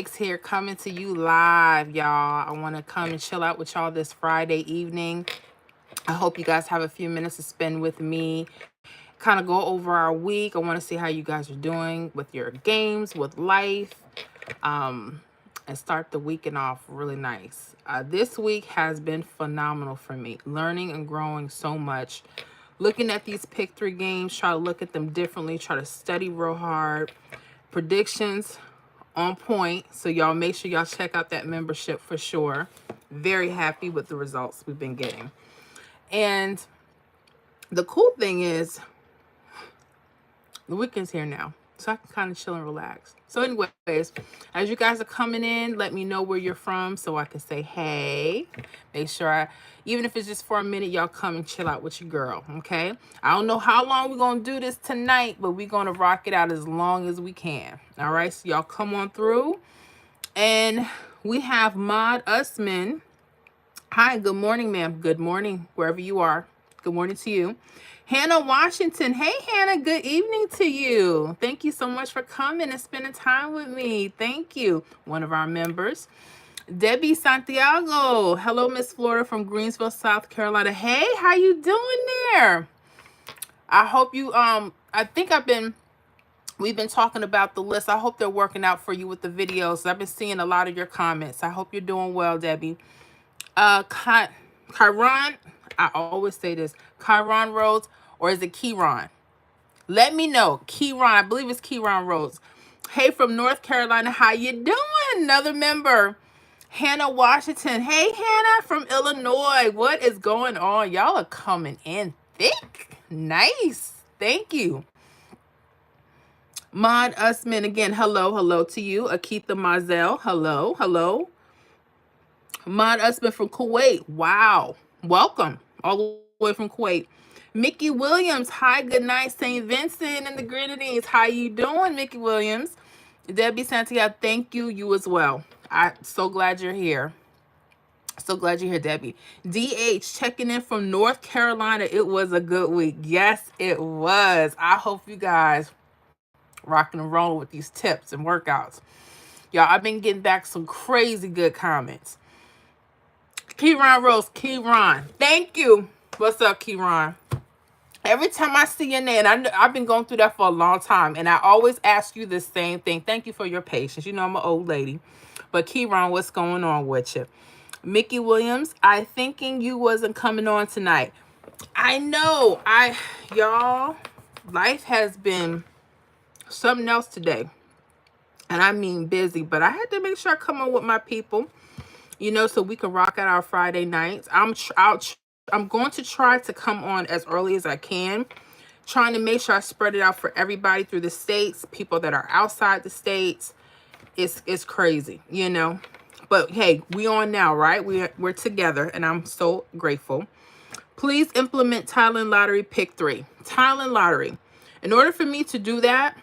here coming to you live, y'all. I want to come and chill out with y'all this Friday evening. I hope you guys have a few minutes to spend with me, kind of go over our week. I want to see how you guys are doing with your games, with life, and start the weekend off really nice. This week has been phenomenal for me, learning and growing so much. Looking at these pick three games, try to look at them differently, try to study real hard. Predictions on point. So y'all make sure y'all check out that membership for sure. Very happy with the results we've been getting. And the cool thing is the weekend's here now. So I can kind of chill and relax. So anyways, as you guys are coming in, let me know where you're from so I can say hey. Make sure even if it's just for a minute, y'all come and chill out with your girl, okay? I don't know how long we're going to do this tonight, but we're going to rock it out as long as we can. All right, so y'all come on through. And we have Maud Usman. Hi, good morning, ma'am. Good morning, wherever you are. Good morning to you. Hannah Washington. Hey, Hannah, good evening to you. Thank you so much for coming and spending time with me. Thank you. One of our members. Debbie Santiago. Hello, Miss Florida from Greensville, South Carolina. Hey, how you doing there? I hope you, I think we've been talking about the list. I hope they're working out for you with the videos. I've been seeing a lot of your comments. I hope you're doing well, Debbie. Chiron, I always say this, Chiron Rhodes, or is it Kieron? Let me know. Kieron, I believe it's Kieron Rhodes. Hey, from North Carolina, how you doing? Another member. Hannah Washington. Hey, Hannah from Illinois. What is going on? Y'all are coming in thick. Nice. Thank you. Maud Usman, again, hello to you. Akitha Mazel, hello. Maud Usman from Kuwait. Wow. Welcome. All the way from Kuwait. Mickey Williams. Hi, good night, St. Vincent and the Grenadines. How you doing, Mickey Williams? Debbie Santiago, thank you. You as well. I'm so glad you're here. So glad you're here, Debbie. DH checking in from North Carolina. It was a good week. Yes, it was. I hope you guys rocking and rolling with these tips and workouts. Y'all, I've been getting back some crazy good comments. Kieron Rose, Kieron. Thank you. What's up, Kieron? Every time I see your name, I've been going through that for a long time, and I always ask you the same thing. Thank you for your patience. You know I'm an old lady. But Kieron, what's going on with you? Mickey Williams, I thinking you wasn't coming on tonight. I know. Y'all, life has been something else today. And I mean busy, but I had to make sure I come on with my people, so we can rock out our Friday nights. I'm going to try to come on as early as I can, trying to make sure I spread it out for everybody through the states, people that are outside the states. It's crazy, But hey, we on now, right? We're together, and I'm so grateful. Please implement Thailand Lottery Pick 3. Thailand Lottery. In order for me to do that,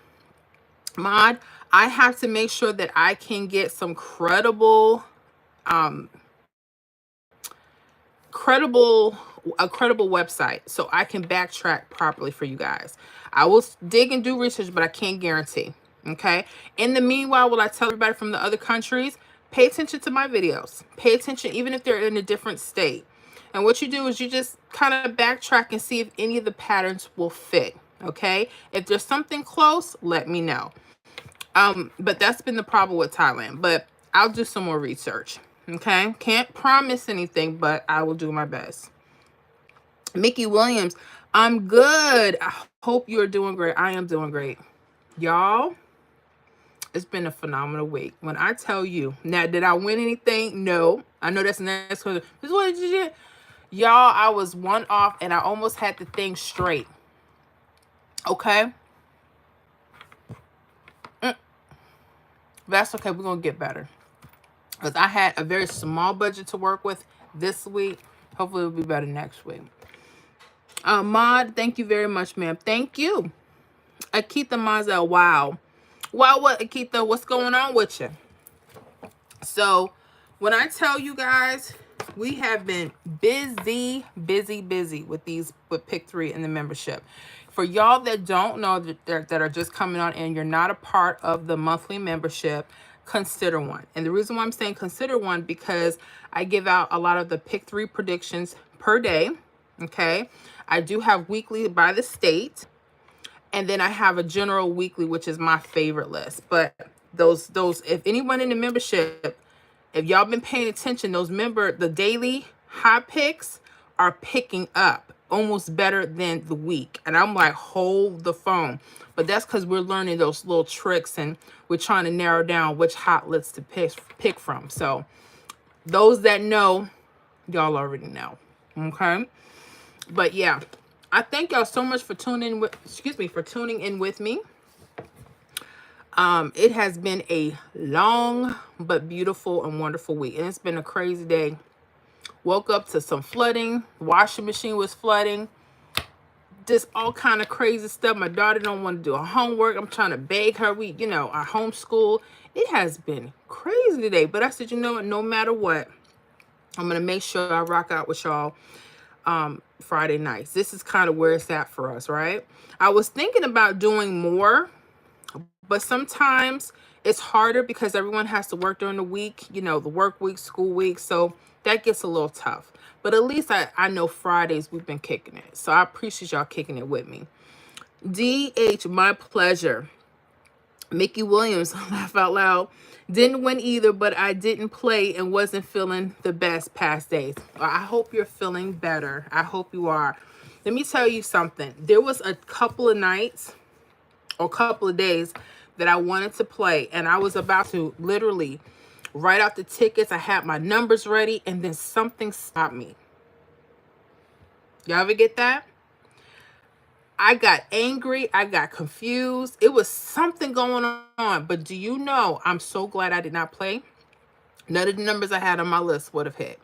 Maud, I have to make sure that I can get some credible website so I can backtrack properly for you guys. I will dig and do research, but I can't guarantee. Okay. In the meanwhile, will I tell everybody from the other countries, pay attention to my videos. Pay attention, even if they're in a different state. And what you do is you just kind of backtrack and see if any of the patterns will fit. Okay. If there's something close, let me know. But that's been the problem with Thailand. But I'll do some more research. Okay. Can't promise anything, but I will do my best. Mickey Williams, I'm good. I hope you're doing great. I am doing great. Y'all, it's been a phenomenal week. When I tell you, now, did I win anything? No. I know that's the next question. What did you do? Y'all, I was one off and I almost had the thing straight. Okay? That's okay. We're going to get better. Because I had a very small budget to work with this week. Hopefully it'll be better next week. Maud, thank you very much, ma'am. Thank you. Akitha Mazel, wow. Wow, what, Akitha? What's going on with you? So, when I tell you guys, we have been busy with Pick 3 and the membership. For y'all that don't know, that are just coming on and you're not a part of the monthly membership, consider one. And the reason why I'm saying consider one, because I give out a lot of the pick 3 predictions per day. Okay. I do have weekly by the state. And then I have a general weekly, which is my favorite list. But those, if anyone in the membership, if y'all been paying attention, the daily hot picks are picking up almost better than the week. And I'm like, hold the phone. But that's because we're learning those little tricks and we're trying to narrow down which hot lists to pick from. So those that know, y'all already know. Okay. But yeah, I thank y'all so much for tuning in with me. It has been a long but beautiful and wonderful week, and it's been a crazy day. Woke up to some flooding. Washing machine was flooding. Just all kind of crazy stuff. My daughter don't want to do her homework. I'm trying to beg her. I homeschool. It has been crazy today. But I said, you know what? No matter what, I'm gonna make sure I rock out with y'all Friday nights. This is kind of where it's at for us, right? I was thinking about doing more, but sometimes it's harder because everyone has to work during the week, the work week, school week. So that gets a little tough. But at least I know Fridays we've been kicking it. So I appreciate y'all kicking it with me. DH, my pleasure. Mickey Williams, laugh out loud. Didn't win either, but I didn't play and wasn't feeling the best past days. Well, I hope you're feeling better. I hope you are. Let me tell you something. There was a couple of nights or couple of days that I wanted to play, and I was about to literally write out the tickets. I had my numbers ready, and then something stopped me. Y'all ever get that? I got angry. I got confused. It was something going on. But do you know, I'm so glad I did not play. None of the numbers I had on my list would have hit.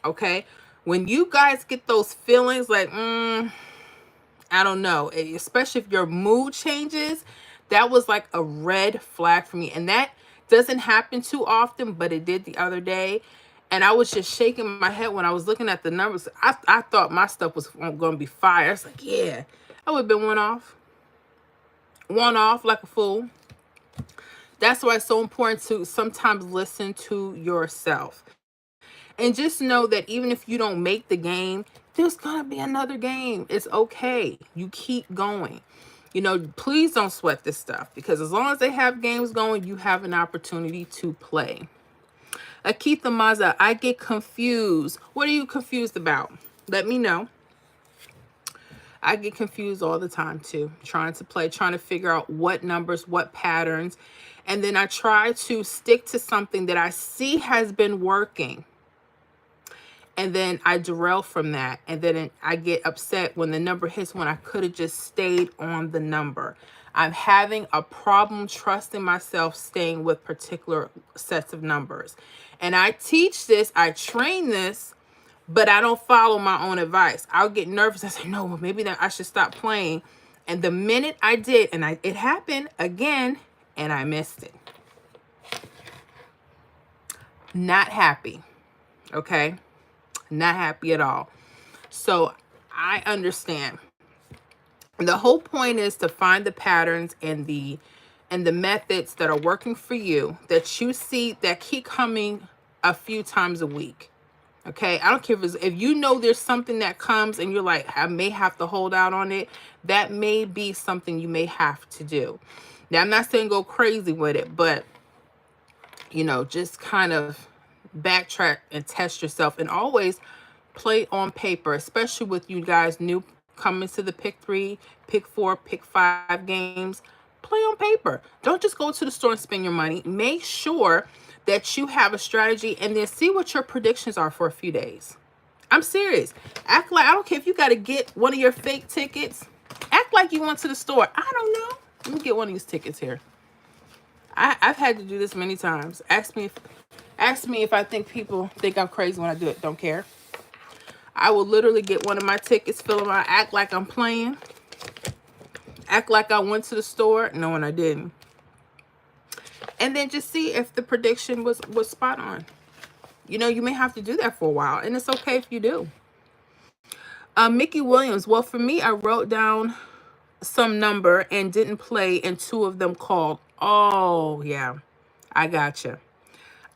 Okay? When you guys get those feelings like, I don't know, especially if your mood changes, that was like a red flag for me. And that doesn't happen too often, but it did the other day. And I was just shaking my head when I was looking at the numbers. I thought my stuff was going to be fire. I was like, yeah, I would have been one off like a fool. That's why it's so important to sometimes listen to yourself. And just know that even if you don't make the game, there's going to be another game. It's okay. You keep going. Please don't sweat this stuff, because as long as they have games going, you have an opportunity to play. Akitha Maza, I get confused. What are you confused about? Let me know. I get confused all the time too, trying to play, trying to figure out what numbers, what patterns. And then I try to stick to something that I see has been working. And then I derail from that. And then I get upset when the number hits when I could have just stayed on the number. I'm having a problem trusting myself staying with particular sets of numbers. And I teach this, I train this, but I don't follow my own advice. I'll get nervous. I say, no, well, maybe that I should stop playing. And the minute I did, and it happened again, and I missed it. Not happy. Okay? Not happy at all. So I understand. The whole point is to find the patterns and the methods that are working for you, that you see that keep coming a few times a week. Okay, I don't care if you know there's something that comes and you're like, I may have to hold out on it. That may be something you may have to do. Now, I'm not saying go crazy with it, but just kind of backtrack and test yourself, and always play on paper, especially with you guys new coming to the pick 3, pick 4, pick 5 games. Play on paper. Don't just go to the store and spend your money. Make sure that you have a strategy, and then see what your predictions are for a few days. I'm serious. Act like, I don't care if you got to get one of your fake tickets. Act like you went to the store. I don't know. Let me get one of these tickets here. I've had to do this many times. Ask me if I think people think I'm crazy when I do it. Don't care. I will literally get one of my tickets, fill them out, act like I'm playing. Act like I went to the store, knowing I didn't. And then just see if the prediction was spot on. You may have to do that for a while, and it's okay if you do. Mickey Williams, well, for me, I wrote down some number and didn't play, and 2 of them called. Oh, yeah. I gotcha.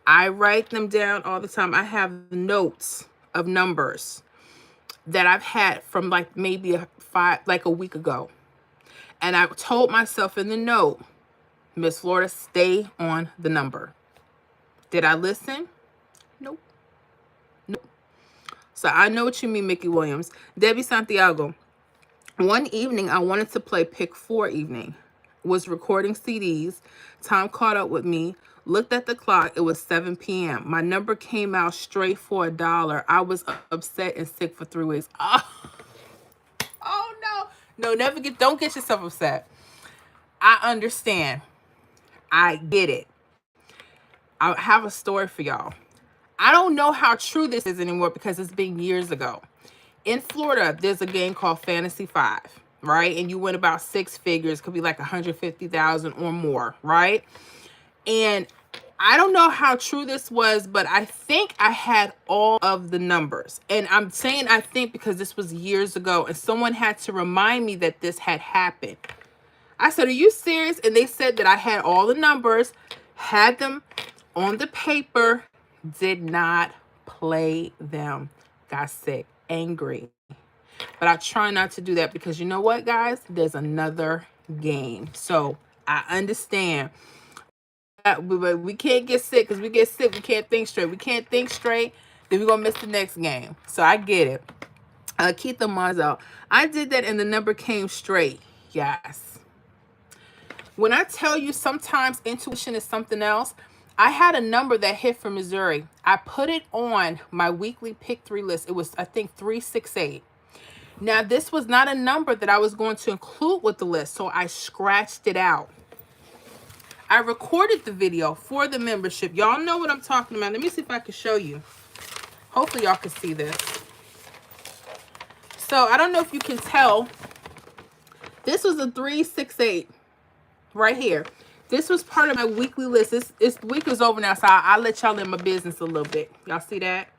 I write them down all the time. I have notes of numbers that I've had from like maybe a week ago. And I told myself in the note, Miss Florida, stay on the number. Did I listen? Nope. Nope. So I know what you mean, Mickey Williams. Debbie Santiago. One evening, I wanted to play Pick 4 evening. Was recording CDs. Time caught up with me. Looked at the clock. It was 7 p.m. My number came out straight for $1. I was upset and sick for 3 weeks. Oh no. No, don't get yourself upset. I understand. I get it. I have a story for y'all. I don't know how true this is anymore because it's been years ago. In Florida, there's a game called Fantasy 5, right? And you win about 6 figures, could be like 150,000 or more, right? And I don't know how true this was, but I think I had all of the numbers. And I'm saying I think because this was years ago and someone had to remind me that this had happened. I said, are you serious? And they said that I had all the numbers, had them on the paper, did not play them, got sick, angry. But I try not to do that because you know what, guys? There's another game. So I understand. But we can't get sick because we get sick. We can't think straight. We can't think straight. Then we're going to miss the next game. So I get it. Keith the Mazel. I did that and the number came straight. Yes. When I tell you sometimes intuition is something else, I had a number that hit from Missouri. I put it on my weekly pick 3 list. It was, I think, 368. Now, this was not a number that I was going to include with the list, so I scratched it out. I recorded the video for the membership. Y'all know what I'm talking about. Let me see if I can show you. Hopefully, y'all can see this. So, I don't know if you can tell. This was a 368 right here. This was part of my weekly list. This week is over now, so I'll let y'all in my business a little bit. Y'all see that?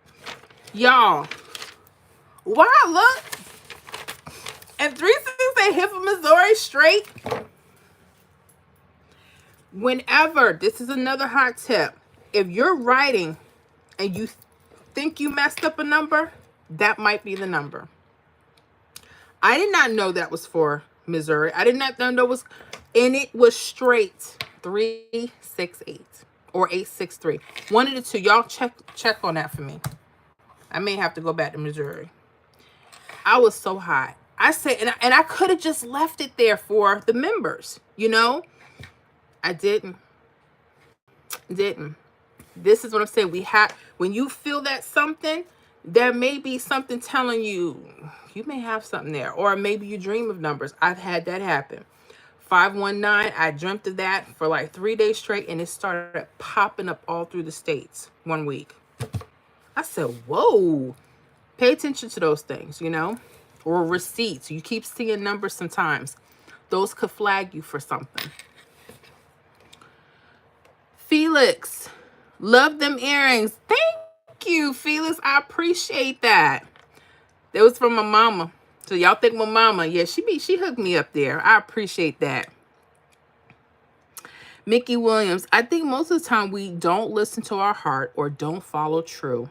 Y'all. Wow, look. And 368 hit from Missouri straight. Whenever, this is another hot tip. If you're writing and you think you messed up a number, that might be the number. I did not know that was for Missouri. I did not know it was, and it was straight 368 or 863. One of the two. Y'all check on that for me. I may have to go back to Missouri. I was so hot. I said, and I could have just left it there for the members, you know? I didn't. This is what I'm saying. When you feel that something, there may be something telling you, you may have something there. Or maybe you dream of numbers. I've had that happen. 519, I dreamt of that for like 3 days straight, and it started popping up all through the states one week. I said, whoa. Pay attention to those things, you know? Or receipts. You keep seeing numbers sometimes. Those could flag you for something. Felix, love them earrings. Thank you, Felix. I appreciate that. That was from my mama. So y'all think my mama, yeah, she hooked me up there. I appreciate that. Mickey Williams, I think most of the time we don't listen to our heart or don't follow through.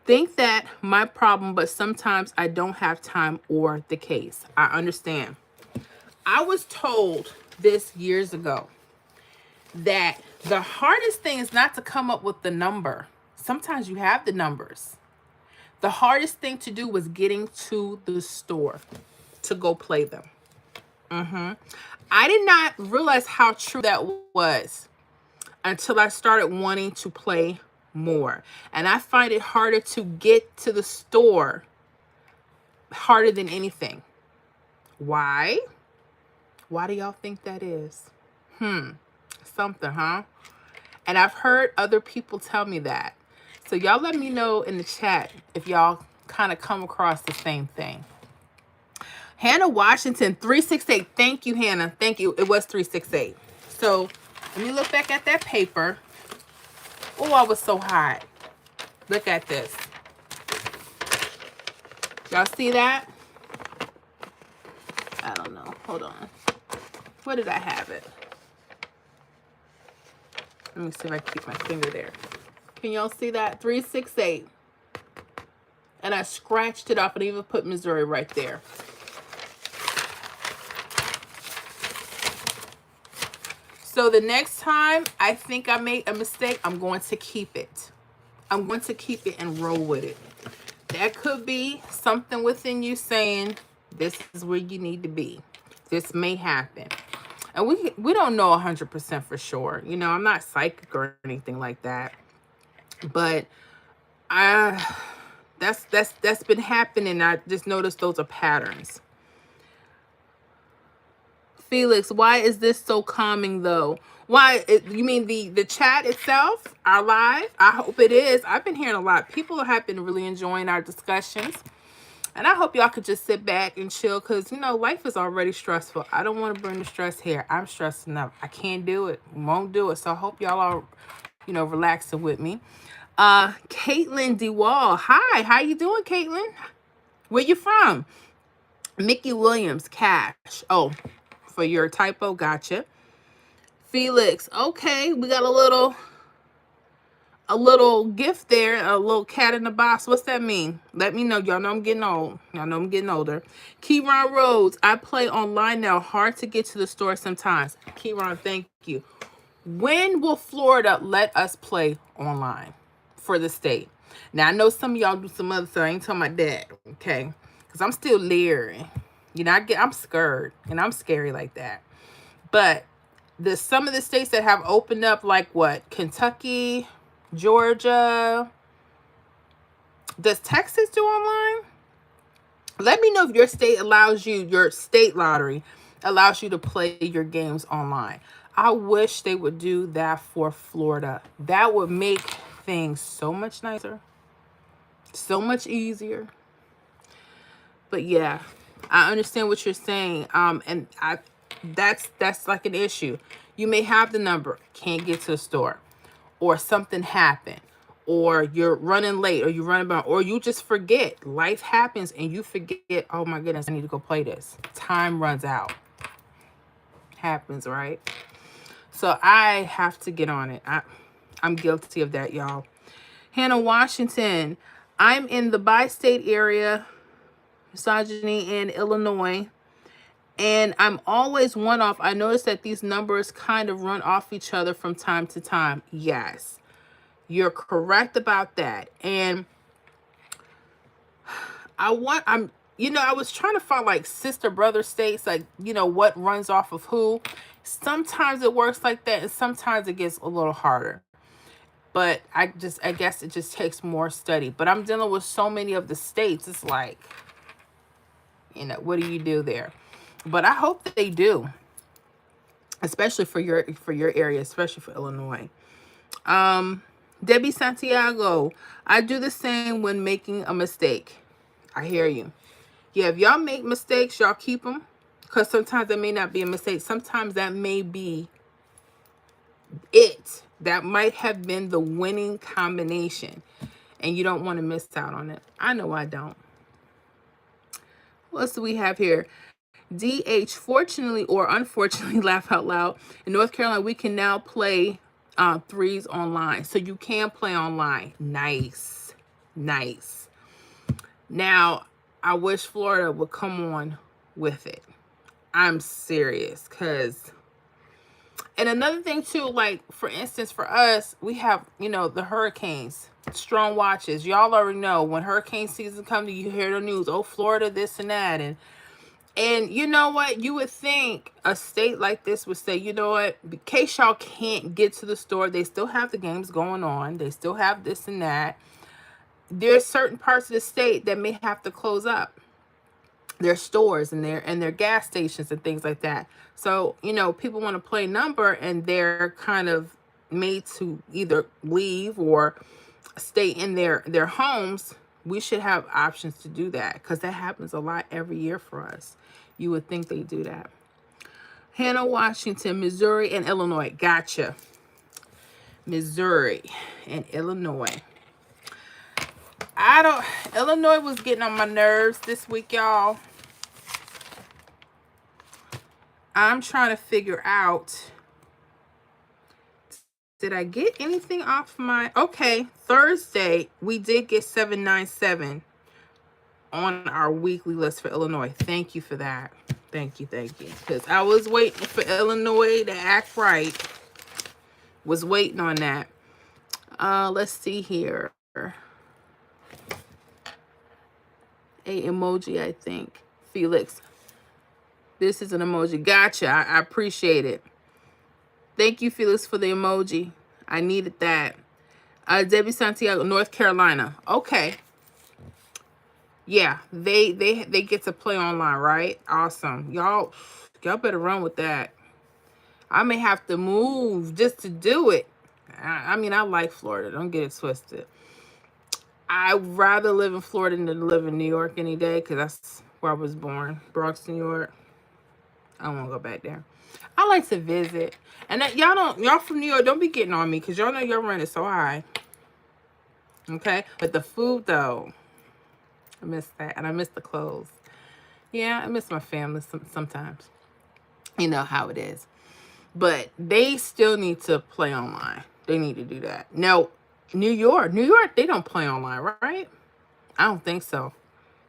Think that my problem, but sometimes I don't have time or the case. I understand. I was told this years ago that the hardest thing is not to come up with the number. Sometimes you have the numbers. The hardest thing to do was getting to the store to go play them. I did not realize how true that was until I started wanting to play more. And I find it harder to get to the store, harder than anything. Why? Why do y'all think that is? Something, huh? And I've heard other people tell me that. So y'all let me know in the chat if y'all kind of come across the same thing. Hannah Washington, 368. Thank you, Hannah. Thank you. It was 368. So let me look back at that paper. Oh, I was so hot. Look at this. Y'all see that? I don't know. Hold on. Where did I have it? Let me see if I keep my finger there. Can y'all see that? 368. And I scratched it off and even put Missouri right there. So the next time I think I made a mistake, I'm going to keep it. I'm going to keep it and roll with it. That could be something within you saying, this is where you need to be. This may happen. And we don't know 100% for sure. You know, I'm not psychic or anything like that. But that's been happening. I just noticed those are patterns. Felix, why is this so calming though? Why? You mean the chat itself, our live? I hope it is. I've been hearing a lot. People have been really enjoying our discussions. And I hope y'all could just sit back and chill because, you know, life is already stressful. I don't want to bring the stress here. I'm stressed enough. I can't do it. Won't do it. So I hope y'all are, you know, relaxing with me. Caitlin DeWall. Hi. How you doing, Caitlin? Where you from? Mickey Williams. Cash. Oh, for your typo. Gotcha. Felix. Okay. We got a little gift there, a little cat in the box. What's that mean? Let me know. Y'all know I'm getting old. Y'all know I'm getting older. Keyron Rhodes, I play online now. Hard to get to the store sometimes. Keyron, thank you. When will Florida let us play online for the state? Now, I know some of y'all do some other stuff. I ain't talking about that, okay? Because I'm still leery. You know, I'm scared, and I'm scary like that. But some of the states that have opened up, like what? Kentucky, Georgia. Does Texas do online? Let me know if your state allows you, your state lottery allows you to play your games online. I wish they would do that for Florida. That would make things so much nicer, so much easier. But yeah, I understand what you're saying. And that's like an issue. You may have the number, can't get to the store, or something happened, or you're running late, or you're running behind, or you just forget. Life happens and you forget, oh my goodness, I need to go play this. Time runs out. Happens, right? So I have to get on it. I'm guilty of that, y'all. Hannah Washington, I'm in the bi-state area, misogyny in Illinois, and I'm always one off. I noticed that these numbers kind of run off each other from time to time. Yes. You're correct about that. And I was trying to find like sister brother states, like, you know, what runs off of who. Sometimes it works like that, and sometimes it gets a little harder. But I guess it just takes more study. But I'm dealing with so many of the states. It's like, you know, what do you do there? But I hope that they do, especially for your area, especially for Illinois. Debbie Santiago, I do the same when making a mistake. I hear you. Yeah, if y'all make mistakes, y'all keep them. Because sometimes that may not be a mistake. Sometimes that may be it. That might have been the winning combination. And you don't want to miss out on it. I know I don't. What else do we have here? DH, fortunately or unfortunately, laugh out loud. In North Carolina, we can now play threes online. So you can play online. Nice. Nice. Now, I wish Florida would come on with it. I'm serious. And another thing too, like for instance, for us, we have, you know, the hurricanes, strong watches. Y'all already know when hurricane season comes, you hear the news, oh, Florida, this and that. And you know what? You would think a state like this would say, you know what? In case y'all can't get to the store, they still have the games going on. They still have this and that. There's certain parts of the state that may have to close up their stores and their gas stations and things like that. So, you know, people want to play number and they're kind of made to either leave or stay in their homes. We should have options to do that because that happens a lot every year for us. You would think they do that. Hannah Washington, Missouri and Illinois. Gotcha. Missouri and Illinois. Illinois was getting on my nerves this week, y'all. I'm trying to figure out Did I get anything off my... Okay, Thursday, we did get 797 on our weekly list for Illinois. Thank you for that. Thank you. Because I was waiting for Illinois to act right. Was waiting on that. Let's see here. A emoji, I think. Felix. This is an emoji. Gotcha. I appreciate it. Thank you, Felix, for the emoji. I needed that. Debbie Santiago, North Carolina. Okay. Yeah, they get to play online, right? Awesome. Y'all better run with that. I may have to move just to do it. I mean, I like Florida. Don't get it twisted. I'd rather live in Florida than live in New York any day, because that's where I was born. Bronx, New York. I don't want to go back there. I like to visit. And that, y'all from New York, don't be getting on me, because y'all know your rent is so high. Okay? But the food, though, I miss that. And I miss the clothes. Yeah, I miss my family sometimes. You know how it is. But they still need to play online. They need to do that. Now, New York, they don't play online, right? I don't think so.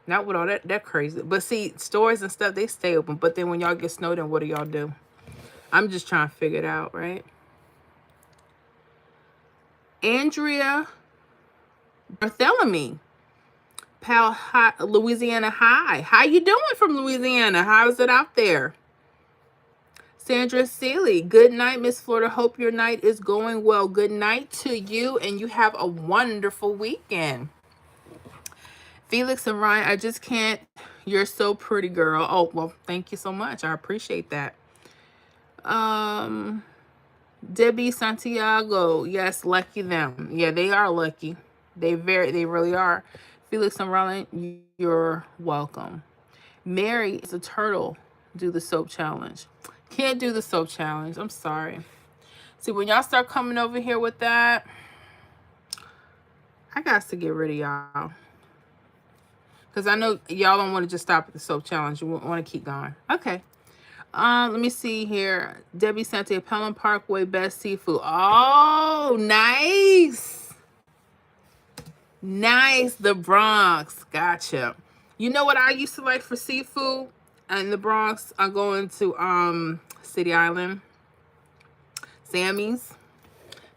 Not with all that crazy. But see, stores and stuff, they stay open. But then when y'all get snowed in, what do y'all do? I'm just trying to figure it out, right? Andrea Bartholomew. Pal, hi, Louisiana, hi. How you doing from Louisiana? How is it out there? Sandra Seeley, good night, Miss Florida. Hope your night is going well. Good night to you, and you have a wonderful weekend. Felix and Ryan, I just can't. You're so pretty, girl. Oh, well, thank you so much. I appreciate that. Debbie Santiago, yes, lucky them. Yeah, they are lucky. They really are. Felix and Ryan, you're welcome. Mary is a turtle. Do the soap challenge. Can't do the soap challenge. I'm sorry. See, when y'all start coming over here with that, I got to get rid of y'all. Because I know y'all don't want to just stop at the soap challenge. You want to keep going. Okay. Let me see here. Debbie Sante, Pelham Parkway, best seafood. Oh, nice. Nice. The Bronx. Gotcha. You know what I used to like for seafood in the Bronx? I'm going to City Island. Sammy's.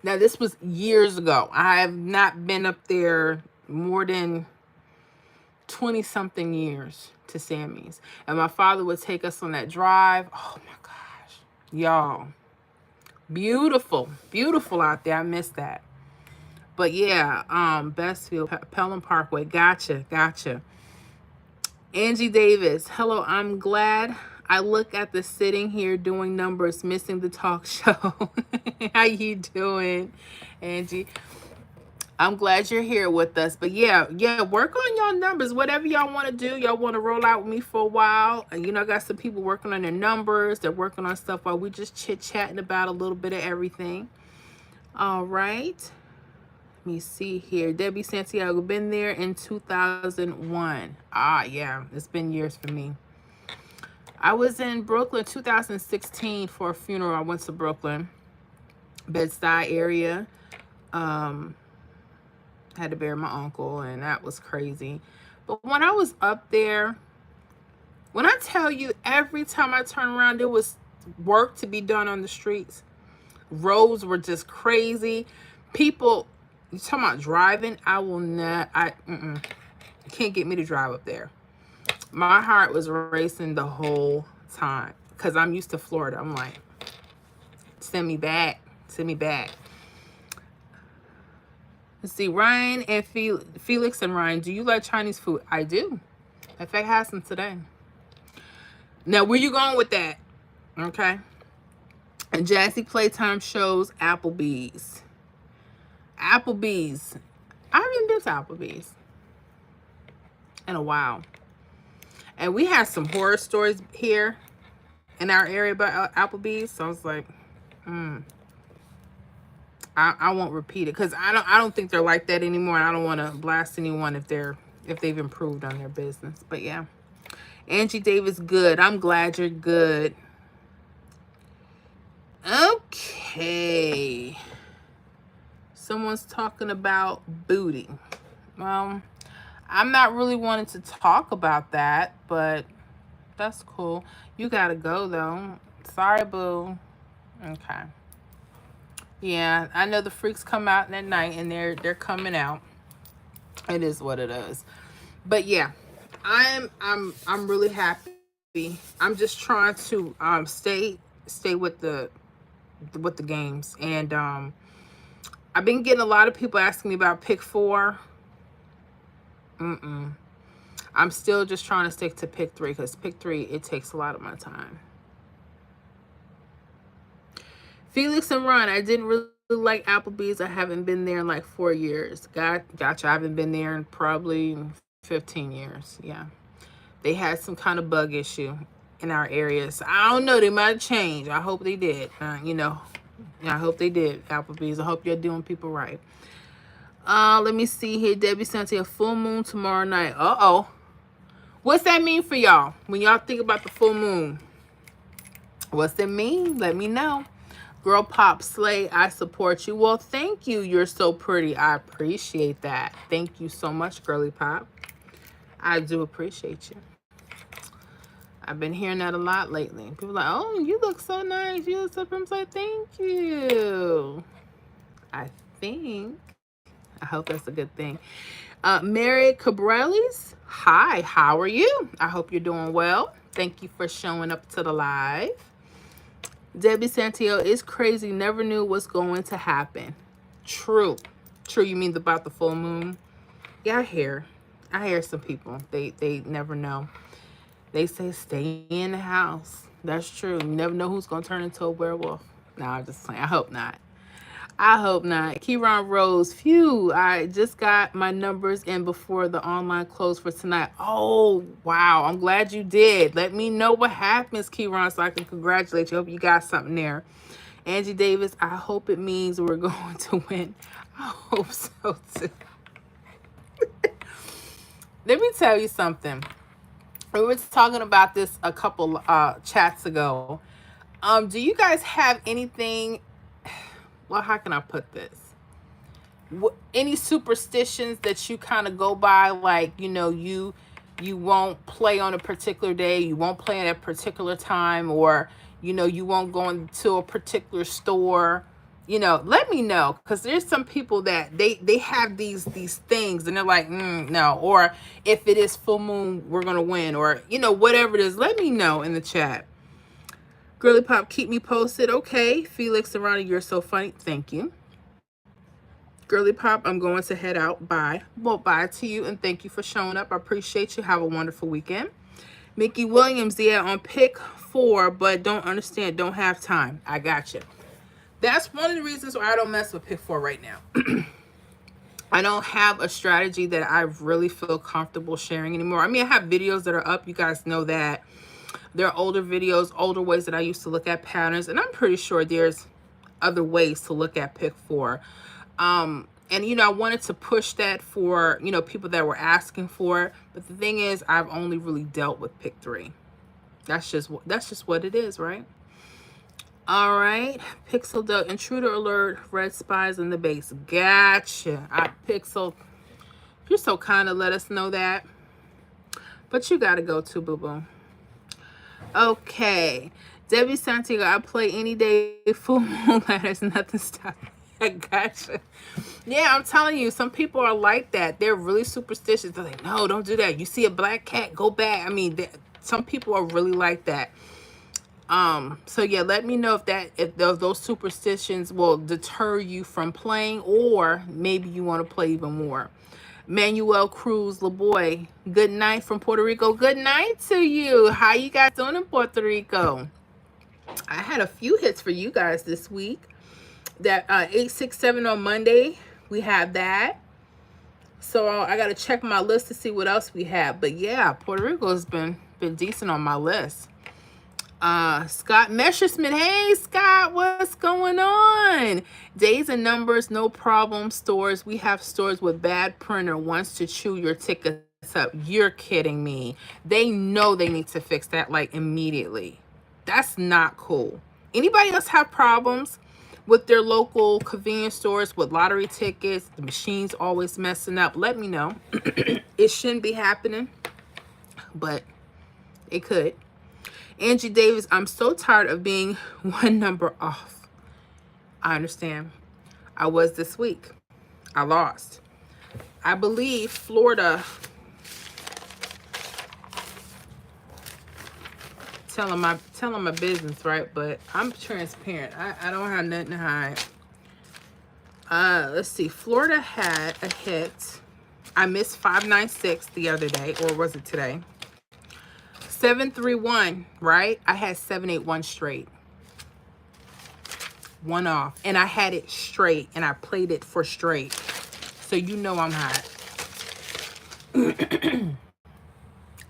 Now, this was years ago. I have not been up there more than 20-something years to Sammy's. And my father would take us on that drive. Oh, my gosh. Y'all. Beautiful. Beautiful out there. I miss that. But, yeah, Bestfield, Pelham Parkway. Gotcha. Angie Davis. Hello, I'm glad I look at the sitting here doing numbers, missing the talk show. How you doing, Angie? I'm glad you're here with us. But yeah, work on your numbers. Whatever y'all want to do. Y'all want to roll out with me for a while. And, you know, I got some people working on their numbers. They're working on stuff while we just chit-chatting about a little bit of everything. All right. Let me see here. Debbie Santiago, been there in 2001. Ah, yeah. It's been years for me. I was in Brooklyn 2016 for a funeral. I went to Brooklyn, Bed-Stuy area. Had to bury my uncle, and that was crazy. But when I was up there, when I tell you, every time I turn around, there was work to be done on the streets. Roads were just crazy. People, you talking about driving? I will not. You can't get me to drive up there. My heart was racing the whole time because I'm used to Florida. I'm like, send me back. Let's see, Ryan and Felix and Ryan, do you like Chinese food? I do. In fact, I had some today. Now, where you going with that? Okay. And Jazzy Playtime shows Applebee's. I haven't been to Applebee's in a while. And we had some horror stories here in our area about Applebee's. So I was like, I won't repeat it because I don't think they're like that anymore. And I don't want to blast anyone if they've improved on their business. But yeah, Angie Davis, good. I'm glad you're good. Okay. Someone's talking about booty. Well, I'm not really wanting to talk about that, but that's cool. You gotta go though. Sorry, boo. Okay. Yeah, I know the freaks come out at night and they're coming out. It is what it is. But yeah, I'm really happy. I'm just trying to stay with the games. And I've been getting a lot of people asking me about pick 4. Mm-mm. I'm still just trying to stick to pick 3 because pick 3, it takes a lot of my time. Felix and Ron, I didn't really like Applebee's. I haven't been there in like 4 years. Gotcha. I haven't been there in probably 15 years. Yeah. They had some kind of bug issue in our areas. I don't know. They might have changed. I hope they did. I hope they did, Applebee's. I hope you're doing people right. Let me see here. Debbie sent a full moon tomorrow night. Uh-oh. What's that mean for y'all? When y'all think about the full moon, what's that mean? Let me know. Girl Pop Slay, I support you. Well, thank you. You're so pretty. I appreciate that. Thank you so much, Girly Pop. I do appreciate you. I've been hearing that a lot lately. People are like, oh, you look so nice. You look so pretty. I'm like, thank you. I think. I hope that's a good thing. Mary Cabrellis, hi, how are you? I hope you're doing well. Thank you for showing up to the live. Debbie Santiago, is crazy. Never knew what's going to happen. True. True, you mean about the full moon? Yeah, I hear some people. They never know. They say stay in the house. That's true. You never know who's going to turn into a werewolf. No, I'm just saying. I hope not. I hope not. Kieran Rose, phew, I just got my numbers in before the online close for tonight. Oh, wow. I'm glad you did. Let me know what happens, Kieran, so I can congratulate you. Hope you got something there. Angie Davis, I hope it means we're going to win. I hope so, too. Let me tell you something. We were talking about this a couple chats ago. Do you guys have anything... Well, how can I put this? Any superstitions that you kind of go by, like, you won't play on a particular day, you won't play at a particular time, or, you won't go into a particular store, let me know. Because there's some people that they have these things and they're like, no. Or if it is full moon, we're going to win, or, whatever it is, let me know in the chat. Girly Pop, keep me posted. Okay. Felix Serrano, you're so funny. Thank you. Girly Pop, I'm going to head out. Bye. Well, bye to you, and thank you for showing up. I appreciate you. Have a wonderful weekend. Mickey Williams, yeah, on pick 4, but don't understand. Don't have time. I got you. That's one of the reasons why I don't mess with pick 4 right now. I don't have a strategy that I really feel comfortable sharing anymore. I mean, I have videos that are up. You guys know that. There are older videos, older ways that I used to look at patterns, and I'm pretty sure there's other ways to look at pick 4. And I wanted to push that for people that were asking for it, but the thing is, I've only really dealt with pick 3. That's just what it is, right? All right, Pixel Duck, intruder alert, red spies in the base. Gotcha. Pixel, you're so kind of let us know that, but you gotta go too, boo boo. Okay, Debbie Santiago, I play any day, full moon ladders, nothing stops me. I gotcha. Yeah, I'm telling you, some people are like that. They're really superstitious. They're like, no, don't do that. You see a black cat, go back. I mean, some people are really like that. So yeah, let me know if those superstitions will deter you from playing, or maybe you want to play even more. Manuel Cruz, LaBoy, good night from Puerto Rico. Good night to you. How you guys doing in Puerto Rico? I had a few hits for you guys this week. That 867 on Monday, we have that. So I got to check my list to see what else we have. But yeah, Puerto Rico has been decent on my list. Scott Messerschmidt, hey Scott, what's going on? Days and numbers, no problem. Stores, we have stores with bad printer, wants to chew your tickets up. You're kidding me. They know they need to fix that like immediately. That's not cool. Anybody else have problems with their local convenience stores with lottery tickets, the machine's always messing up, let me know. It shouldn't be happening, but it could. Angie Davis, I'm so tired of being one number off. I understand. I was this week. I lost. I believe Florida, telling my business, right? But I'm transparent. I don't have nothing to hide. Let's see. Florida had a hit. I missed 596 the other day, or was it today? 731, right? I had 781 straight. One off. And I had it straight, and I played it for straight. So you know I'm hot.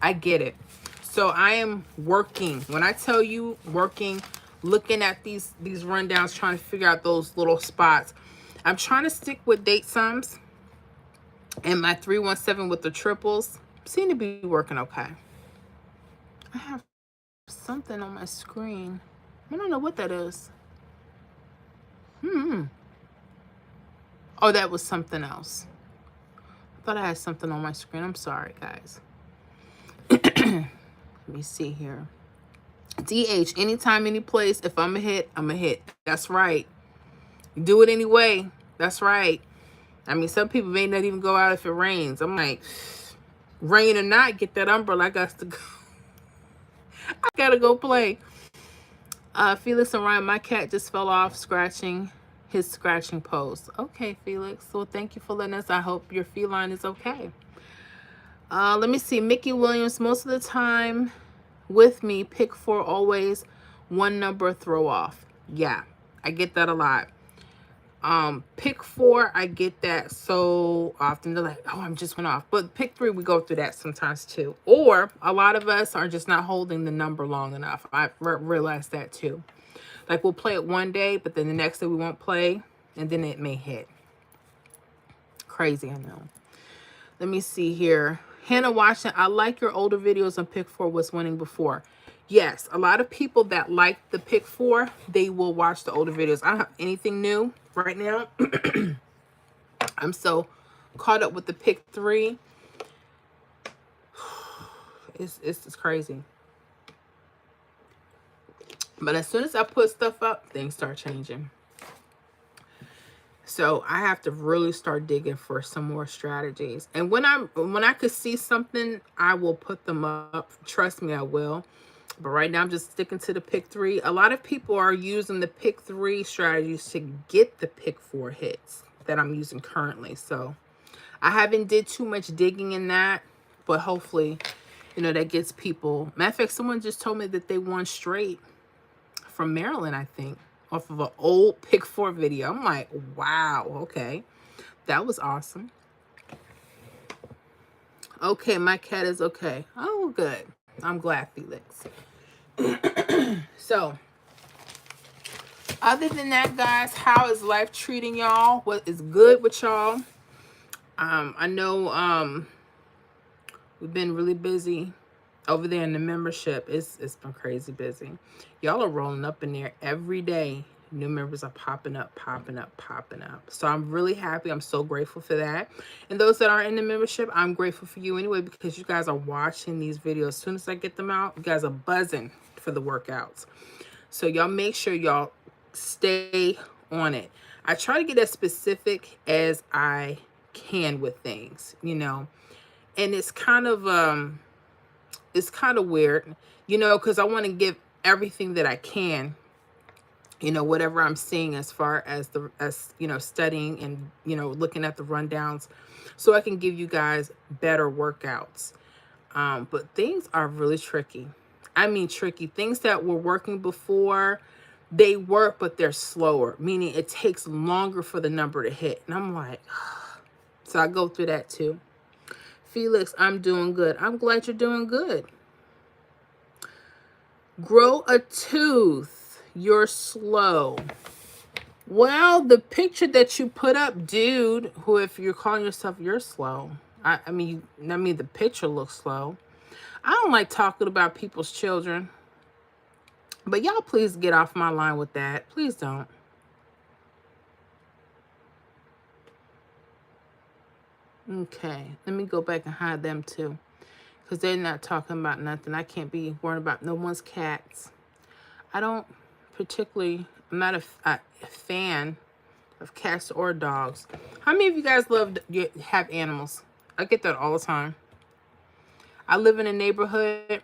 I get it. So I am working. When I tell you working, looking at these rundowns, trying to figure out those little spots. I'm trying to stick with date sums. And my 317 with the triples seem to be working okay. I have something on my screen. I don't know what that is. Oh, that was something else. I thought I had something on my screen. I'm sorry, guys. Let me see here. DH, anytime, any place. If I'm a hit, I'm a hit. That's right. Do it anyway. That's right. I mean, some people may not even go out if it rains. I'm like, rain or not, get that umbrella. I got to go. I gotta go play. Felix and Ryan, my cat just fell off scratching his scratching post. Okay, Felix. So thank you for letting us. I hope your feline is okay. Let me see. Mickey Williams, most of the time with me, pick 4 always, one number throw off. Yeah, I get that a lot. Pick 4, I get that so often. They're like, oh, I'm just went off. But pick 3, we go through that sometimes too. Or a lot of us are just not holding the number long enough. I realized that too. Like we'll play it one day, but then the next day we won't play, and then it may hit. Crazy, I know. Let me see here. Hannah Washington, I like your older videos on pick 4 was winning before. Yes, a lot of people that like the pick 4, they will watch the older videos. I don't have anything new right now. I'm so caught up with the pick 3. It's crazy. But as soon as I put stuff up, things start changing. So I have to really start digging for some more strategies. And when I could see something, I will put them up. Trust me, I will. But right now I'm just sticking to the pick 3. A lot of people are using the pick 3 strategies to get the pick 4 hits that I'm using currently. So I haven't did too much digging in that, but hopefully, you know, that gets people. Matter of fact, someone just told me that they won straight from Maryland, I think, off of an old pick 4 video. I'm like, wow, okay. That was awesome. Okay, my cat is okay. Oh, good. I'm glad, Felix. So, other than that, guys, how is life treating y'all? What is good with y'all? I know we've been really busy over there in the membership. It's been crazy busy. Y'all are rolling up in there every day. New members are popping up. So I'm really happy. I'm so grateful for that. And those that aren't in the membership, I'm grateful for you anyway, because you guys are watching these videos. As soon as I get them out, you guys are buzzing for the workouts. So y'all make sure y'all stay on it. I try to get as specific as I can with things, you know. And it's kind of weird, you know, because I want to give everything that I can, you know, whatever I'm seeing as far as you know, studying and, you know, looking at the rundowns, so I can give you guys better workouts. But things are really tricky. I mean, tricky. Things that were working before, they work, but they're slower, meaning it takes longer for the number to hit. And I'm like, so I go through that too. Felix, I'm doing good. I'm glad you're doing good. Grow a tooth. You're slow. Well, the picture that you put up, dude, who, if you're calling yourself, you're slow. I mean, the picture looks slow. I don't like talking about people's children. But y'all please get off my line with that. Please don't. Okay, let me go back and hide them too, because they're not talking about nothing. I can't be worried about no one's cats. I don't particularly, I'm not a fan of cats or dogs. How many of you guys have animals? I get that all the time. I live in a neighborhood,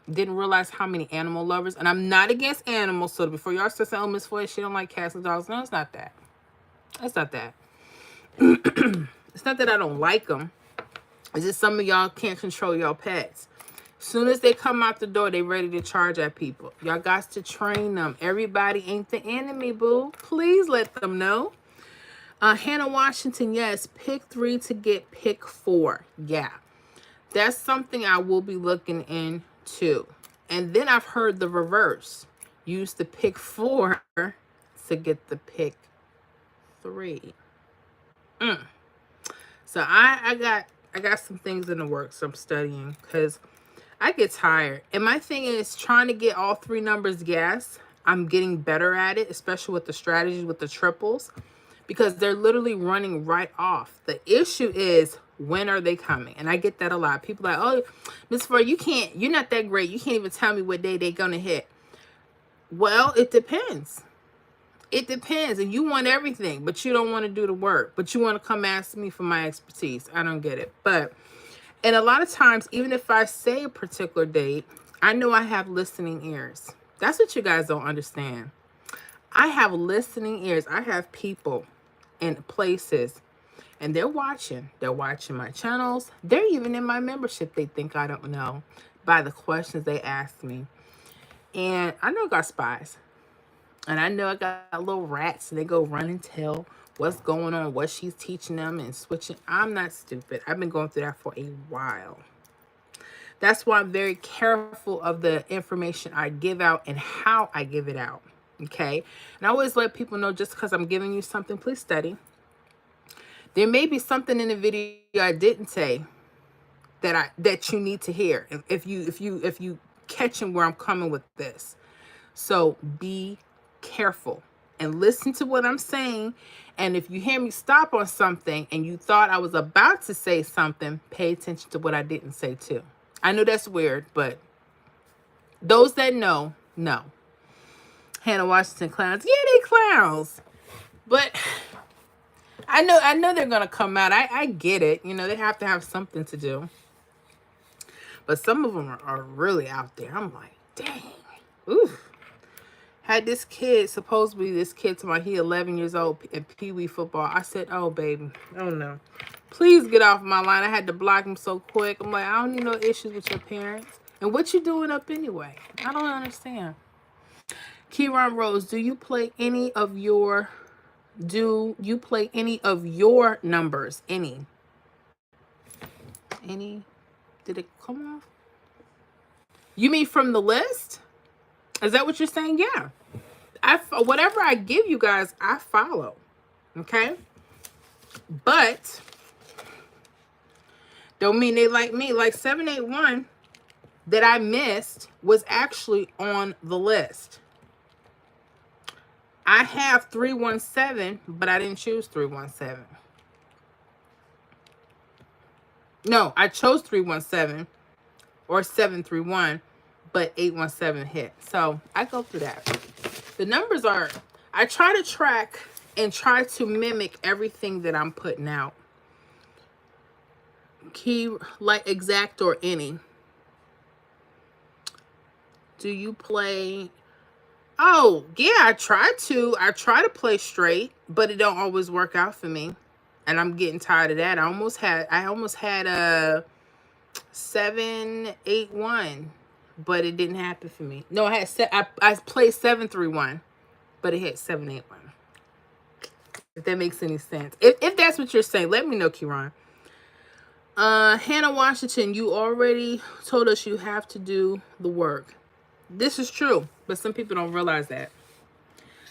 didn't realize how many animal lovers, and I'm not against animals, so before y'all start saying, oh, Miss Foy, she don't like cats and dogs. No, it's not that. It's not that. It's not that I don't like them. It's just some of y'all can't control your pets. Soon as they come out the door, they ready to charge at people. Y'all got to train them. Everybody ain't the enemy, boo. Please let them know. Hannah Washington, yes. Pick 3 to get pick 4. Yeah. That's something I will be looking into. And then I've heard the reverse. Use the pick 4 to get the pick 3. So I got some things in the works I'm studying, because I get tired. And my thing is trying to get all 3 numbers yes. I'm getting better at it, especially with the strategies with the triples, because they're literally running right off. The issue is, when are they coming? And I get that a lot. People are like, oh, Miss Ford, you're not that great. You can't even tell me what day they're going to hit. Well, it depends. It depends. And you want everything, but you don't want to do the work. But you want to come ask me for my expertise. I don't get it. And a lot of times, even if I say a particular date, I know I have listening ears. That's what you guys don't understand. I have listening ears. I have people in places, and they're watching. They're watching my channels. They're even in my membership. They think I don't know by the questions they ask me. And I know I got spies. And I know I got little rats, and they go run and tell what's going on, what she's teaching them and switching. I'm not stupid. I've been going through that for a while. That's why I'm very careful of the information I give out and how I give it out. Okay? And I always let people know, just because I'm giving you something, please study. There may be something in the video I didn't say that you need to hear. If you catching where I'm coming with this. So be careful and listen to what I'm saying. And if you hear me stop on something and you thought I was about to say something, pay attention to what I didn't say too. I know that's weird, but those that know. Hannah Washington clowns. Yeah, they clowns. But I know they're gonna come out. I get it. You know, they have to have something to do. But some of them are really out there. I'm like, dang. Oof. Had this kid, supposedly this kid, to my, he 11 years old in Pee-wee football. I said, oh, baby, oh, no. Please get off my line. I had to block him so quick. I'm like, I don't need no issues with your parents. And what you doing up anyway? I don't understand. Kieran Rose, do you play any of your numbers? Any? Did it come off? You mean from the list? Is that what you're saying? Yeah. Whatever I give you guys, I follow. Okay? But don't mean they like me. Like 781 that I missed was actually on the list. I have 317, but I didn't choose 317. No, I chose 317 or 731, but 817 hit. So I go through that. The numbers are, I try to track and try to mimic everything that I'm putting out. Key, like exact or any. Do you play? Oh, yeah, I try to play straight, but it don't always work out for me. And I'm getting tired of that. I almost had a 781, but it didn't happen for me. No, I played 731, but it hit 781. If that makes any sense. If that's what you're saying, let me know, Kieran. Hannah Washington, you already told us you have to do the work. This is true, but some people don't realize that.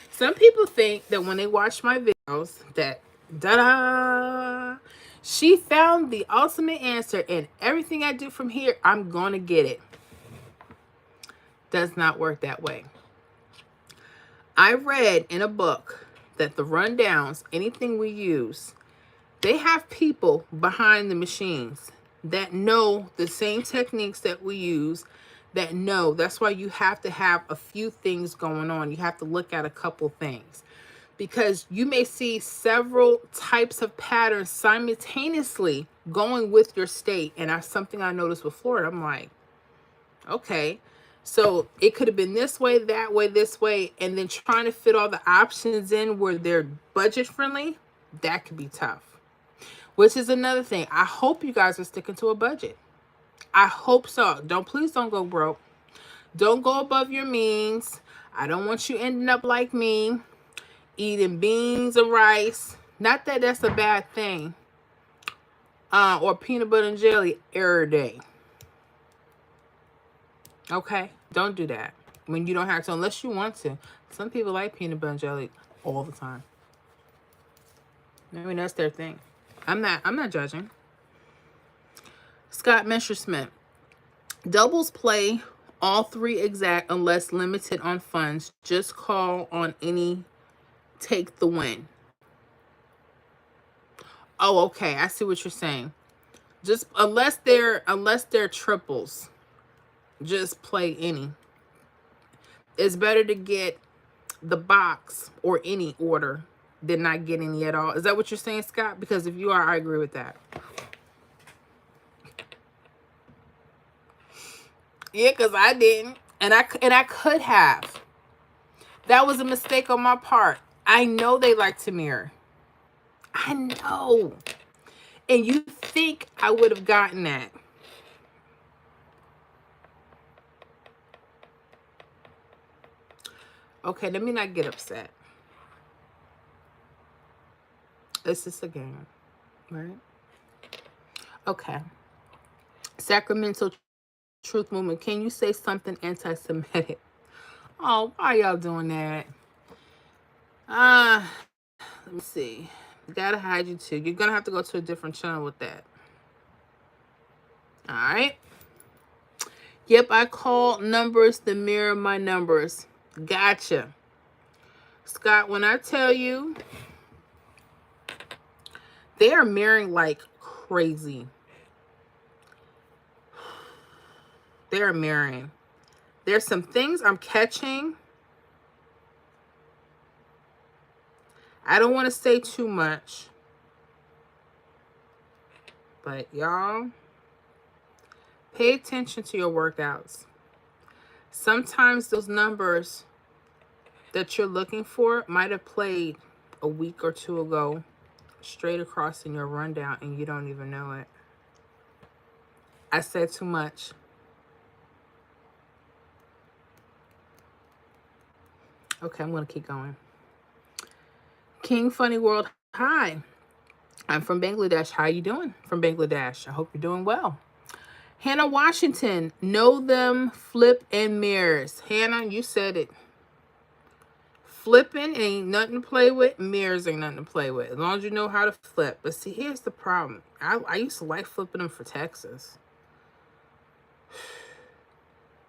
Some people think that when they watch my videos that, da-da, she found the ultimate answer, and everything I do from here, I'm going to get it. Does not work that way. I read in a book that the rundowns, anything we use, They have people behind the machines that know the same techniques that we use, that know. That's why you have to have a few things going on. You have to look at a couple things, because you may see several types of patterns simultaneously going with your state. And that's something I noticed with Florida. I'm like, okay, so it could have been this way, that way, this way, and then trying to fit all the options in where they're budget friendly, that could be tough. Which is another thing. I hope you guys are sticking to a budget. I hope so. Please don't go broke. Don't go above your means. I don't want you ending up like me, eating beans and rice. Not that that's a bad thing. Or peanut butter and jelly every day. Okay? Don't do that when you don't have to, unless you want to. Some people like peanut butter and jelly all the time. I mean, that's their thing. I'm not judging. Scott Messerschmidt. Doubles play all three exact unless limited on funds. Just call on any, take the win. Oh, okay. I see what you're saying. Just unless they're triples, just play any. It's better to get the box or any order than not get any at all. Is that what you're saying, Scott? Because if you are, I agree with that. Yeah, because I didn't. And I could have. That was a mistake on my part. I know they like to mirror. I know. And you think I would have gotten that. Okay, let me not get upset. It's just a game, right? Okay. Sacramento Truth Movement. Can you say something anti-Semitic? Oh, why y'all doing that? Let me see. Gotta hide you too. You're gonna have to go to a different channel with that. All right. Yep, I call numbers to mirror my numbers. Gotcha. Scott, when I tell you, they are mirroring like crazy. They're mirroring. There's some things I'm catching. I don't want to say too much. But y'all, pay attention to your workouts. Sometimes those numbers that you're looking for might have played a week or two ago straight across in your rundown and you don't even know it. I said too much. Okay, I'm going to keep going. King Funny World, hi. I'm from Bangladesh. How you doing? From Bangladesh. I hope you're doing well. Hannah Washington, know them, flip and mirrors. Hannah, you said it. Flipping ain't nothing to play with. Mirrors ain't nothing to play with. As long as you know how to flip. But see, here's the problem. I used to like flipping them for Texas.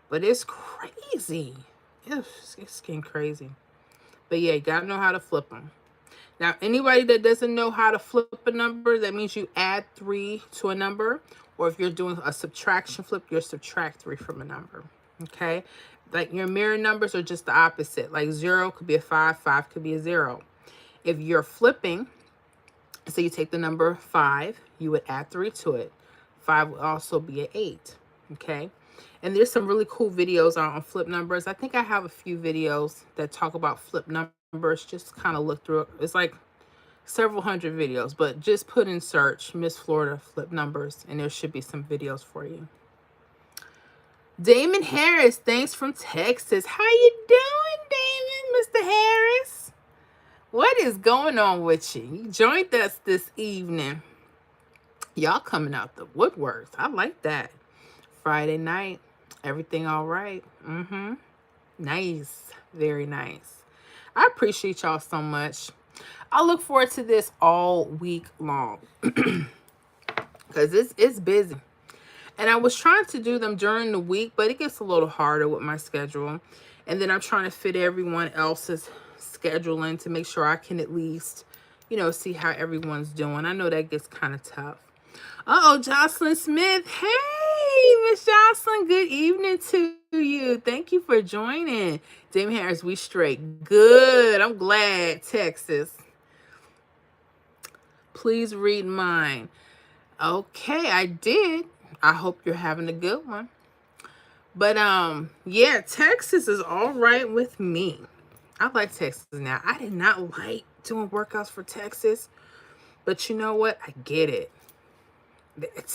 But it's crazy. It's getting crazy. But yeah, you gotta know how to flip them. Now, anybody that doesn't know how to flip a number, that means you add 3 to a number. Or if you're doing a subtraction flip, you subtract 3 from a number. Okay? Like your mirror numbers are just the opposite. Like 0 could be a 5, 5 could be a 0. If you're flipping, so you take the number 5, you would add 3 to it. 5 would also be an 8. Okay? And there's some really cool videos on flip numbers. I think I have a few videos that talk about flip numbers. Just kind of look through it. It's like several hundred videos, but just put in search Miss Florida flip numbers and there should be some videos for you. Damon Harris, thanks from Texas. How you doing, Damon, Mr. Harris? What is going on with you? You joined us this evening. Y'all coming out the woodworks. I like that. Friday night. Everything all right? Nice. Very nice. I appreciate y'all so much. I look forward to this all week long. Because it's busy. And I was trying to do them during the week, but it gets a little harder with my schedule. And then I'm trying to fit everyone else's schedule in to make sure I can at least, see how everyone's doing. I know that gets kind of tough. Uh-oh, Jocelyn Smith. Hey, Miss Jocelyn, good evening to you. Thank you for joining. Damon Harris, we straight. Good. I'm glad, Texas. Please read mine. Okay, I did. I hope you're having a good one. But yeah, Texas is all right with me. I like Texas now. I did not like doing workouts for Texas, but you know what? I get it.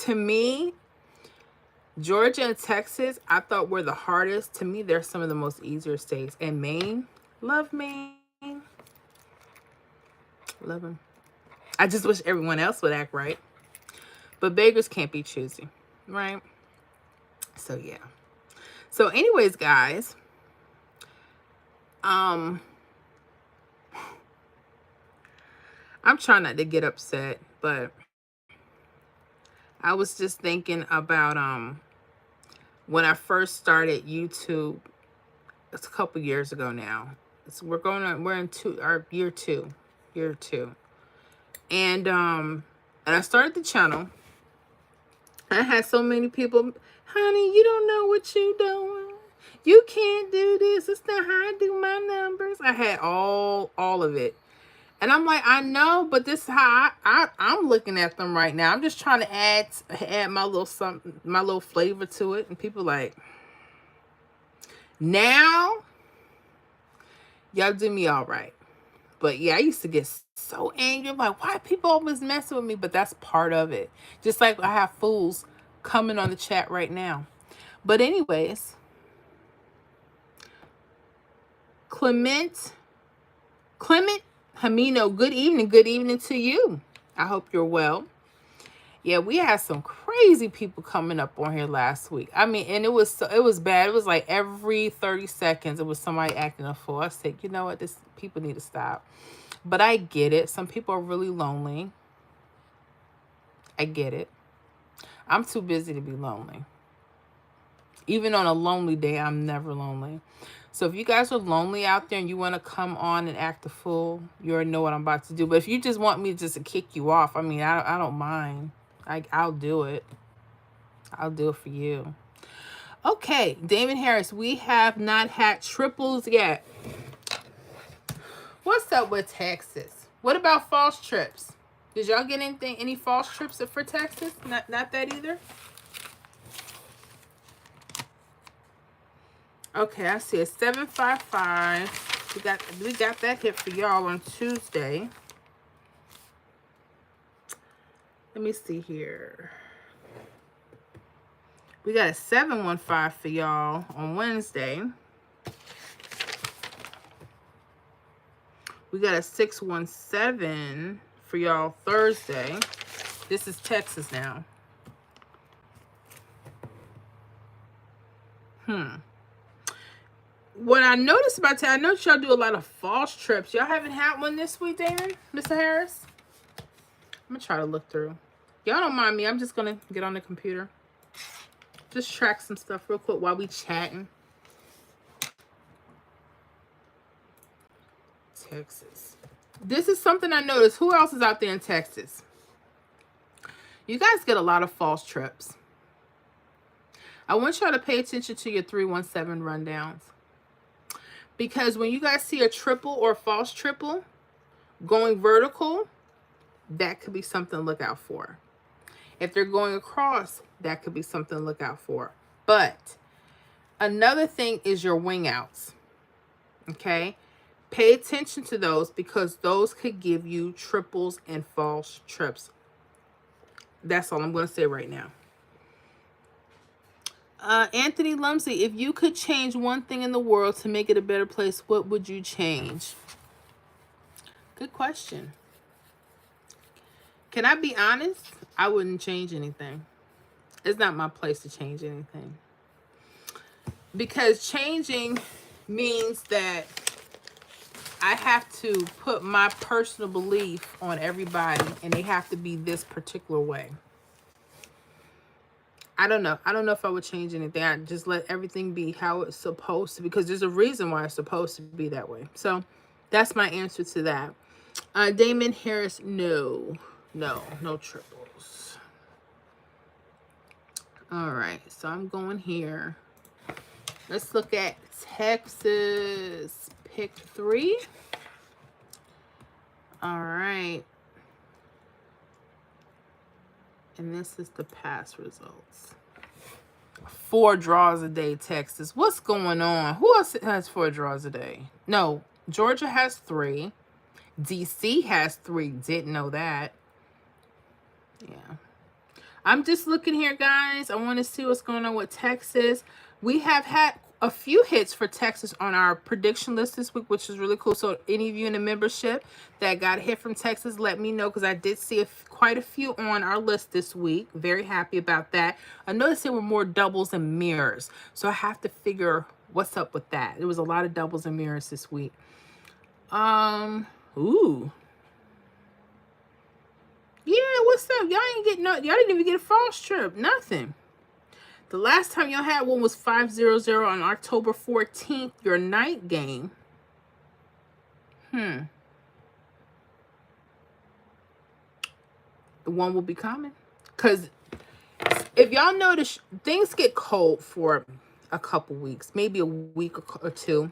To me, Georgia and Texas, I thought were the hardest. To me, they're some of the most easier states. And Maine, love Maine. Love them. I just wish everyone else would act right. But beggars can't be choosy, right? So yeah. So anyways, guys, I'm trying not to get upset, but I was just thinking about when I first started YouTube. It's a couple years ago now. We're in year two. And I started the channel. I had so many people, honey, you don't know what you doing. You can't do this. It's not how I do my numbers. I had all of it. And I'm like, I know, but this is how I'm looking at them right now. I'm just trying to add my little something, my little flavor to it. And people like, now y'all do me all right. But yeah, I used to get so angry. I'm like, why are people always messing with me? But that's part of it. Just like I have fools coming on the chat right now. But anyways, Clement Hamino, good evening to you. I hope you're well. Yeah, we had some crazy people coming up on here last week. I mean, and it was bad. It was like every 30 seconds, it was somebody acting a fool. I said, you know what, people need to stop. But I get it. Some people are really lonely. I get it. I'm too busy to be lonely. Even on a lonely day, I'm never lonely. So if you guys are lonely out there and you want to come on and act a fool, you already know what I'm about to do. But if you just want me just to kick you off, I mean, I don't mind. I'll do it. I'll do it for you. Okay, Damon Harris, we have not had triples yet. What's up with Texas? What about false trips? Did y'all get any false trips for Texas? Not that either? Okay, I see a 755. We got that hit for y'all on Tuesday. Let me see here. We got a 715 for y'all on Wednesday. We got a 617 for y'all Thursday. This is Texas now. What I noticed about I know y'all do a lot of false trips. Y'all haven't had one this week, Damon? Mr. Harris? I'm going to try to look through. Y'all don't mind me. I'm just going to get on the computer. Just track some stuff real quick while we chatting. Texas. This is something I noticed. Who else is out there in Texas? You guys get a lot of false trips. I want y'all to pay attention to your 317 rundowns. Because when you guys see a triple or false triple going vertical, that could be something to look out for. If they're going across, that could be something to look out for. But another thing is your wing outs. Okay? Pay attention to those because those could give you triples and false trips. That's all I'm going to say right now. Anthony Lumsey, if you could change one thing in the world to make it a better place, what would you change? Good question. Can I be honest? I wouldn't change anything. It's not my place to change anything. Because changing means that I have to put my personal belief on everybody and they have to be this particular way. I don't know. I don't know if I would change anything. I just let everything be how it's supposed to be because there's a reason why it's supposed to be that way. So that's my answer to that. Damon Harris, no. No triples. All right, so I'm going here. Let's look at Texas pick 3. All right. And this is the past results. 4 draws a day, Texas. What's going on? Who else has 4 draws a day? No, Georgia has 3. DC has 3. Didn't know that. Yeah. I'm just looking here, guys. I want to see what's going on with Texas. We have had a few hits for Texas on our prediction list this week, which is really cool. So any of you in the membership that got a hit from Texas, let me know, because I did see quite a few on our list this week. Very happy about that. I noticed there were more doubles and mirrors, so I have to figure what's up with that. There was a lot of doubles and mirrors this week. Ooh. Yeah, what's up? Y'all ain't getting y'all didn't even get a false trip. Nothing. The last time y'all had one was 500 on October 14th, your night game. The one will be coming. Because if y'all notice, things get cold for a couple weeks, maybe a week or two,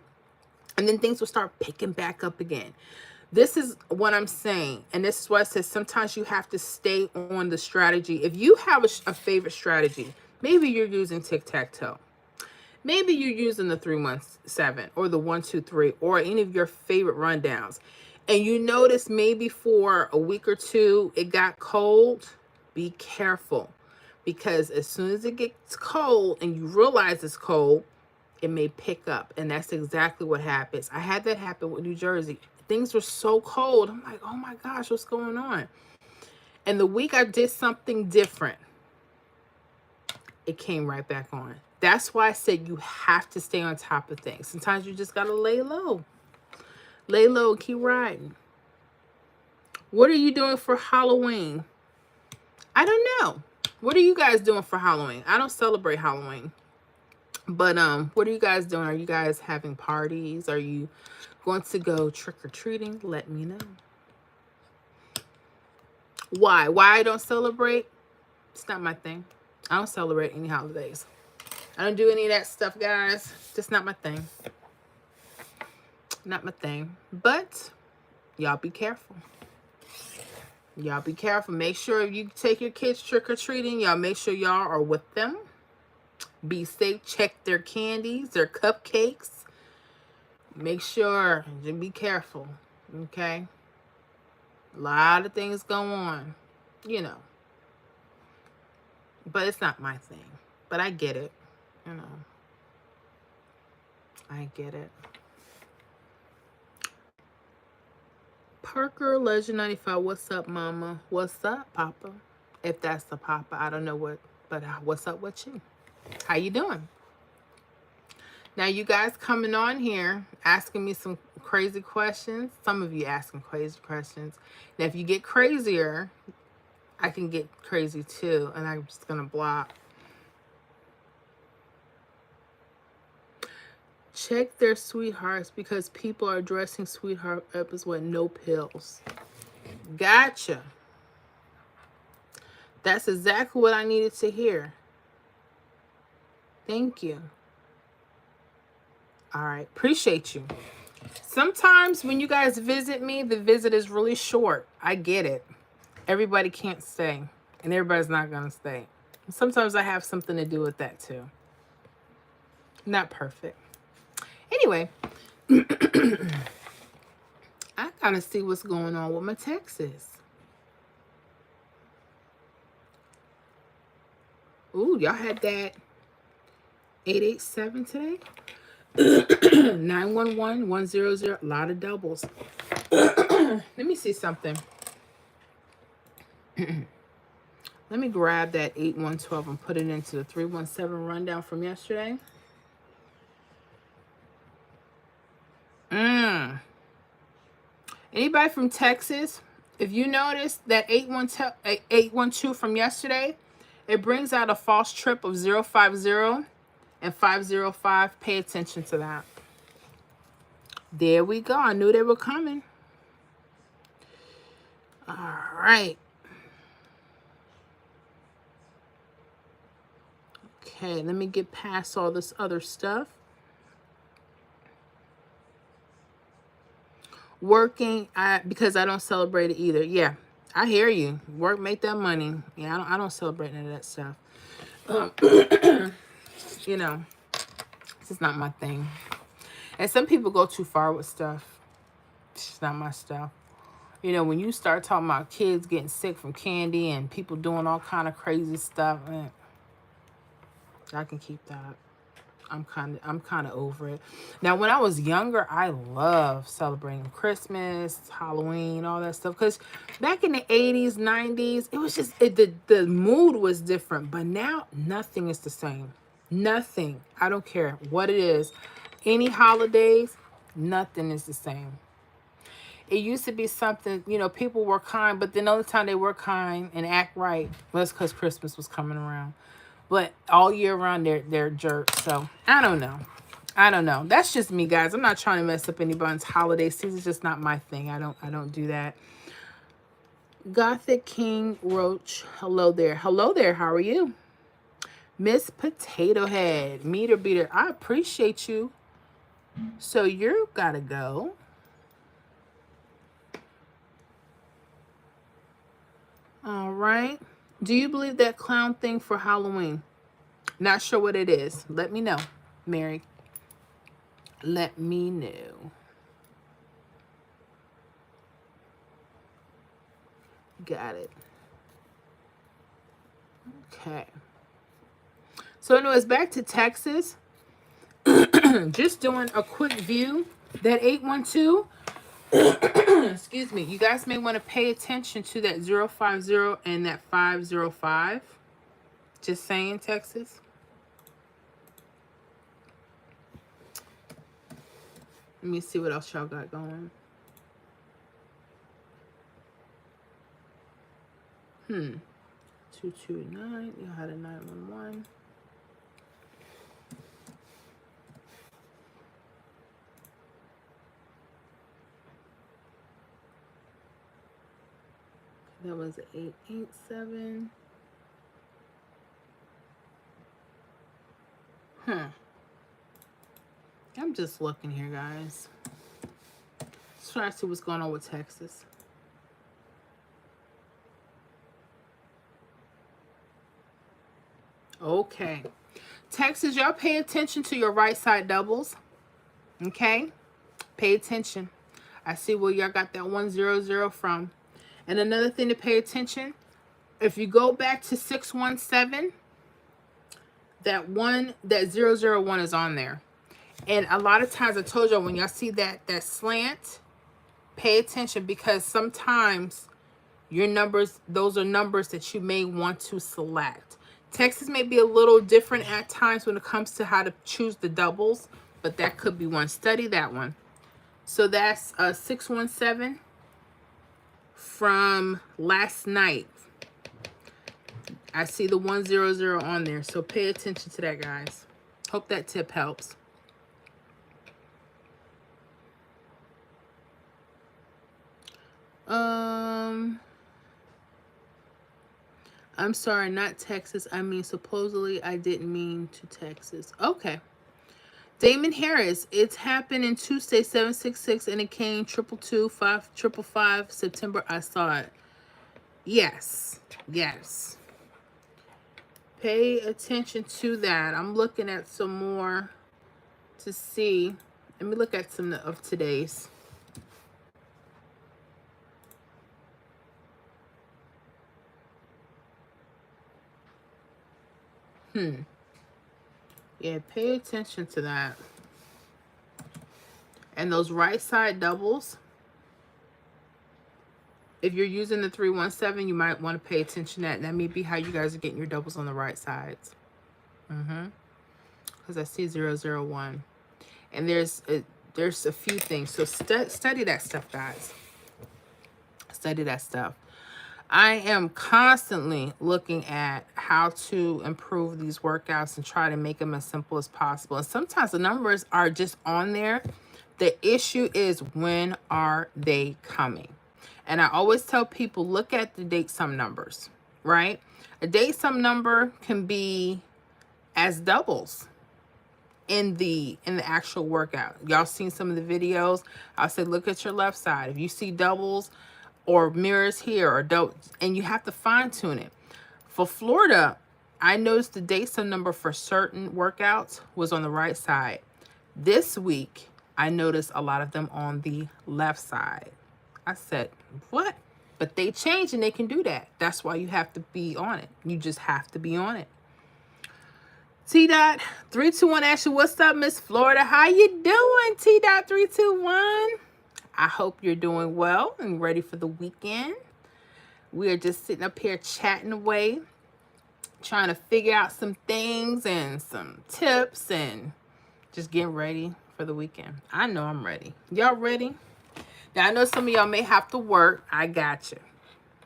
and then things will start picking back up again. This is what I'm saying, and this is why I said sometimes you have to stay on the strategy. If you have a favorite strategy, maybe you're using tic-tac-toe. Maybe you're using the 3-1-7 or the 1-2-3 or any of your favorite rundowns, and you notice maybe for a week or two it got cold. Be careful, because as soon as it gets cold and you realize it's cold, it may pick up, and that's exactly what happens. I had that happen with New Jersey. Things were so cold. I'm like, oh my gosh, what's going on? And the week I did something different, it came right back on. That's why I said you have to stay on top of things. Sometimes you just got to lay low. Lay low and keep riding. What are you doing for Halloween? I don't know. What are you guys doing for Halloween? I don't celebrate Halloween. But what are you guys doing? Are you guys having parties? Are you going to go trick-or-treating? Let me know. Why I don't celebrate? It's not my thing. I don't celebrate any holidays. I don't do any of that stuff, guys. Just not my thing. Not my thing. But y'all be careful. Y'all be careful. Make sure if you take your kids trick-or-treating, y'all make sure y'all are with them. Be safe. Check their candies, their cupcakes. Make sure and be careful. Okay? A lot of things go on, you know. But it's not my thing. But I get it. You know. I get it. Parker Legend 95. What's up, mama? What's up, papa? If that's the papa, I don't know what, but what's up with you? How you doing? Now, you guys coming on here asking me some crazy questions. Some of you asking crazy questions. Now, if you get crazier, I can get crazy too. And I'm just going to block. Check their sweethearts, because people are dressing sweetheart up as with no pills. Gotcha. That's exactly what I needed to hear. Thank you. All right. Appreciate you. Sometimes when you guys visit me, the visit is really short. I get it. Everybody can't stay, and everybody's not going to stay. Sometimes I have something to do with that too. Not perfect. Anyway, I gotta see what's going on with my Texas. Ooh, y'all had that 887 today? 911, 100, a lot of doubles. Let me see something. Let me grab that 8112 and put it into the 317 rundown from yesterday. Anybody from Texas, if you notice that 812 from yesterday, it brings out a false trip of 050 and 505. Pay attention to that. There we go. I knew they were coming. All right. Okay, let me get past all this other stuff. Working, because I don't celebrate it either. Yeah, I hear you. Work, make that money. Yeah, I don't celebrate none of that stuff. You know, this is not my thing. And some people go too far with stuff. It's just not my stuff. You know, when you start talking about kids getting sick from candy and people doing all kind of crazy stuff, I can keep that. I'm kind of over it. Now, when I was younger, I loved celebrating Christmas, Halloween, all that stuff. Because back in the 80s, 90s, it was just the mood was different. But now nothing is the same. Nothing. I don't care what it is. Any holidays, nothing is the same. It used to be something, people were kind, but then the only time they were kind and act right was because Christmas was coming around. But all year round, they're jerks. So I don't know. That's just me, guys. I'm not trying to mess up anybody's holiday season. It's just not my thing. I don't do that. Gothic King Roach. Hello there. Hello there. How are you? Miss Potato Head. Meter beater. I appreciate you. So you gotta go. All right. Do you believe that clown thing for Halloween? Not sure what it is. Let me know, Mary. Let me know. Got it. Okay. So anyways, back to Texas. Just doing a quick view. That 812, excuse me, you guys may want to pay attention to that 050 and that 505. Just saying, Texas. Let me see what else y'all got going. 229, you had a 911. That was 887. I'm just looking here, guys. Let's try to see what's going on with Texas. Okay. Texas, y'all pay attention to your right side doubles. Okay? Pay attention. I see where y'all got that 100 from. And another thing to pay attention, if you go back to 617, that 001 is on there. And a lot of times I told y'all, when y'all see that slant, pay attention, because sometimes your numbers, those are numbers that you may want to select. Texas may be a little different at times when it comes to how to choose the doubles, but that could be one. Study that one. So that's 617 from last night. I see the 100 on there, so pay attention to that, guys. Hope that tip helps. I'm sorry, not Texas. I mean, supposedly I didn't mean to Texas. Okay. Damon Harris, it's happened in Tuesday, 766, and it came 222, 555, September. I saw it. Yes. Yes. Pay attention to that. I'm looking at some more to see. Let me look at some of today's. Yeah, pay attention to that. And those right side doubles, if you're using the 317, you might want to pay attention to that. That may be how you guys are getting your doubles on the right sides. Because I see 001. And there's a few things. So study that stuff, guys. Study that stuff. I am constantly looking at how to improve these workouts and try to make them as simple as possible. And sometimes the numbers are just on there. The issue is, when are they coming? And I always tell people, look at the date sum numbers, right? A date sum number can be as doubles in the actual workout. Y'all seen some of the videos. I'll say, look at your left side. If you see doubles or mirrors here or don't, and you have to fine tune it. For Florida, I noticed the date sum number for certain workouts was on the right side. This week, I noticed a lot of them on the left side. I said, what? But they change and they can do that. That's why you have to be on it. You just have to be on it. T-Dot 321 Ashley, what's up, Miss Florida? How you doing, T-Dot 321? I hope you're doing well and ready for the weekend. We are just sitting up here chatting away, trying to figure out some things and some tips and just getting ready for the weekend. I know I'm ready. Y'all ready? Now, I know some of y'all may have to work. I got you.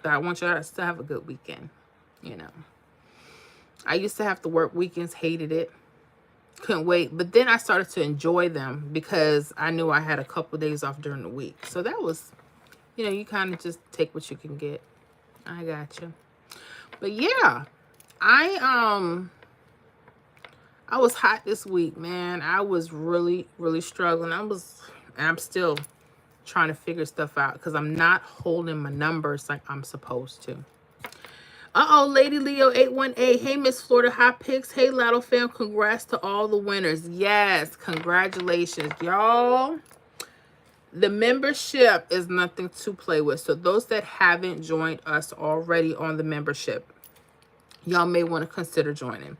But I want y'all to still have a good weekend. You know, I used to have to work weekends, hated it. Couldn't wait. But then I started to enjoy them because I knew I had a couple of days off during the week. So that was, you know, you kind of just take what you can get. I got you. But yeah, I was hot this week, man. I was really, really struggling. I'm still trying to figure stuff out because I'm not holding my numbers like I'm supposed to. Lady Leo 818. Hey, Miss Florida Hot Picks. Hey, Lotto fam. Congrats to all the winners. Yes, congratulations, y'all. The membership is nothing to play with. So those that haven't joined us already on the membership, y'all may want to consider joining.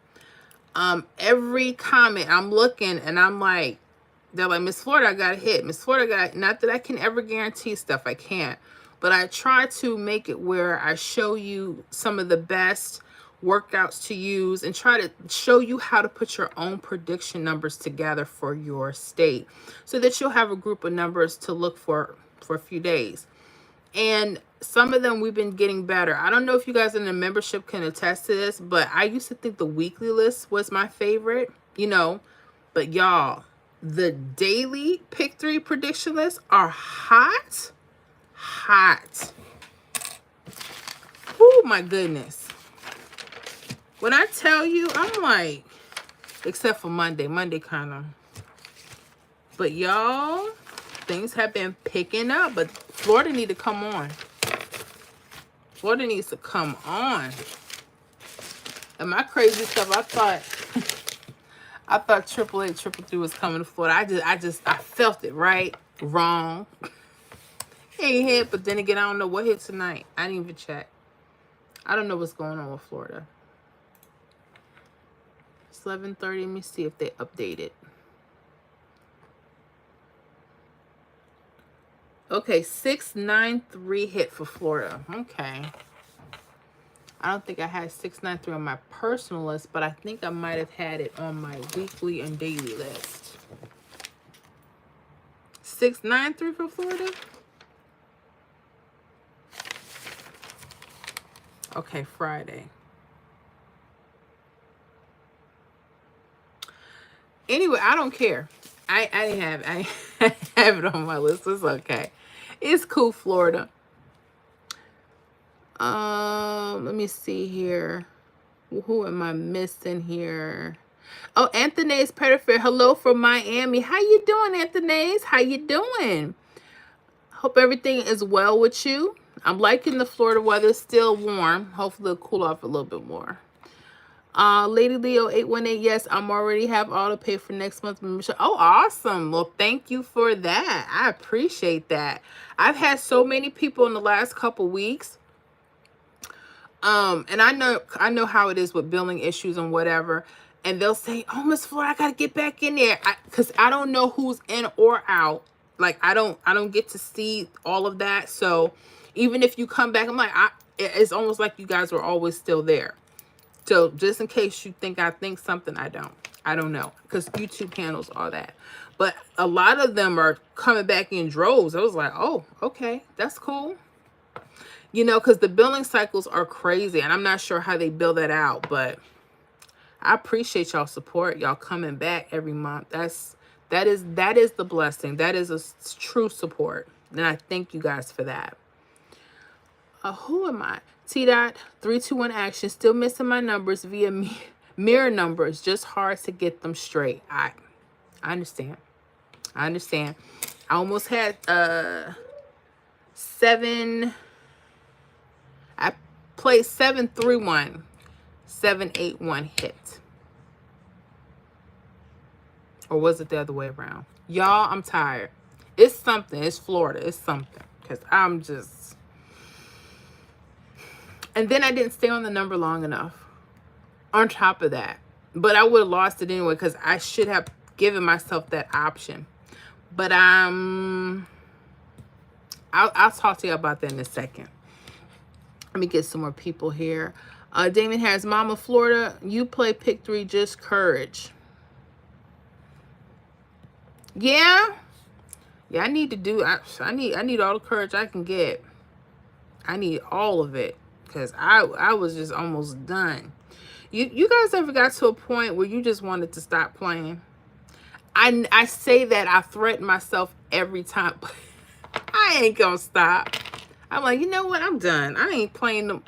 Every comment I'm looking and I'm like, they're like, Miss Florida, I got a hit. Miss Florida got, not that I can ever guarantee stuff. I can't. But I try to make it where I show you some of the best workouts to use and try to show you how to put your own prediction numbers together for your state so that you'll have a group of numbers to look for a few days. And some of them we've been getting better. I don't know if you guys in the membership can attest to this, but I used to think the weekly list was my favorite, you know, but y'all, the daily pick 3 prediction lists are hot. Oh my goodness. When I tell you, I'm like, except for Monday kind of, but y'all, things have been picking up, but Florida need to come on. Florida needs to come on. And my crazy stuff, I thought 888 was coming to Florida. I felt it, right? Wrong. Ain't hit, but then again, I don't know what hit tonight. I didn't even check. I don't know what's going on with Florida. It's 11:30. Let me see if they update it. Okay, 693 hit for Florida. Okay. I don't think I had 693 on my personal list, but I think I might have had it on my weekly and daily list. 693 for Florida? Okay, Friday. Anyway, I don't care. I have it on my list. It's okay. It's cool, Florida. Let me see here. Who am I missing here? Oh, Anthony's Pettifer. Hello from Miami. How you doing, Anthony's? How you doing? Hope everything is well with you. I'm liking the Florida weather. It's still warm. Hopefully it'll cool off a little bit more. Lady Leo 818. Yes, I'm already have auto pay for next month's membership. Oh, awesome. Well, thank you for that. I appreciate that. I've had so many people in the last couple weeks. And I know how it is with billing issues and whatever. And they'll say, oh, Miss Florida, I got to get back in there. Because I don't know who's in or out. Like, I don't get to see all of that. So even if you come back, I'm like, it's almost like you guys were always still there. So just in case you think I think something, I don't know. Because YouTube handles all that. But a lot of them are coming back in droves. I was like, oh, okay, that's cool. You know, because the billing cycles are crazy. And I'm not sure how they bill that out. But I appreciate y'all support. Y'all coming back every month. That is the blessing. That is a true support. And I thank you guys for that. Who am I? T dot 321 action. Still missing my numbers via mirror numbers. Just hard to get them straight. I understand. I understand. I almost had 7. I played 731. 781 hit. Or was it the other way around? Y'all, I'm tired. It's something. It's Florida. It's something. Because I'm just... And then I didn't stay on the number long enough. On top of that. But I would have lost it anyway because I should have given myself that option. But I'll talk to you about that in a second. Let me get some more people here. Damon Harris, Mama Florida, you play pick 3, just courage. Yeah. Yeah, I need to do, I need all the courage I can get. I need all of it. Because I was just almost done. You guys ever got to a point where you just wanted to stop playing? I say that, I threaten myself every time. I ain't gonna stop. I'm like, you know what? I'm done. I ain't playing them.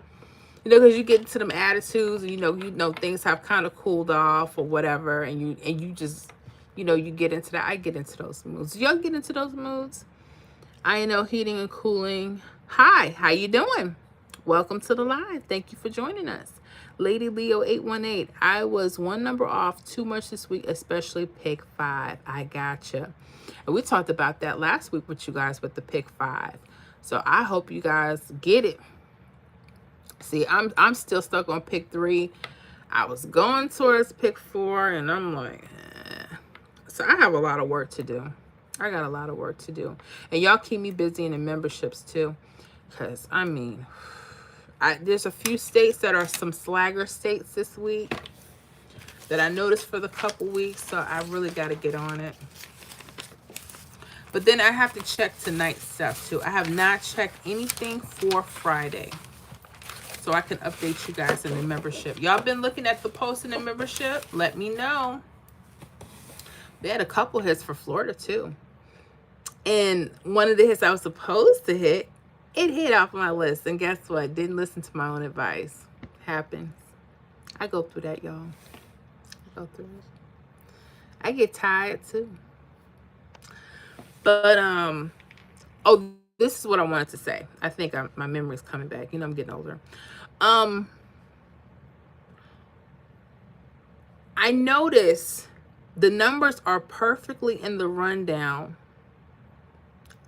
You know, because you get into them attitudes, and you know things have kind of cooled off or whatever, and you just, you get into that. I get into those moods. Y'all get into those moods? I know heating and cooling. Hi, how you doing? Welcome to the live. Thank you for joining us. Lady Leo 818. I was one number off too much this week, especially pick 5. I gotcha. And we talked about that last week with you guys with the pick 5. So I hope you guys get it. See, I'm still stuck on pick 3. I was going towards pick 4, and I'm like, So I have a lot of work to do. I got a lot of work to do. And y'all keep me busy in the memberships too. Because, I mean, there's a few states that are some slagger states this week that I noticed for the couple weeks. So I really got to get on it. But then I have to check tonight's stuff too. I have not checked anything for Friday. So I can update you guys in the membership. Y'all been looking at the post in the membership? Let me know. They had a couple hits for Florida too. And one of the hits I was supposed to hit, it hit off my list. And guess what? Didn't listen to my own advice. Happens. I go through that, y'all. I go through it. I get tired too. But, oh, this is what I wanted to say. I think my memory's coming back. I'm getting older. I notice the numbers are perfectly in the rundown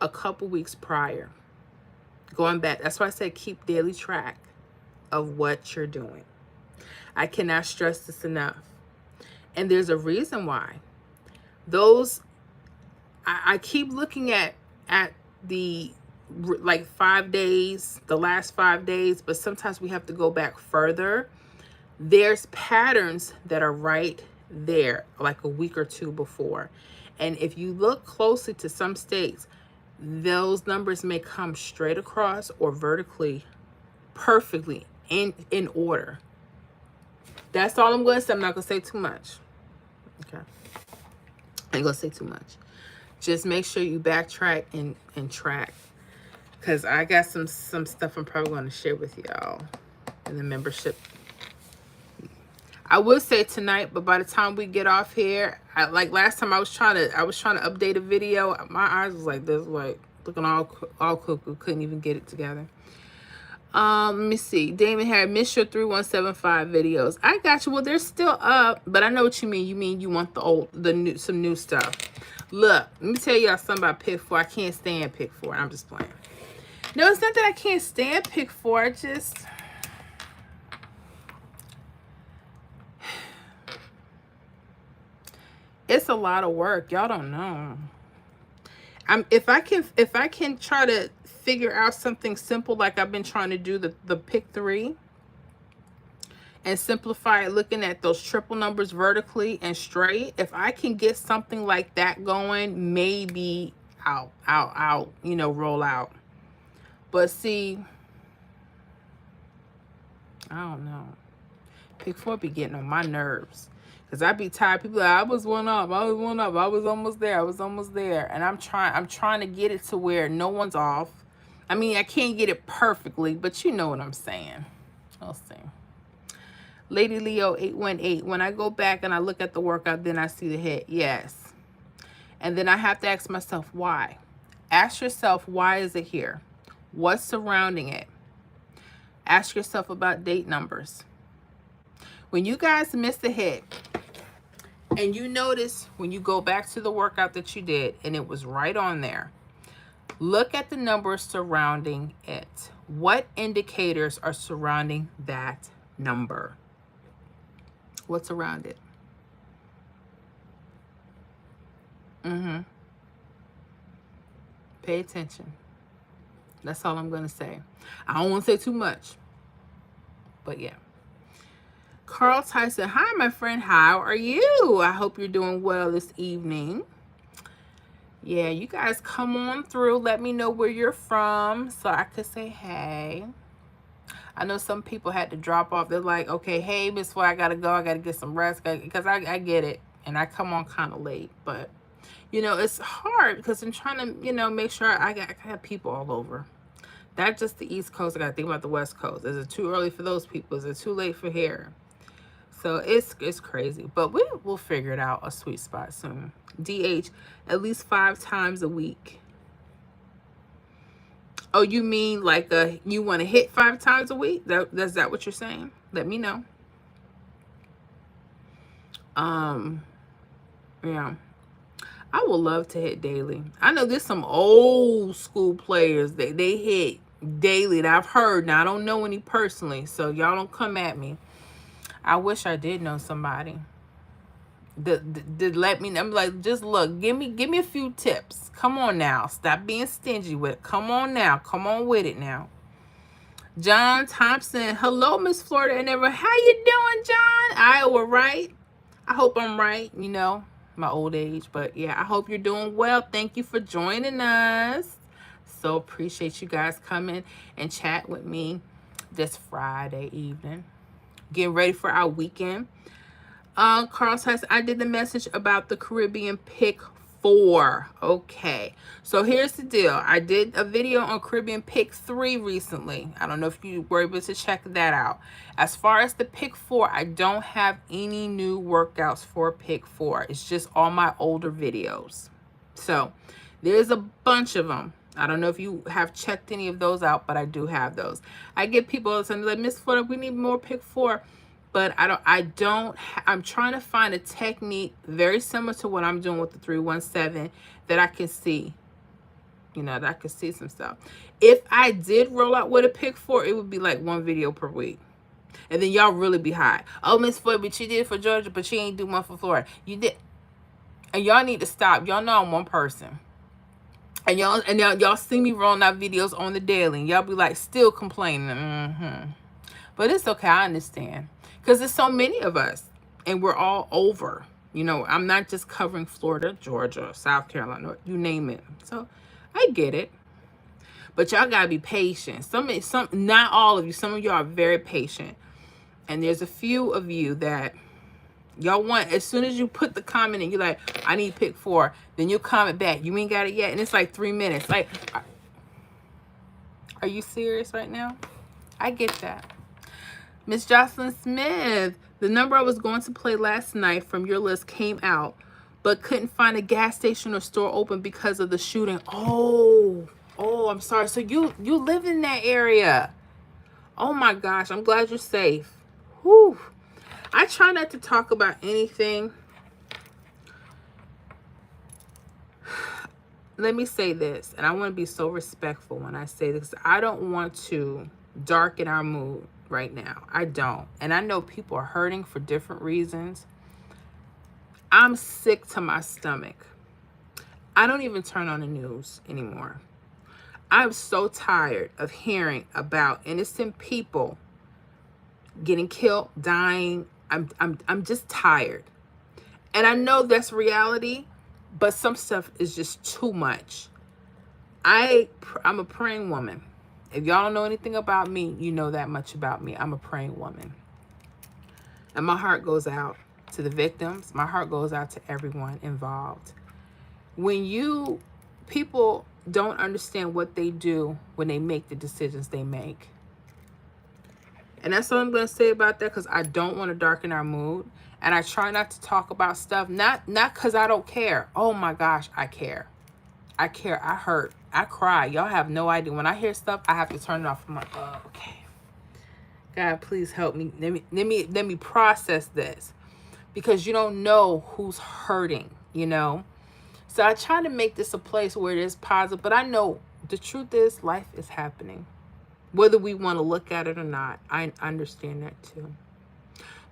a couple weeks prior. Going back. That's why I said keep daily track of what you're doing. I cannot stress this enough. And there's a reason why. I keep looking at the like 5 days, the last 5 days, but sometimes we have to go back further. There's patterns that are right there, like a week or two before. And if you look closely to some states, those numbers may come straight across or vertically, perfectly in order. That's all I'm going to say. I'm not going to say too much. Okay. I ain't going to say too much. Just make sure you backtrack and track. Because I got some stuff I'm probably going to share with y'all in the membership. I would say tonight, but by the time we get off here, like last time I was trying to update a video. My eyes was like this, like looking all cuckoo. Couldn't even get it together. Let me see. Damon had missed your 3175 videos. I got you. Well, they're still up, but I know what you mean. You mean you want some new stuff. Look, let me tell y'all something about pick 4. I can't stand pick 4. I'm just playing. No, it's not that I can't stand pick 4. It's a lot of work. Y'all don't know. If I can try to figure out something simple like I've been trying to do the pick 3 and simplify it, looking at those triple numbers vertically and straight. If I can get something like that going, maybe I'll roll out. But see, I don't know. Pick 4 be getting on my nerves. Because I be tired. People are like, I was one up. I was almost there. And I'm trying to get it to where no one's off. I mean, I can't get it perfectly, but you know what I'm saying. I'll see. Lady Leo 818. When I go back and I look at the workout, then I see the hit. Yes. And then I have to ask myself, why? Ask yourself, why is it here? What's surrounding it? Ask yourself about date numbers. When you guys miss the hit, and you notice when you go back to the workout that you did, and it was right on there, look at the numbers surrounding it. What indicators are surrounding that number? What's around it? Pay attention. That's all I'm going to say. I don't want to say too much, but yeah. Carl Tyson, hi, my friend. How are you? I hope you're doing well this evening. Yeah, you guys come on through. Let me know where you're from so I could say hey. I know some people had to drop off. They're like, okay, hey, Miss Foy, I got to go. I got to get some rest. Because I get it. And I come on kind of late. But, you know, it's hard because I'm trying to, you know, make sure I got people all over. Not just the East Coast. I got to think about the West Coast. Is it too early for those people? Is it too late for here? So it's crazy. But we'll figure it out, a sweet spot soon. DH, at least 5 times a week. Oh, you mean like you want to hit 5 times a week? Is that what you're saying? Let me know. Yeah. I would love to hit daily. I know there's some old school players that they hit daily that I've heard. Now I don't know any personally, so y'all don't come at me. I wish I did know somebody. Let me. I'm like, just look, give me a few tips. Come on now, stop being stingy with it. Come on now, come on with it now. John Thompson, hello, Miss Florida and ever. How you doing, John? Iowa, right? I hope I'm right. You know, my old age, but yeah, I hope you're doing well. Thank you for joining us. So appreciate you guys coming and chat with me this Friday evening. Getting ready for our weekend. Carl says, I did the message about the Caribbean Pick 4. Okay. So here's the deal. I did a video on Caribbean Pick 3 recently. I don't know if you were able to check that out. As far as the Pick 4, I don't have any new workouts for Pick 4. It's just all my older videos. So there's a bunch of them. I don't know if you have checked any of those out, but I do have those. I get people all the time like, Miss Florida, we need more Pick 4. But I'm trying to find a technique very similar to what I'm doing with the 317 that I can see, you know, that I can see some stuff. If I did roll out with a Pick 4, it would be like 1 video per week. And then y'all really be high. Oh, Miss Floyd, but you did it for Georgia, but you ain't do one for Florida. You did. And y'all need to stop. Y'all know I'm one person. And y'all see me rolling out videos on the daily. And y'all be like still complaining. But it's okay. I understand. Because there's so many of us. And we're all over. You know, I'm not just covering Florida, Georgia, South Carolina, you name it. So I get it. But y'all gotta be patient. Not all of you. Some of y'all are very patient. And there's a few of you that y'all want, as soon as you put the comment in, you're like, I need Pick 4. Then you'll comment back. You ain't got it yet. And it's like 3 minutes. Like, are you serious right now? I get that. Miss Jocelyn Smith, the number I was going to play last night from your list came out, but couldn't find a gas station or store open because of the shooting. Oh, I'm sorry. So you live in that area. Oh my gosh, I'm glad you're safe. Whew. I try not to talk about anything. Let me say this, and I want to be so respectful when I say this. I don't want to darken our mood right now. I don't. And I know people are hurting for different reasons. I'm sick to my stomach. I don't even turn on the news anymore. I'm so tired of hearing about innocent people getting killed, dying. I'm just tired. And I know that's reality, but some stuff is just too much. I'm a praying woman. If y'all don't know anything about me, you know that much about me. I'm a praying woman. And my heart goes out to the victims. My heart goes out to everyone involved. When people don't understand what they do when they make the decisions they make. And that's all I'm going to say about that, because I don't want to darken our mood. And I try not to talk about stuff, not because I don't care. Oh my gosh, I care. I care. I hurt. I cry. Y'all have no idea. When I hear stuff, I have to turn it off. I'm like, oh, okay. God, please help me. Let me process this, because you don't know who's hurting, you know? So I try to make this a place where it is positive, but I know the truth is life is happening. Whether we want to look at it or not, I understand that too.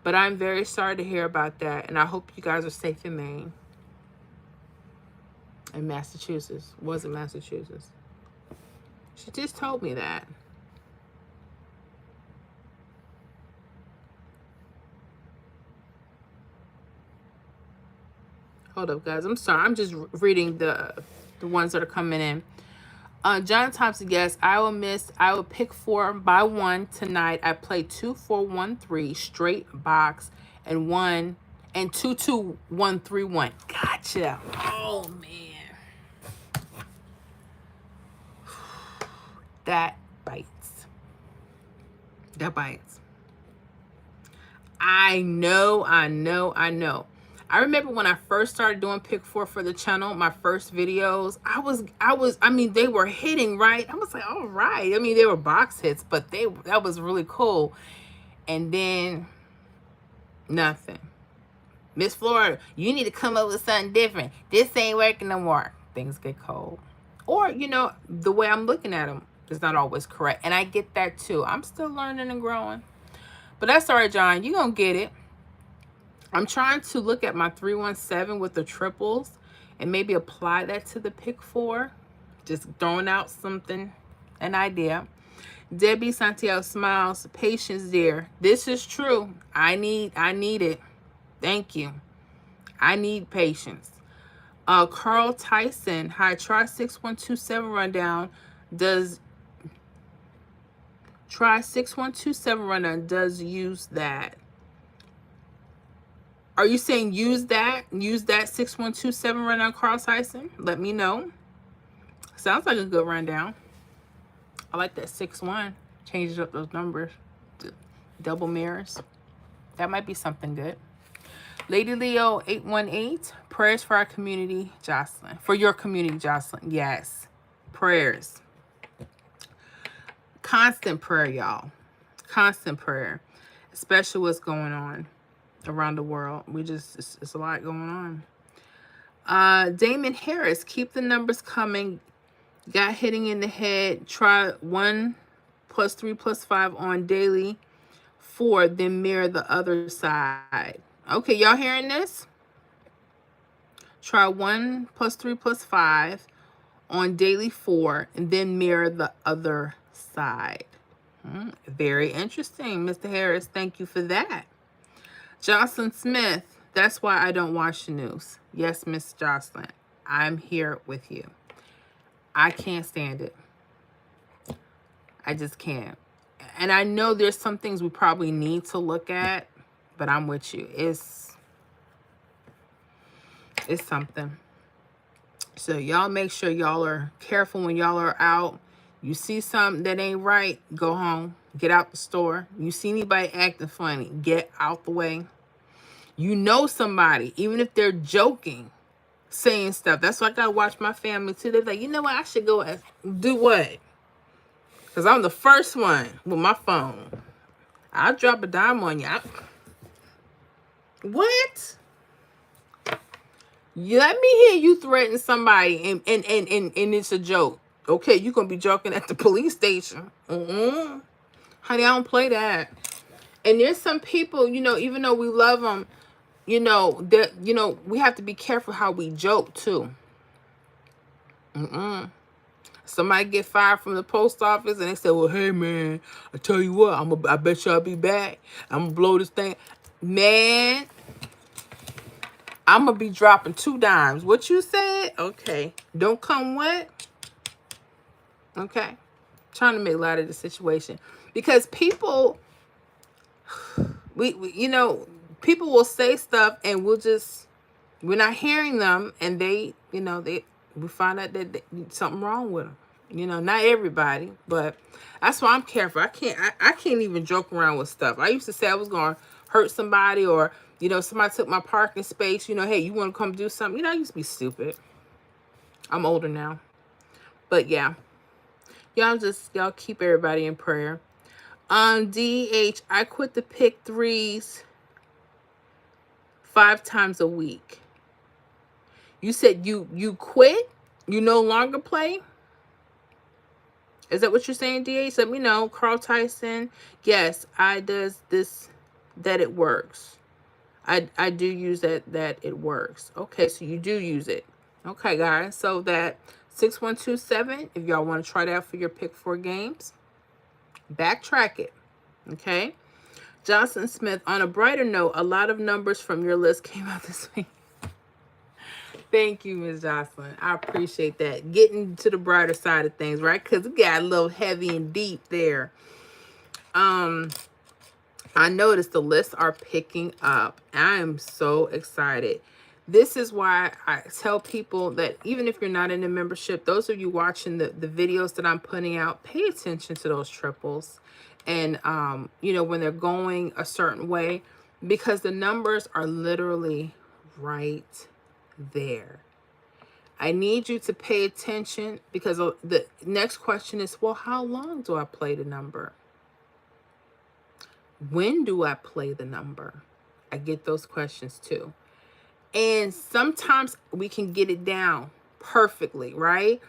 But I'm very sorry to hear about that, and I hope you guys are safe in Maine. In Massachusetts. Was it Massachusetts? She just told me that. Hold up, guys. I'm sorry. I'm just reading the ones that are coming in. John Thompson, yes, I will pick 4 by 1 tonight. I play 2 4 1 3 straight box and 1 and 2 2 1 3 1. Gotcha. Oh man, that bites. That bites. I know. I remember when I first started doing pick 4 for the channel, my first videos, I mean, they were hitting, right? I was like, all right. I mean, they were box hits, but that was really cool. And then nothing. Miss Florida, you need to come up with something different. This ain't working no more. Things get cold. Or, you know, the way I'm looking at them is not always correct. And I get that too. I'm still learning and growing. But that's all right, John. You're going to get it. I'm trying to look at my 317 with the triples and maybe apply that to the pick 4. Just throwing out something, an idea. Debbie Santiago smiles. Patience, dear. This is true. I need it. Thank you. I need patience. Carl Tyson. Hi, try 6127 rundown. Try 6127 rundown. Does use that. Are you saying use that 6127 rundown, Carl Tyson? Let me know. Sounds like a good rundown. I like that 6-1. Changes up those numbers. Double mirrors. That might be something good. Lady Leo 818. Prayers for our community, Jocelyn. For your community, Jocelyn. Yes. Prayers. Constant prayer, y'all. Constant prayer. Especially what's going on around the world. It's a lot going on. Damon Harris, keep the numbers coming. Got hitting in the head. Try 1 + 3 + 5 on daily 4, then mirror the other side. Okay, y'all hearing this? Try 1 + 3 + 5 on daily 4, and then mirror the other side. Very interesting, Mr. Harris. Thank you for that. Jocelyn Smith, that's why I don't watch the news. Yes, Miss Jocelyn, I'm here with you. I can't stand it. I just can't. And I know there's some things we probably need to look at, but I'm with you. It's something. So y'all make sure y'all are careful when y'all are out. You see something that ain't right, go home. Get out the store. You see anybody acting funny, get out the way. You know somebody, even if they're joking, saying stuff. That's why I gotta watch my family too. They're like, you know what? I should go do what? Because I'm the first one with my phone. I'll drop a dime on you. What? Let me hear you threaten somebody and it's a joke. Okay, you're gonna be joking at the police station. Honey, I don't play that. And there's some people, you know, even though we love them, you know, that, you know, we have to be careful how we joke too. Somebody get fired from the post office and they say, well, hey man, I tell you what, I bet you I'll be back. I'm gonna blow this thing. Man, I'm gonna be dropping 2 dimes. What you said? Okay. Don't come what? Okay. Trying to make light of the situation. Because people, we you know, people will say stuff and we're not hearing them, and they, you know, we find out that something wrong with them. You know, not everybody, but that's why I'm careful. I can't even joke around with stuff. I used to say I was going to hurt somebody, or, you know, somebody took my parking space, you know, hey, you want to come do something? You know, I used to be stupid. I'm older now. But yeah, y'all keep everybody in prayer. DH, I quit the pick threes 5 times a week. You said you quit? You no longer play? Is that what you're saying, DH? Let me know. Carl Tyson. Yes, I does this, that it works. I do use that it works. Okay, so you do use it. Okay, guys. So that 6127, if y'all want to try that for your pick 4 games, backtrack it. Okay. Johnson Smith, on a brighter note, a lot of numbers from your list came out this week. Thank you, Ms. Jocelyn. I appreciate that. Getting to the brighter side of things, right? Because it got a little heavy and deep there. I noticed the lists are picking up. I am so excited. This is why I tell people that even if you're not in a membership, those of you watching the videos that I'm putting out, pay attention to those triples. And, you know, when they're going a certain way, because the numbers are literally right there. I need you to pay attention, because the next question is, well, how long do I play the number? When do I play the number? I get those questions too. And sometimes we can get it down perfectly, right?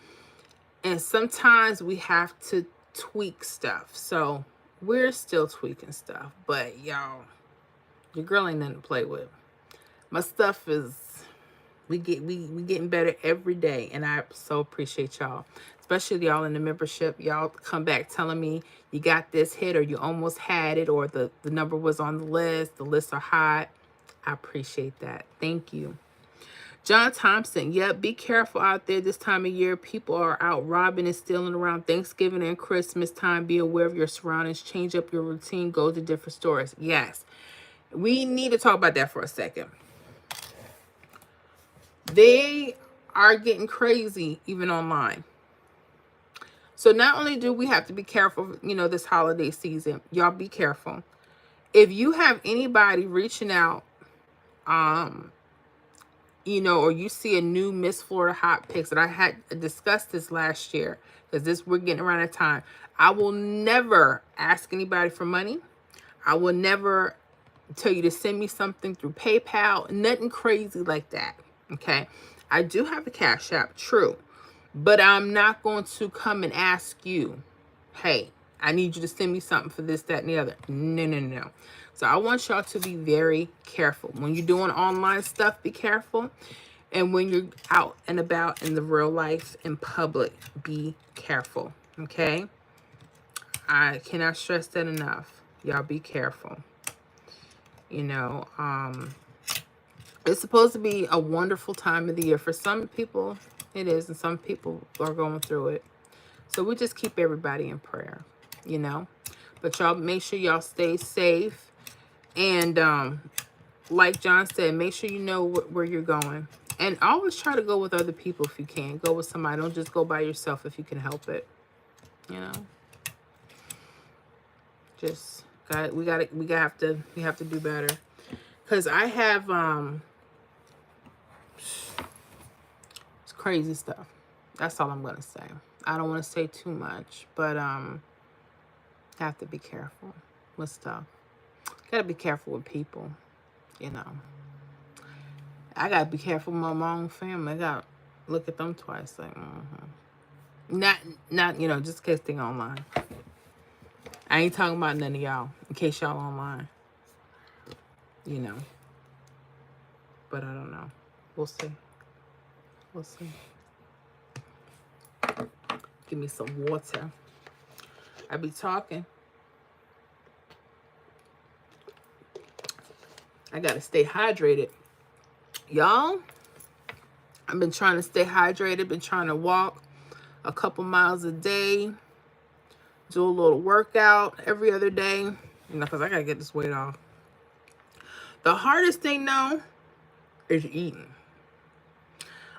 And sometimes we have to tweak stuff. So we're still tweaking stuff. But y'all, your girl ain't nothing to play with. My stuff is, we getting better every day, and I so appreciate y'all, especially y'all in the membership. Y'all come back telling me you got this hit, or you almost had it, or the number was on the lists are hot. I appreciate that. Thank you. John Thompson, yep, be careful out there this time of year. People are out robbing and stealing around Thanksgiving and Christmas time. Be aware of your surroundings. Change up your routine. Go to different stores. Yes, we need to talk about that for a second. They are getting crazy even online. So not only do we have to be careful, you know, this holiday season, y'all be careful. If you have anybody reaching out, you know, or you see a new Miss Florida Hot Picks, and I had discussed this last year, because we're getting around that time. I will never ask anybody for money. I will never tell you to send me something through PayPal, nothing crazy like that. Okay. I do have a Cash App, true, but I'm not going to come and ask you, hey, I need you to send me something for this, that, and the other. No, no, no. So I want y'all to be very careful. When you're doing online stuff, be careful. And when you're out and about in the real life, in public, be careful. Okay? I cannot stress that enough. Y'all be careful. You know, it's supposed to be a wonderful time of the year. For some people, it is, and some people are going through it. So we just keep everybody in prayer, you know. But y'all make sure y'all stay safe. And like John said, make sure you know where you're going. And always try to go with other people if you can. Go with somebody. Don't just go by yourself if you can help it. You know. Just we have to do better. Cause I have it's crazy stuff. That's all I'm gonna say. I don't want to say too much, but have to be careful with stuff. Gotta be careful with people, you know. I gotta be careful with my own family. I gotta look at them twice. Like, not you know, just in case they're online. I ain't talking about none of y'all. In case y'all online, you know. But I don't know. We'll see. We'll see. Give me some water. I be talking. I gotta stay hydrated. Y'all, I've been trying to stay hydrated, been trying to walk a couple miles a day, do a little workout every other day, you know, because I gotta get this weight off. The hardest thing now is eating.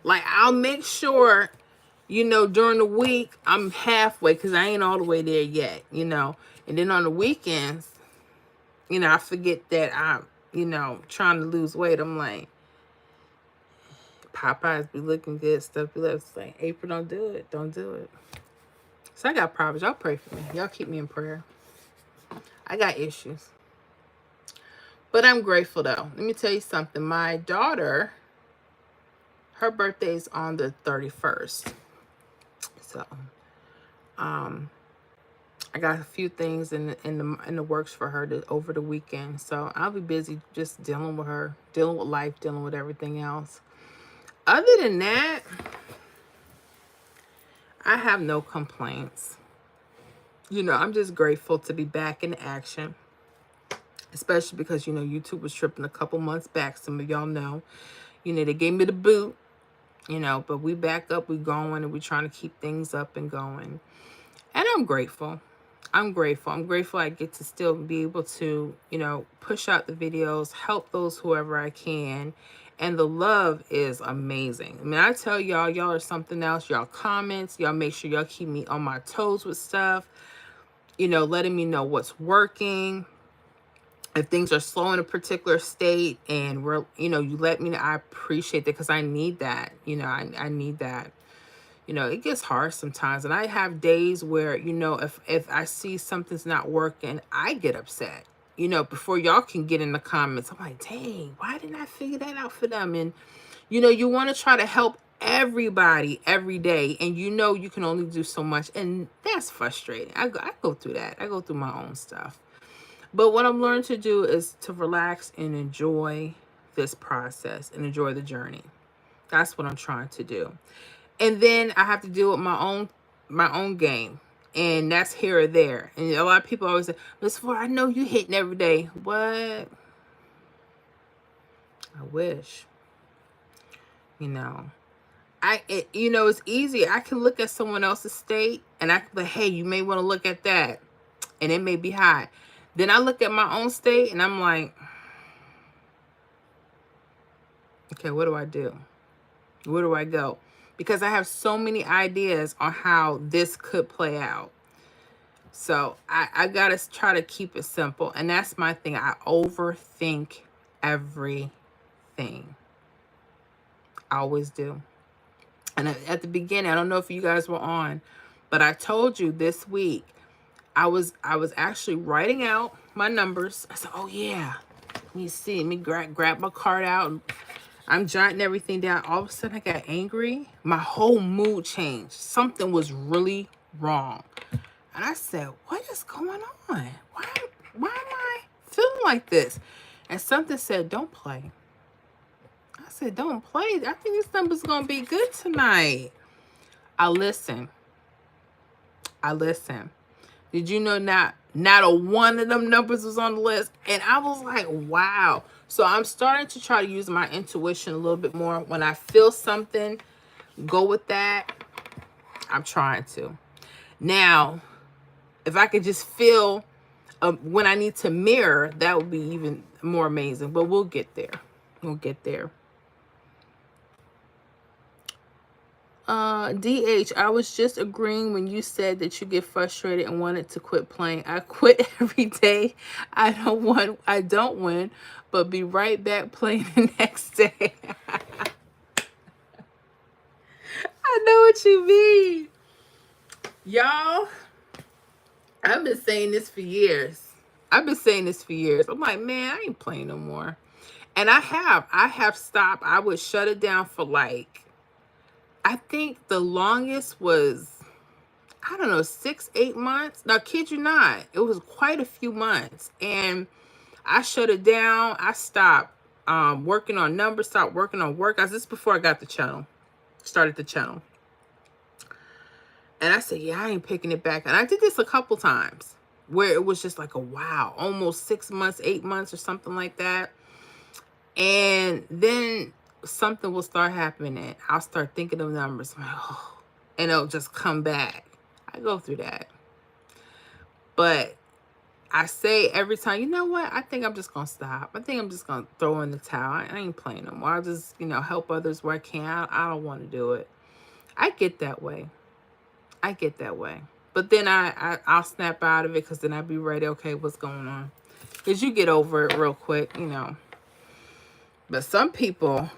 Like, I'll make sure, during the week, I'm halfway because I ain't all the way there yet, And then on the weekends, I forget that I'm, trying to lose weight. I'm like, Popeyes be looking good, stuff be like, April, don't do it. Don't do it. So I got problems. Y'all pray for me. Y'all keep me in prayer. I got issues. But I'm grateful, though. Let me tell you something. My daughter, her birthday is on the 31st. So, I got a few things in the works for her over the weekend. So I'll be busy just dealing with her, dealing with life, dealing with everything else. Other than that, I have no complaints. I'm just grateful to be back in action, especially because, YouTube was tripping a couple months back. Some of y'all know, they gave me the boot, but we back up, we going, and we trying to keep things up and going. And I'm grateful. I'm grateful I get to still be able to, push out the videos, help those whoever I can. And the love is amazing. I mean, I tell y'all are something else. Y'all comments, y'all make sure y'all keep me on my toes with stuff, letting me know what's working. If things are slow in a particular state and you let me know, I appreciate that because I need that. I need that. It gets hard sometimes. And I have days where, if I see something's not working, I get upset, before y'all can get in the comments. I'm like, dang, why didn't I figure that out for them? And, you want to try to help everybody every day. And, you can only do so much. And that's frustrating. I go through that. I go through my own stuff. But what I'm learning to do is to relax and enjoy this process and enjoy the journey. That's what I'm trying to do. And then I have to deal with my own game. And that's here or there. And a lot of people always say, Miss Ford, I know you hitting every day. What? I wish. It's easy. I can look at someone else's state and I can be like, hey, you may want to look at that. And it may be high. Then I look at my own state and I'm like, okay, what do I do? Where do I go? Because I have so many ideas on how this could play out. So I got to try to keep it simple. And that's my thing. I overthink everything. I always do. And at the beginning, I don't know if you guys were on, but I told you this week, I was actually writing out my numbers. I said, oh yeah, let me see. Let me grab my card out. And I'm jotting everything down. All of a sudden, I got angry. My whole mood changed. Something was really wrong. And I said, what is going on? Why am I feeling like this? And something said, don't play. I said, don't play. I think this number's going to be good tonight. I listen. Did you know not a one of them numbers was on the list? And I was like, wow. So I'm starting to try to use my intuition a little bit more. When I feel something, go with that. I'm trying to. Now, if I could just feel when I need to mirror, that would be even more amazing. But we'll get there. DH, I was just agreeing when you said that you get frustrated and wanted to quit playing. I quit every day. I don't win, but be right back playing the next day. I know what you mean. Y'all, I've been saying this for years. I'm like, man, I ain't playing no more. And I have stopped. I would shut it down for I think the longest was, I don't know, 6-8 months. Now, kid you not, it was quite a few months. And I shut it down. I stopped working on numbers, stopped working on workouts. This is before I got the channel, started the channel. And I said, yeah, I ain't picking it back. And I did this a couple times where it was just like a wow, almost 6 months, 8 months or something like that. And then something will start happening. I'll start thinking of numbers. I'm like, oh, and it'll just come back. I go through that. But I say every time, you know what? I think I'm just gonna stop. I think I'm just gonna throw in the towel. I ain't playing no more. I'll just, help others where I can. I don't want to do it. I get that way. I get that way. But then I'll snap out of it because then I'll be ready. Okay, what's going on? Because you get over it real quick. But some people,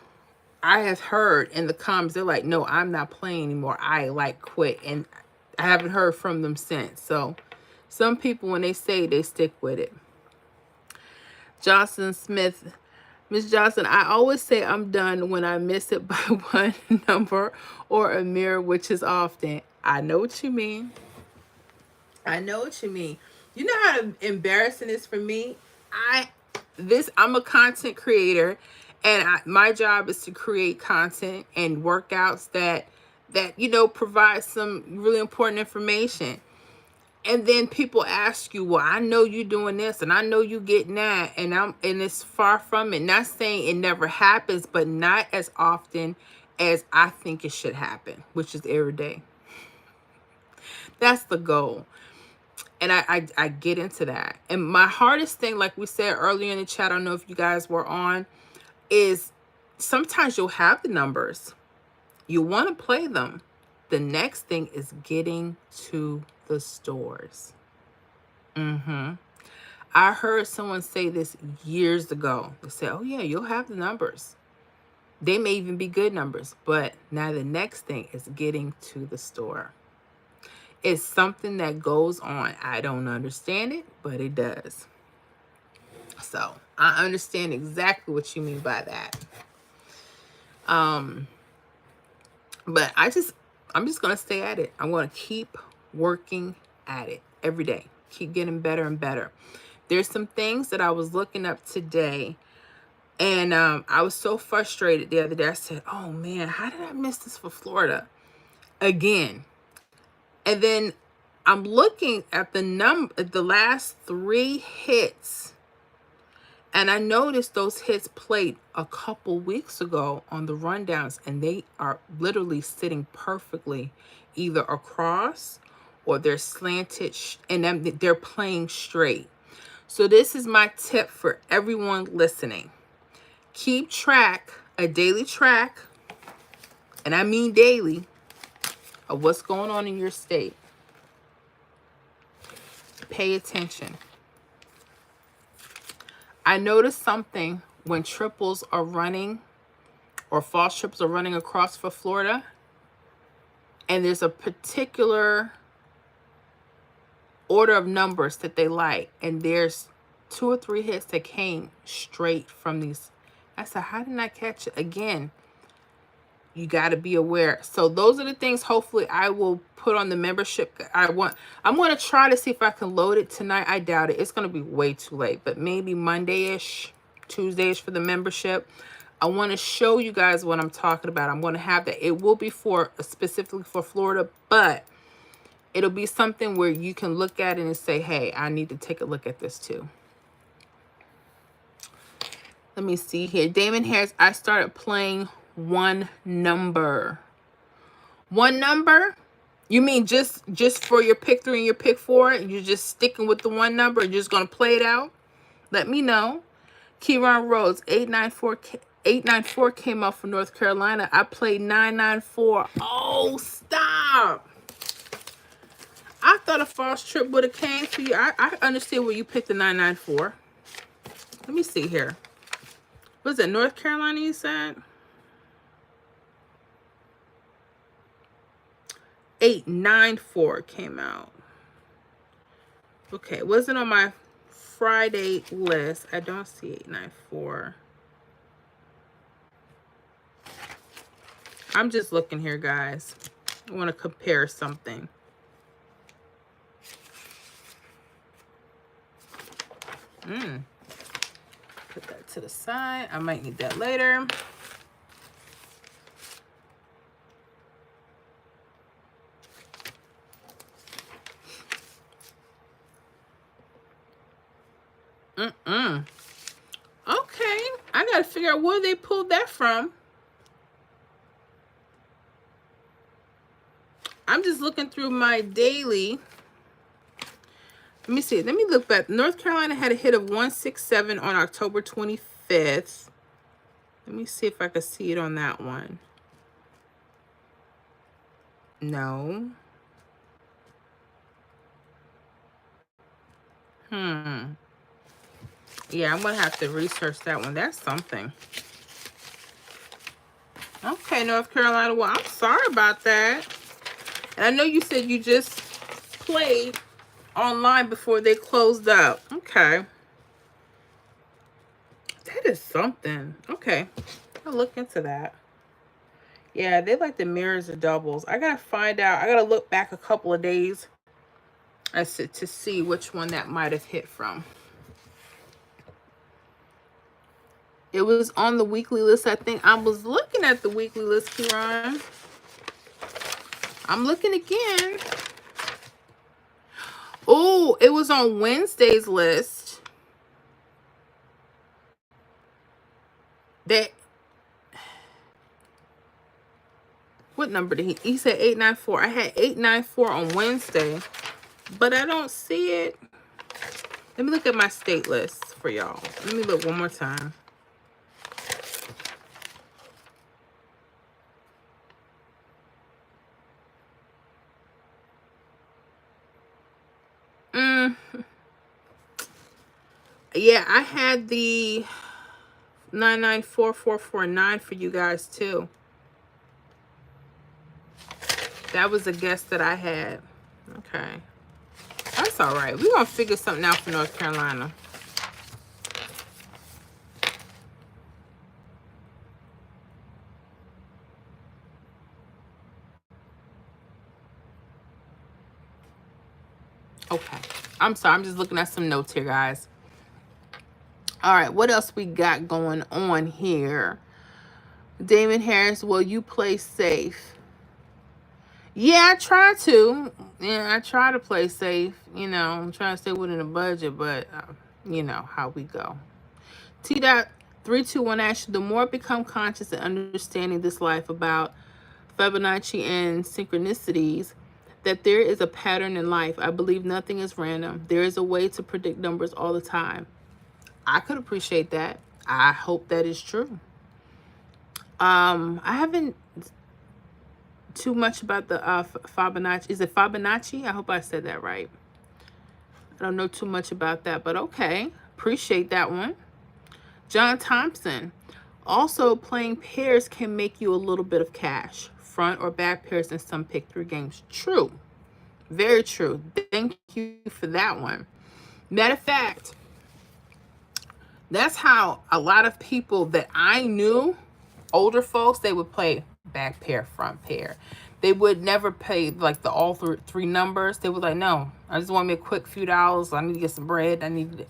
I have heard in the comments, they're like, no, I'm not playing anymore. I quit. And I haven't heard from them since. So some people, when they say, they stick with it. Johnson Smith, Miss Johnson, I always say I'm done when I miss it by one number or a mirror, which is often. I know what you mean. I know what you mean. You know how embarrassing it is for me? I'm a content creator, and my job is to create content and workouts that provide some really important information. And then people ask you, well, I know you doing this and I know you getting that, and it's far from it. Not saying it never happens, but not as often as I think it should happen, which is every day. That's the goal. And I get into that. And my hardest thing, like we said earlier in the chat, I don't know if you guys were on, is sometimes you'll have the numbers. You want to play them. The next thing is getting to the stores. I heard someone say this years ago. They said, oh yeah, you'll have the numbers. They may even be good numbers. But now the next thing is getting to the store. It's something that goes on. I don't understand it, but it does. So I understand exactly what you mean by that. But I'm just gonna stay at it. I'm gonna keep working at it every day. Keep getting better and better. There's some things that I was looking up today, and I was so frustrated the other day. I said, oh man, how did I miss this for Florida again? And then I'm looking at the last 3 hits, and I noticed those hits played a couple weeks ago on the rundowns, and they are literally sitting perfectly either across or they're slanted, and they're playing straight. So this is my tip for everyone listening. Keep a daily track, and I mean daily, of what's going on in your state. Pay attention. I noticed something when triples are running, or false triples are running across for Florida, and there's a particular order of numbers that they like, and there's 2 or 3 hits that came straight from these. I said, how didn't I catch it? Again, you got to be aware. So those are the things hopefully I will put on the membership. I'm going to try to see if I can load it tonight. I doubt it. It's going to be way too late, but maybe Monday-ish, Tuesday-ish for the membership. I want to show you guys what I'm talking about. I'm going to have that. It will be specifically for Florida, but it'll be something where you can look at it and say, hey, I need to take a look at this too. Let me see here. Damon Harris, I started playing one number. One number? You mean just for your pick 3 and your pick 4? You're just sticking with the one number? You're just going to play it out? Let me know. Kieran Rhodes, 894 came out from North Carolina. I played 994. Oh, stop. I thought a false trip would have came for you. I understand where you picked the 994. Let me see here. Was it North Carolina you said? 894 came out. Okay, wasn't on my Friday list. I don't see 894. I'm just looking here, guys. I want to compare something. Put that to the side. I might need that later. Okay, I gotta figure out where they pulled that from. I'm just looking through my daily. Let me see. Let me look back. North Carolina had a hit of 167 on October 25th. Let me see if I can see it on that one. No. Yeah, I'm going to have to research that one. That's something. Okay, North Carolina. Well, I'm sorry about that. And I know you said you just played online before they closed up. Okay. That is something. Okay. I'll look into that. Yeah, they like the mirrors or doubles. I got to find out. I got to look back a couple of days as to see which one that might have hit from. It was on the weekly list. I think I was looking at the weekly list, Kiran. I'm looking again. Oh, it was on Wednesday's list. That, what number did he said 894. I had 894 on Wednesday, but I don't see it. Let me look at my state list for y'all. Let me look one more time. Yeah, I had the 994449 for you guys too. That was a guess that I had. Okay. That's all right. We're going to figure something out for North Carolina. Okay. I'm sorry. I'm just looking at some notes here, guys. All right. What else we got going on here? Damon Harris, will you play safe? Yeah, I try to. Yeah, I try to play safe. You know, I'm trying to stay within the budget, but you know how we go. T.321 Ashley, the more I become conscious and understanding this life about Fibonacci and synchronicities, that there is a pattern in life. I believe nothing is random. There is a way to predict numbers all the time. I could appreciate that. I hope that is true. I haven't too much about the Fibonacci. Is it Fibonacci? I hope I said that right. I don't know too much about that, but okay. Appreciate that one. John Thompson. Also, playing pairs can make you a little bit of cash. Front or back pairs in some pick 3 games. True. Very true. Thank you for that one. Matter of fact, that's how a lot of people that I knew, older folks, they would play back pair, front pair. They would never pay like the all three numbers. They were like, no, I just want me a quick few dollars. I need to get some bread. I need to,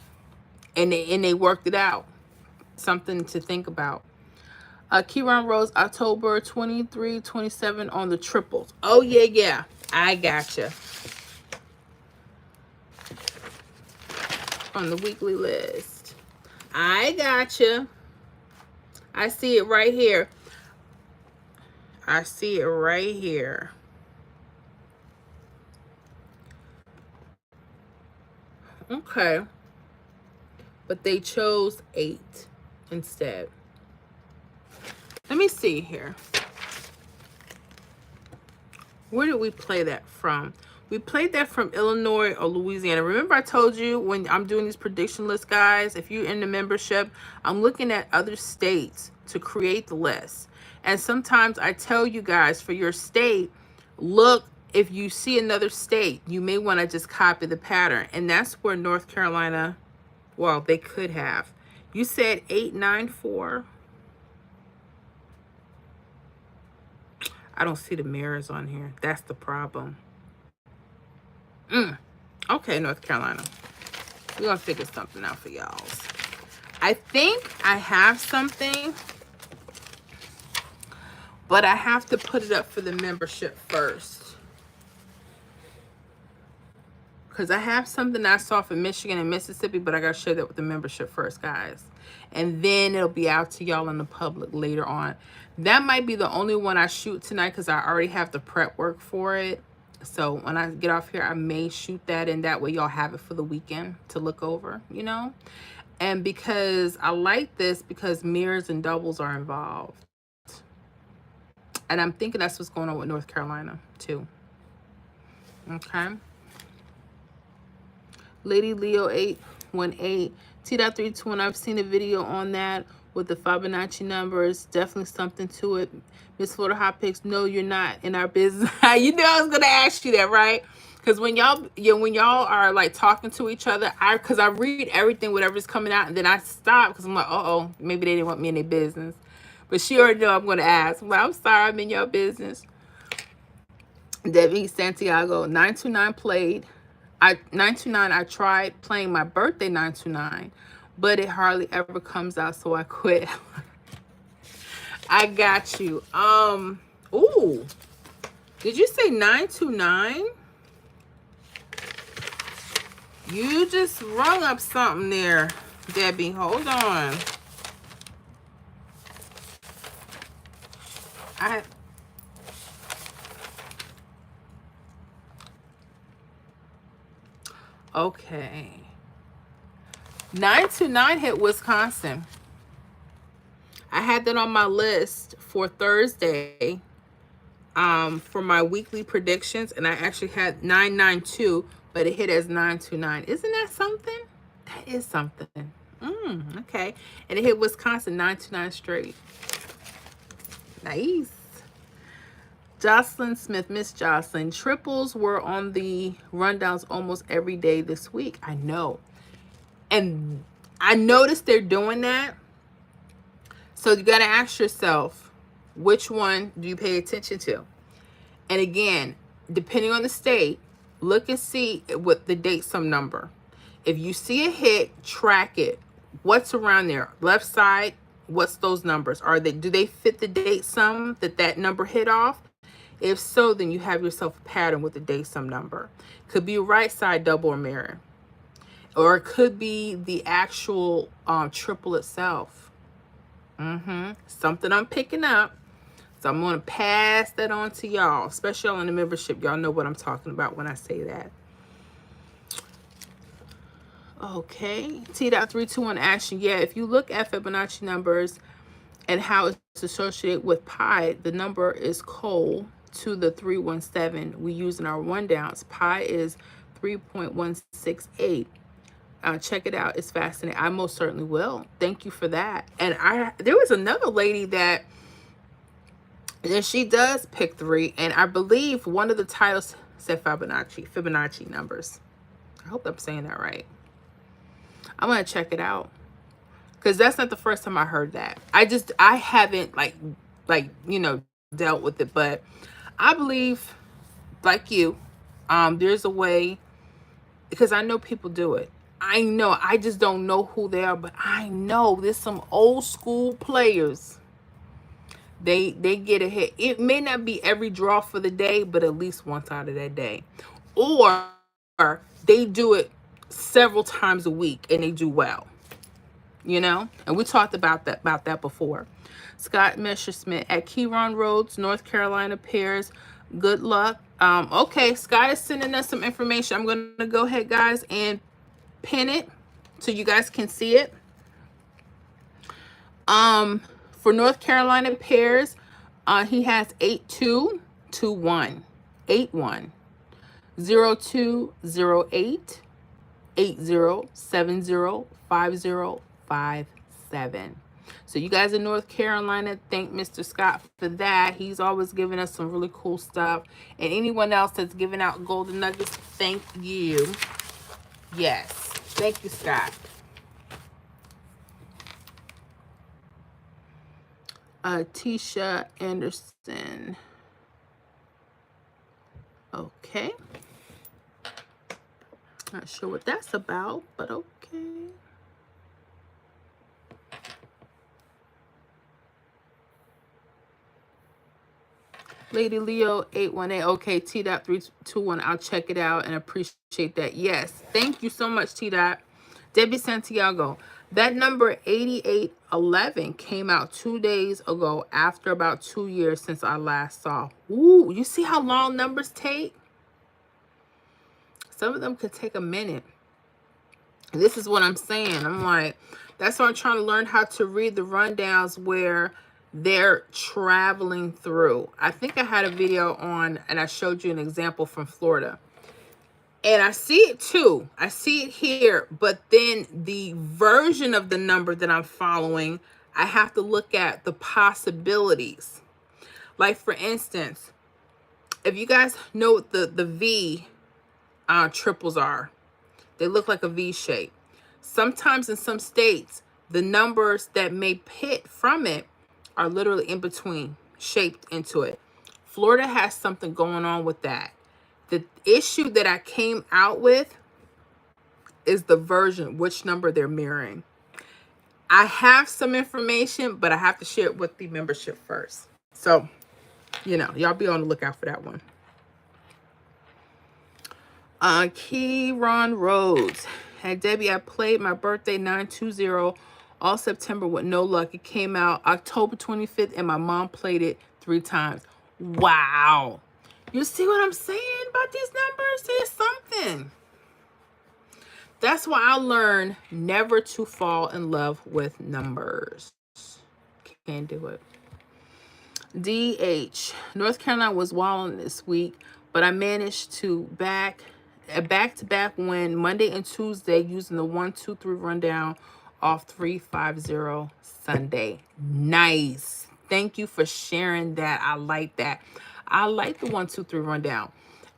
and they worked it out. Something to think about. Kieran Rose, October 23, 27 on the triples. Oh, yeah. I gotcha. On the weekly list. I gotcha. I see it right here. I see it right here. Okay. But they chose 8 instead. Let me see here. Where did we play that from? We played that from Illinois or Louisiana. Remember I told you when I'm doing these prediction lists, guys, if you're in the membership, I'm looking at other states to create the list. And sometimes I tell you guys for your state, look, if you see another state, you may want to just copy the pattern. And that's where North Carolina, well, they could have. You said 894. I don't see the mirrors on here. That's the problem. Okay, North Carolina. We're going to figure something out for y'all. I think I have something, but I have to put it up for the membership first. Because I have something I saw for Michigan and Mississippi, but I got to share that with the membership first, guys. And then it'll be out to y'all in the public later on. That might be the only one I shoot tonight because I already have the prep work for it. So when I get off here, I may shoot that, and that way y'all have it for the weekend to look over, you know? And because I like this, because mirrors and doubles are involved. And I'm thinking that's what's going on with North Carolina, too. Okay. Lady Leo 818 T.321. I've seen a video on that with the Fibonacci numbers. Definitely something to it. Miss Florida Hot Picks, no, you're not in our business. You know I was gonna ask you that, right? Because when y'all are like talking to each other, because I read everything, whatever's coming out, and then I stop because I'm like, maybe they didn't want me in their business. But she already know I'm gonna ask. I'm like, I'm sorry, I'm in your business. Debbie Santiago, 929 played. 929, I tried playing my birthday 929, but it hardly ever comes out, so I quit. I got you. Ooh. Did you say 929? You just rung up something there, Debbie. Hold on. Okay. 929 hit Wisconsin. I had that on my list for Thursday for my weekly predictions, and I actually had 992, but it hit as 929. Isn't that something? That is something. Okay. And it hit Wisconsin 929 straight. Nice. Jocelyn Smith, Miss Jocelyn, triples were on the rundowns almost every day this week. I know. And I noticed they're doing that. So you got to ask yourself, which one do you pay attention to? And again, depending on the state, look and see what the date sum number. If you see a hit, track it. What's around there? Left side, what's those numbers? Do they fit the date sum that number hit off? If so, then you have yourself a pattern with the date sum number. Could be a right side double or mirror. Or it could be the actual triple itself. Something I'm picking up. So I'm going to pass that on to y'all, especially y'all in the membership. Y'all know what I'm talking about when I say that. Okay. T.321 action. Yeah, if you look at Fibonacci numbers and how it's associated with pi, the number is cold to the 317 we use in our one downs. Pi is 3.168. Check it out. It's fascinating. I most certainly will. Thank you for that. And there was another lady that she does pick 3, and I believe one of the titles said Fibonacci numbers. I hope I'm saying that right. I'm gonna check it out because that's not the first time I heard that. I haven't like dealt with it, but I believe, like you, there's a way, because I know people do it. I know, I just don't know who they are, but I know there's some old school players. They get a hit. It may not be every draw for the day, but at least once out of that day. Or they do it several times a week and they do well. You know? And we talked about that before. Scott Messerschmidt at Keyron Roads, North Carolina pairs. Good luck. Okay, Scott is sending us some information. I'm going to go ahead, guys, and pin it so you guys can see it. For North Carolina pairs, he has 8221, 81, 0208, 8070, 5057. So you guys in North Carolina, thank Mr. Scott for that. He's always giving us some really cool stuff. And anyone else that's giving out golden nuggets, thank you. Yes, thank you, Scott. Tisha Anderson. Okay. Not sure what that's about, but okay. Lady Leo 818. Okay, T.321. I'll check it out and appreciate that. Yes. Thank you so much, T. Debbie Santiago. That number 8811 came out 2 days ago after about 2 years since I last saw. Ooh, you see how long numbers take? Some of them could take a minute. This is what I'm saying. I'm like, that's why I'm trying to learn how to read the rundowns where they're traveling through. I think I had a video on, and I showed you an example from Florida. And I see it too. I see it here. But then the version of the number that I'm following, I have to look at the possibilities. Like, for instance, if you guys know what the V triples are, they look like a V shape. Sometimes in some states, the numbers that may hit from it are literally in between, shaped into it. Florida has something going on with that. The issue that I came out with is the version, which number they're mirroring. I have some information, but I have to share it with the membership first. So, y'all be on the lookout for that one. Keyron Rhodes. Hey, Debbie, I played my birthday 920 all September with no luck. It came out October 25th, and my mom played it 3 times. Wow. You see what I'm saying about these numbers? There's something. That's why I learned never to fall in love with numbers. Can't do it. DH. North Carolina was wilding this week, but I managed to back-to-back win Monday and Tuesday using the 1, 2, 3 rundown off 350 Sunday. Nice. Thank you for sharing that. I like that. I like the 1, 2, 3 rundown.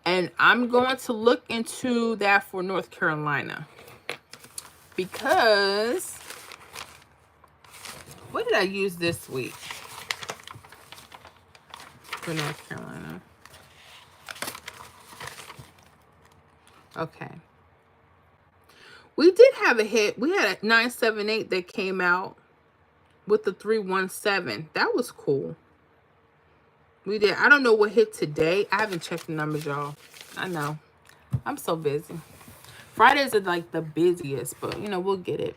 And I'm going to look into that for North Carolina. Because what did I use this week for North Carolina? Okay. We did have a hit. We had a 978 that came out with the 317. That was cool. We did. I don't know what hit today. I haven't checked the numbers, y'all. I know. I'm so busy. Fridays are like the busiest, but we'll get it.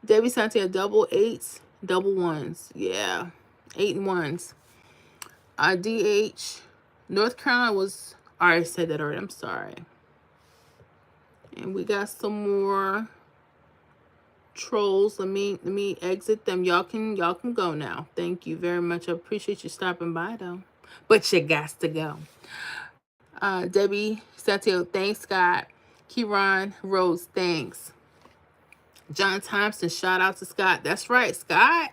Debbie Santia, double 8s, double 1s. Yeah. 8 and 1s. DH. North Carolina was, I already said that already. I'm sorry. And we got some more trolls. Let me exit them. Y'all can go now. Thank you very much. I appreciate you stopping by though. But you got to go. Debbie Santiago, thanks, Scott. Keyron Rose, thanks. John Thompson, shout out to Scott. That's right, Scott.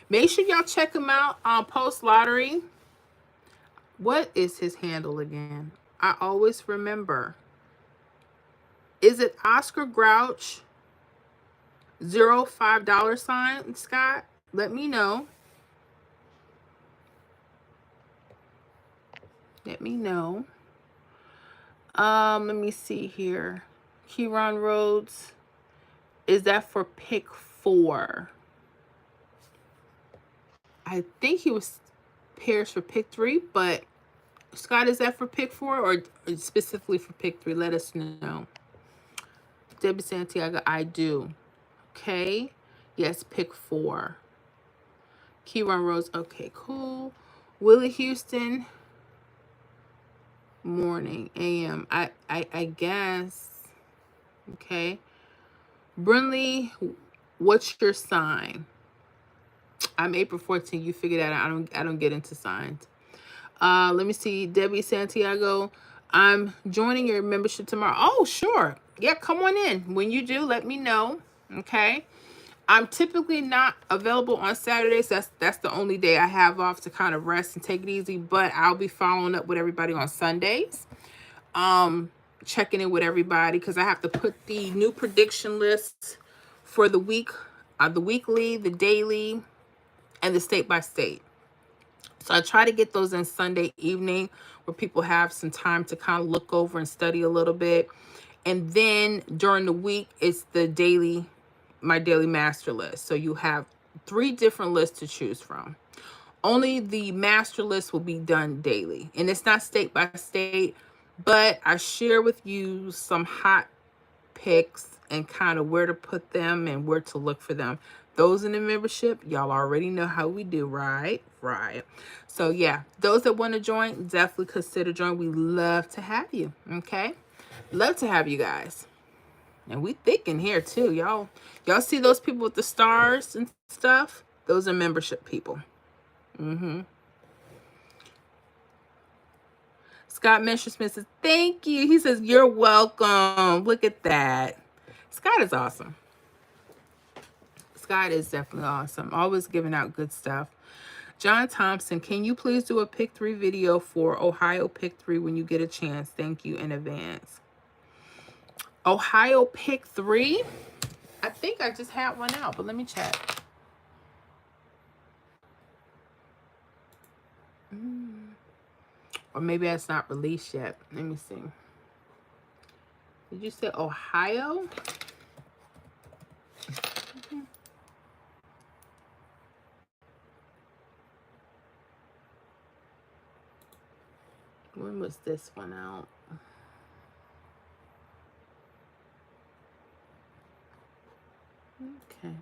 Make sure y'all check him out on Post Lottery. What is his handle again? I always remember. Is it Oscar Grouch $5 Scott? Let me know. Let me know. Let me see here. Keyron Rhodes. Is that for pick 4? I think he was pairs for pick 3, but Scott, is that for pick 4 or specifically for pick 3? Let us know. Debbie Santiago, I do. Okay. Yes, pick 4. Keyron Rose. Okay, cool. Willie Houston. Morning. AM. I guess. Okay. Brinley, what's your sign? I'm April 14th. You figure that out. I don't get into signs. Let me see. Debbie Santiago. I'm joining your membership tomorrow. Oh, sure. Yeah, come on in. When you do, let me know. Okay. I'm typically not available on Saturdays. That's the only day I have off to kind of rest and take it easy. But I'll be following up with everybody on Sundays. Checking in with everybody because I have to put the new prediction lists for the week, the weekly, the daily, and the state by state. So I try to get those in Sunday evening where people have some time to kind of look over and study a little bit. And then during the week, it's the daily, my daily master list. So you have 3 different lists to choose from. Only the master list will be done daily. And it's not state by state, but I share with you some hot picks and kind of where to put them and where to look for them. Those in the membership, y'all already know how we do, right? Right. So yeah, those that want to join, definitely consider joining. We love to have you, okay? Love to have you guys. And we thick in here too, y'all. Y'all see those people with the stars and stuff? Those are membership people. Scott Messersmith says, thank you. He says, you're welcome. Look at that. Scott is awesome. Scott is definitely awesome. Always giving out good stuff. John Thompson, can you please do a pick 3 video for Ohio pick 3 when you get a chance? Thank you in advance. Ohio pick 3? I think I just had one out, but let me check. Or maybe that's not released yet. Let me see. Did you say Ohio? When was this one out? Okay.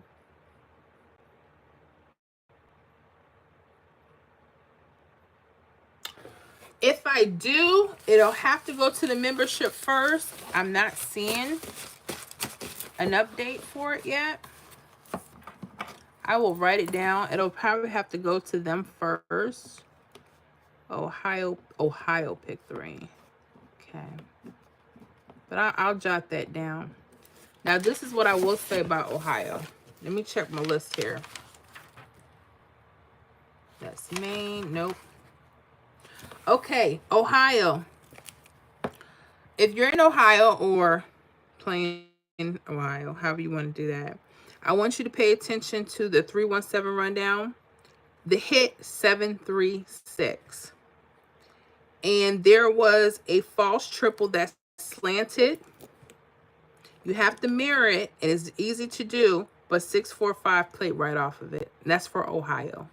If I do, it'll have to go to the membership first. I'm not seeing an update for it yet. I will write it down. It'll probably have to go to them first. Ohio pick 3. Okay. But I'll jot that down. Now, this is what I will say about Ohio. Let me check my list here. That's Maine. Nope. Okay, Ohio. If you're in Ohio or playing in Ohio, however you want to do that, I want you to pay attention to the 317 rundown, the hit 736. And there was a false triple that's slanted. You have to mirror it. It is easy to do, but 645 played right off of it. And that's for Ohio.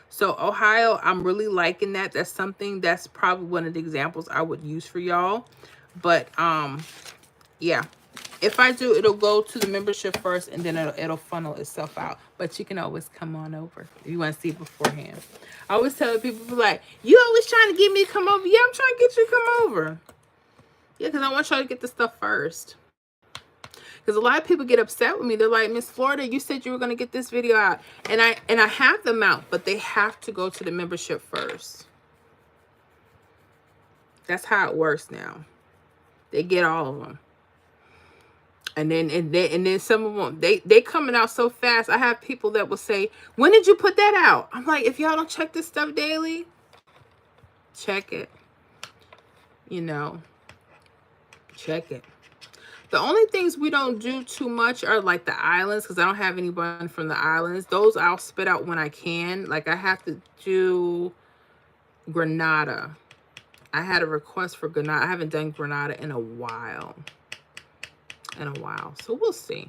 So Ohio, I'm really liking that. That's something that's probably one of the examples I would use for y'all. But yeah, if I do, it'll go to the membership first, and then it'll funnel itself out. But you can always come on over if you want to see it beforehand. I always tell people, like, you always trying to get me to come over. Yeah, I'm trying to get you to come over. Yeah, because I want y'all to get the stuff first. Because a lot of people get upset with me. They're like, Miss Florida, you said you were going to get this video out. And I have them out, but they have to go to the membership first. That's how it works now. They get all of them. And then some of them, they coming out so fast. I have people that will say, when did you put that out? I'm like, if y'all don't check this stuff daily, check it. You know, check it. The only things we don't do too much are like the islands, because I don't have anyone from the islands. Those I'll spit out when I can. Like I have to do Grenada. I had a request for Grenada. I haven't done Grenada in a while. So we'll see.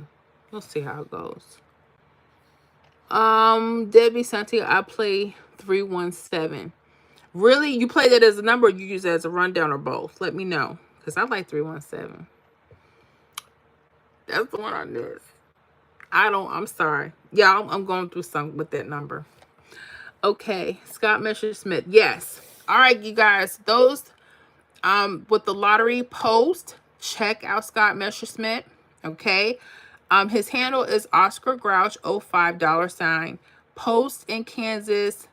We'll see how it goes. Debbie Santiago, I play 317. Really? You play that as a number, or you use it as a rundown, or both? Let me know. Because I like 317. That's the one I missed. I'm sorry. Yeah, I'm going through something with that number. Okay, Scott Messersmith. Yes. All right, you guys. Those with the lottery post, check out Scott Messersmith. Okay. His handle is Oscar Grouch 05 $. Post in Kansas.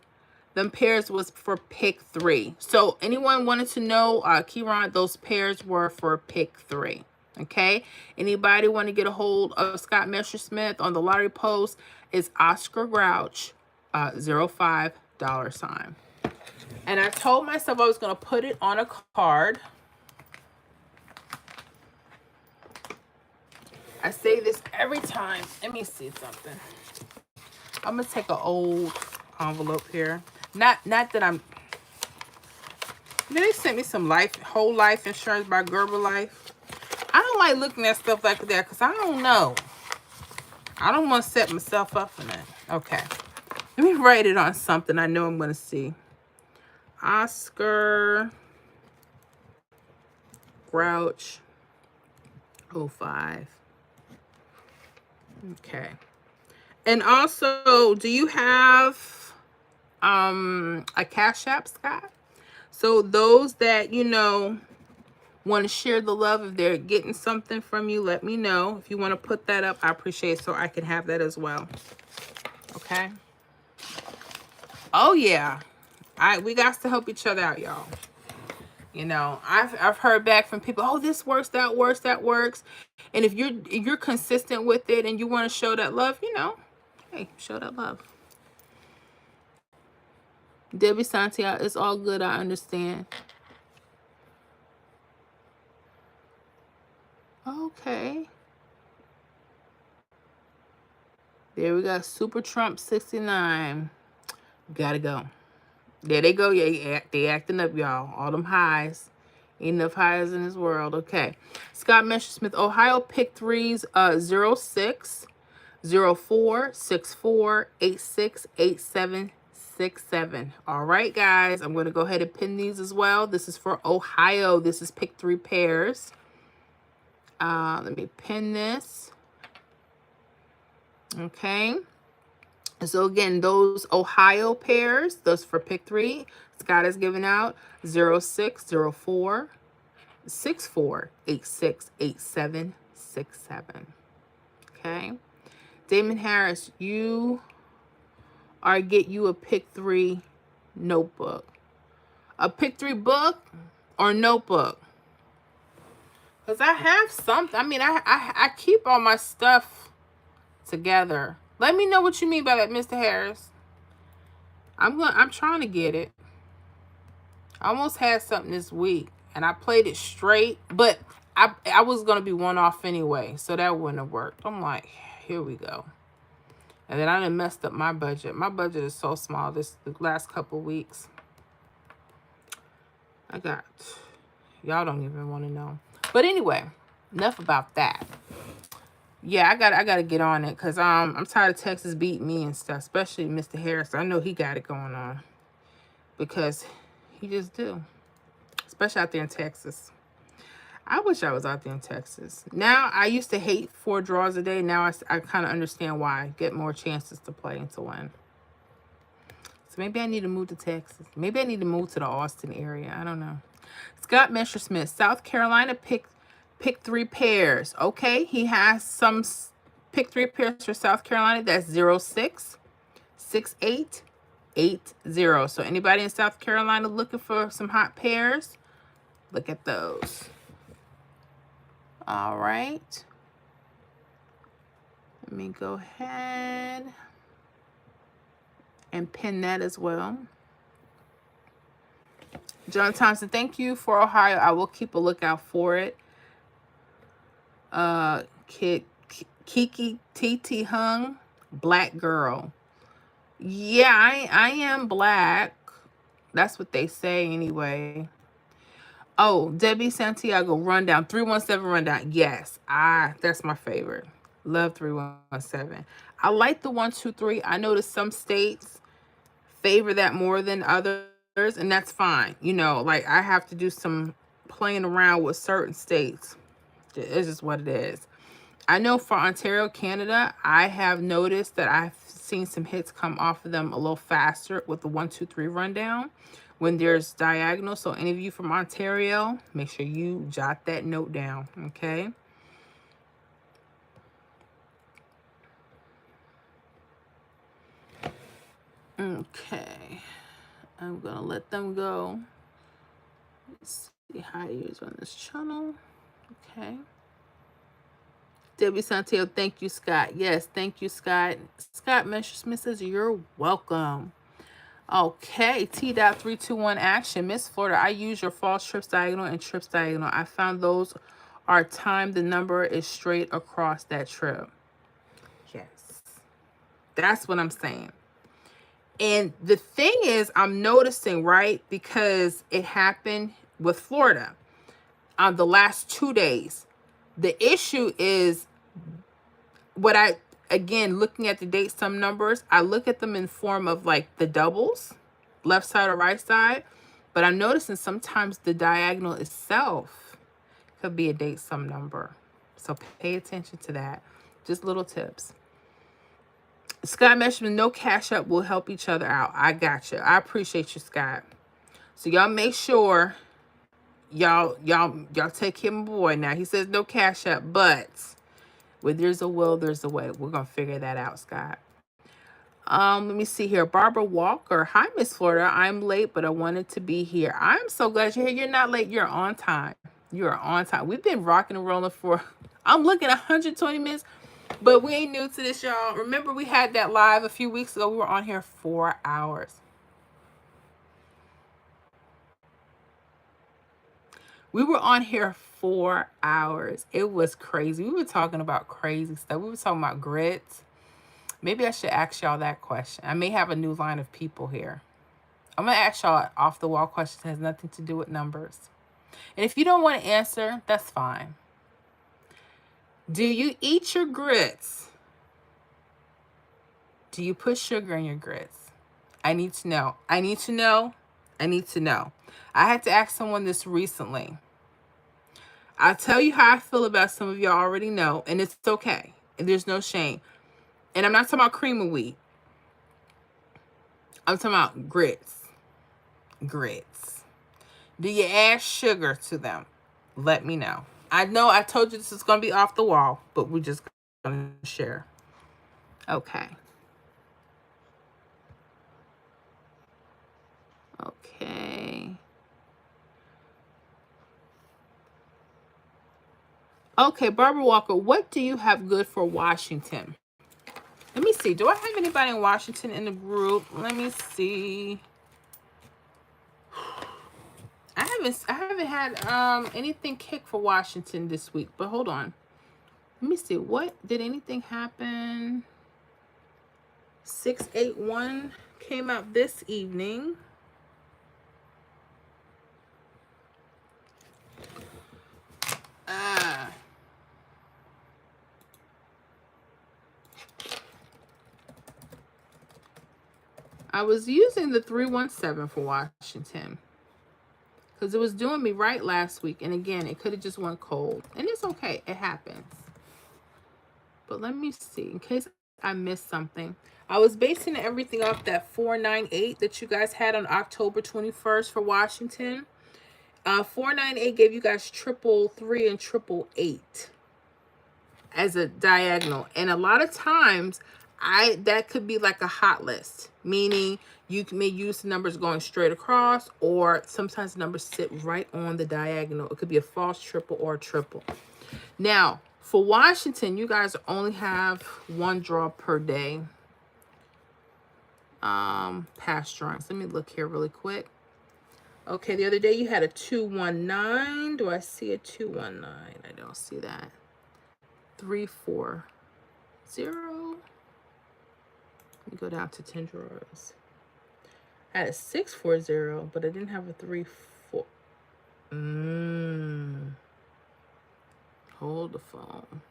Them pairs was for pick 3. So anyone wanted to know, Kieran, those pairs were for pick 3. Okay. Anybody want to get a hold of Scott Messersmith on the lottery post? Is Oscar Grouch 05 $. And I told myself I was going to put it on a card. I say this every time. Let me see something. I'm going to take an old envelope here. Not that I'm... They sent me some whole life insurance by Gerber Life. I don't like looking at stuff like that because I don't know. I don't want to set myself up for that. Okay. Let me write it on something I know I'm going to see. Oscar Grouch 05. Okay. And also, do you have a Cash App, Scott? So those that, want to share the love, if they're getting something from you, let me know. If you want to put that up, I appreciate it, so I can have that as well. Okay. Oh yeah. We got to help each other out, y'all. I've heard back from people, oh, this works, that works, that works. And if you're consistent with it and you want to show that love, hey, show that love. Debbie Santiago, it's all good, I understand. Okay. There we go. Super Trump 69. Gotta go. There they go. Yeah, they acting up, y'all. All them highs. Ain't enough highs in this world. Okay. Scott Messersmith, Ohio, pick threes, 06 04 64 86 87 67. All right, guys. I'm going to go ahead and pin these as well. This is for Ohio. This is pick three pairs. Let me pin this. Okay. So again, those Ohio pairs, those for pick three, Scott is giving out 06 04 64 86 87 67. Okay. Damon Harris, you are get you a pick three notebook. A pick three book or notebook? Because I have something. I mean, I keep all my stuff together. Let me know what you mean by that, Mr. Harris. I'm trying to get it. I almost had something this week and I played it straight, but I was gonna be one off anyway, so that wouldn't have worked. I'm like, here we go. And then I done messed up my budget. My budget is so small the last couple weeks. Y'all don't even want to know. But anyway, enough about that. Yeah, I gotta get on it because I'm tired of Texas beating me and stuff, especially Mr. Harris. I know he got it going on because he just do, especially out there in Texas. I wish I was out there in Texas. Now, I used to hate 4 draws a day. Now I kind of understand why. Get more chances to play and to win. So maybe I need to move to Texas. Maybe I need to move to the Austin area. I don't know. Scott Messersmith, South Carolina, pick three pairs. Okay, he has some pick three pairs for South Carolina. That's 06 68 80. So anybody in South Carolina looking for some hot pairs, look at those. All right. Let me go ahead and pin that as well. John Thompson, thank you for Ohio. I will keep a lookout for it. Kiki TT Hung, black girl. Yeah, I am black. That's what they say anyway. Oh, Debbie Santiago, rundown. 317 rundown. Yes. That's my favorite. Love 317. I like the 123. I noticed some states favor that more than others, and that's fine. Like I have to do some playing around with certain states. It's just what it is. I know for Ontario, Canada, I have noticed that I've seen some hits come off of them a little faster with the 123 rundown when there's diagonal. So any of you from Ontario, make sure you jot that note down, okay? Okay. I'm going to let them go. Let's see how to use on this channel. Okay. Debbie Santiago, thank you, Scott. Yes, thank you, Scott. Scott Messersmith says, you're welcome. Okay, T.321 action. Miss Florida, I use your false trips diagonal and trips diagonal. I found those are timed. The number is straight across that trip. Yes. That's what I'm saying. And the thing is, I'm noticing, right, because it happened with Florida on the last 2 days. The issue is again, looking at the date sum numbers, I look at them in form of like the doubles, left side or right side. But I'm noticing sometimes the diagonal itself could be a date sum number. So pay attention to that. Just little tips. Scott Meshman, no cash up, will help each other out. I got you. I appreciate you, Scott. So y'all make sure y'all take him boy. Now he says no cash up, but where there's a will, there's a way. We're gonna figure that out, Scott. Let me see here. Barbara Walker. Hi, Miss Florida. I'm late, but I wanted to be here. I'm so glad you're here. You're not late. You're on time. You are on time. We've been rocking and rolling for, I'm looking at 120 minutes, but we ain't new to this, y'all. Remember, we had that live a few weeks ago. We were on here 4 hours. We were on here 4 hours. It was crazy. We were talking about crazy stuff. We were talking about grits. Maybe I should ask y'all that question. I may have a new line of people here. I'm going to ask y'all off the wall question that has nothing to do with numbers. And if you don't want to answer, that's fine. Do you eat your grits? Do you put sugar in your grits? I need to know. I need to know. I need to know. I had to ask someone this recently. I'll tell you how I feel about some of y'all already know, and it's okay. And there's no shame. And I'm not talking about cream of wheat. I'm talking about grits. Grits. Do you add sugar to them? Let me know. I know I told you this is going to be off the wall, but we're just going to share. Okay. Okay. Okay, Barbara Walker, what do you have good for Washington? Let me see. Do I have anybody in Washington in the group? Let me see. I haven't had anything kick for Washington this week, but hold on. Let me see. What did anything happen? 681 came out this evening. I was using the 317 for Washington because it was doing me right last week. And again, it could have just went cold. And it's okay. It happens. But let me see. In case I missed something. I was basing everything off that 498 that you guys had on October 21st for Washington. 498 gave you guys 333 and 888 as a diagonal. And a lot of times, that could be like a hot list, meaning you may use the numbers going straight across, or sometimes numbers sit right on the diagonal. It could be a false triple or a triple. Now, for Washington, you guys only have one draw per day. Past drawings. Let me look here really quick. Okay, the other day you had a 219. Do I see a 219? I don't see that. 340. Let me go down to 10 drawers. I had a 640, but I didn't have a 34. Hold the phone.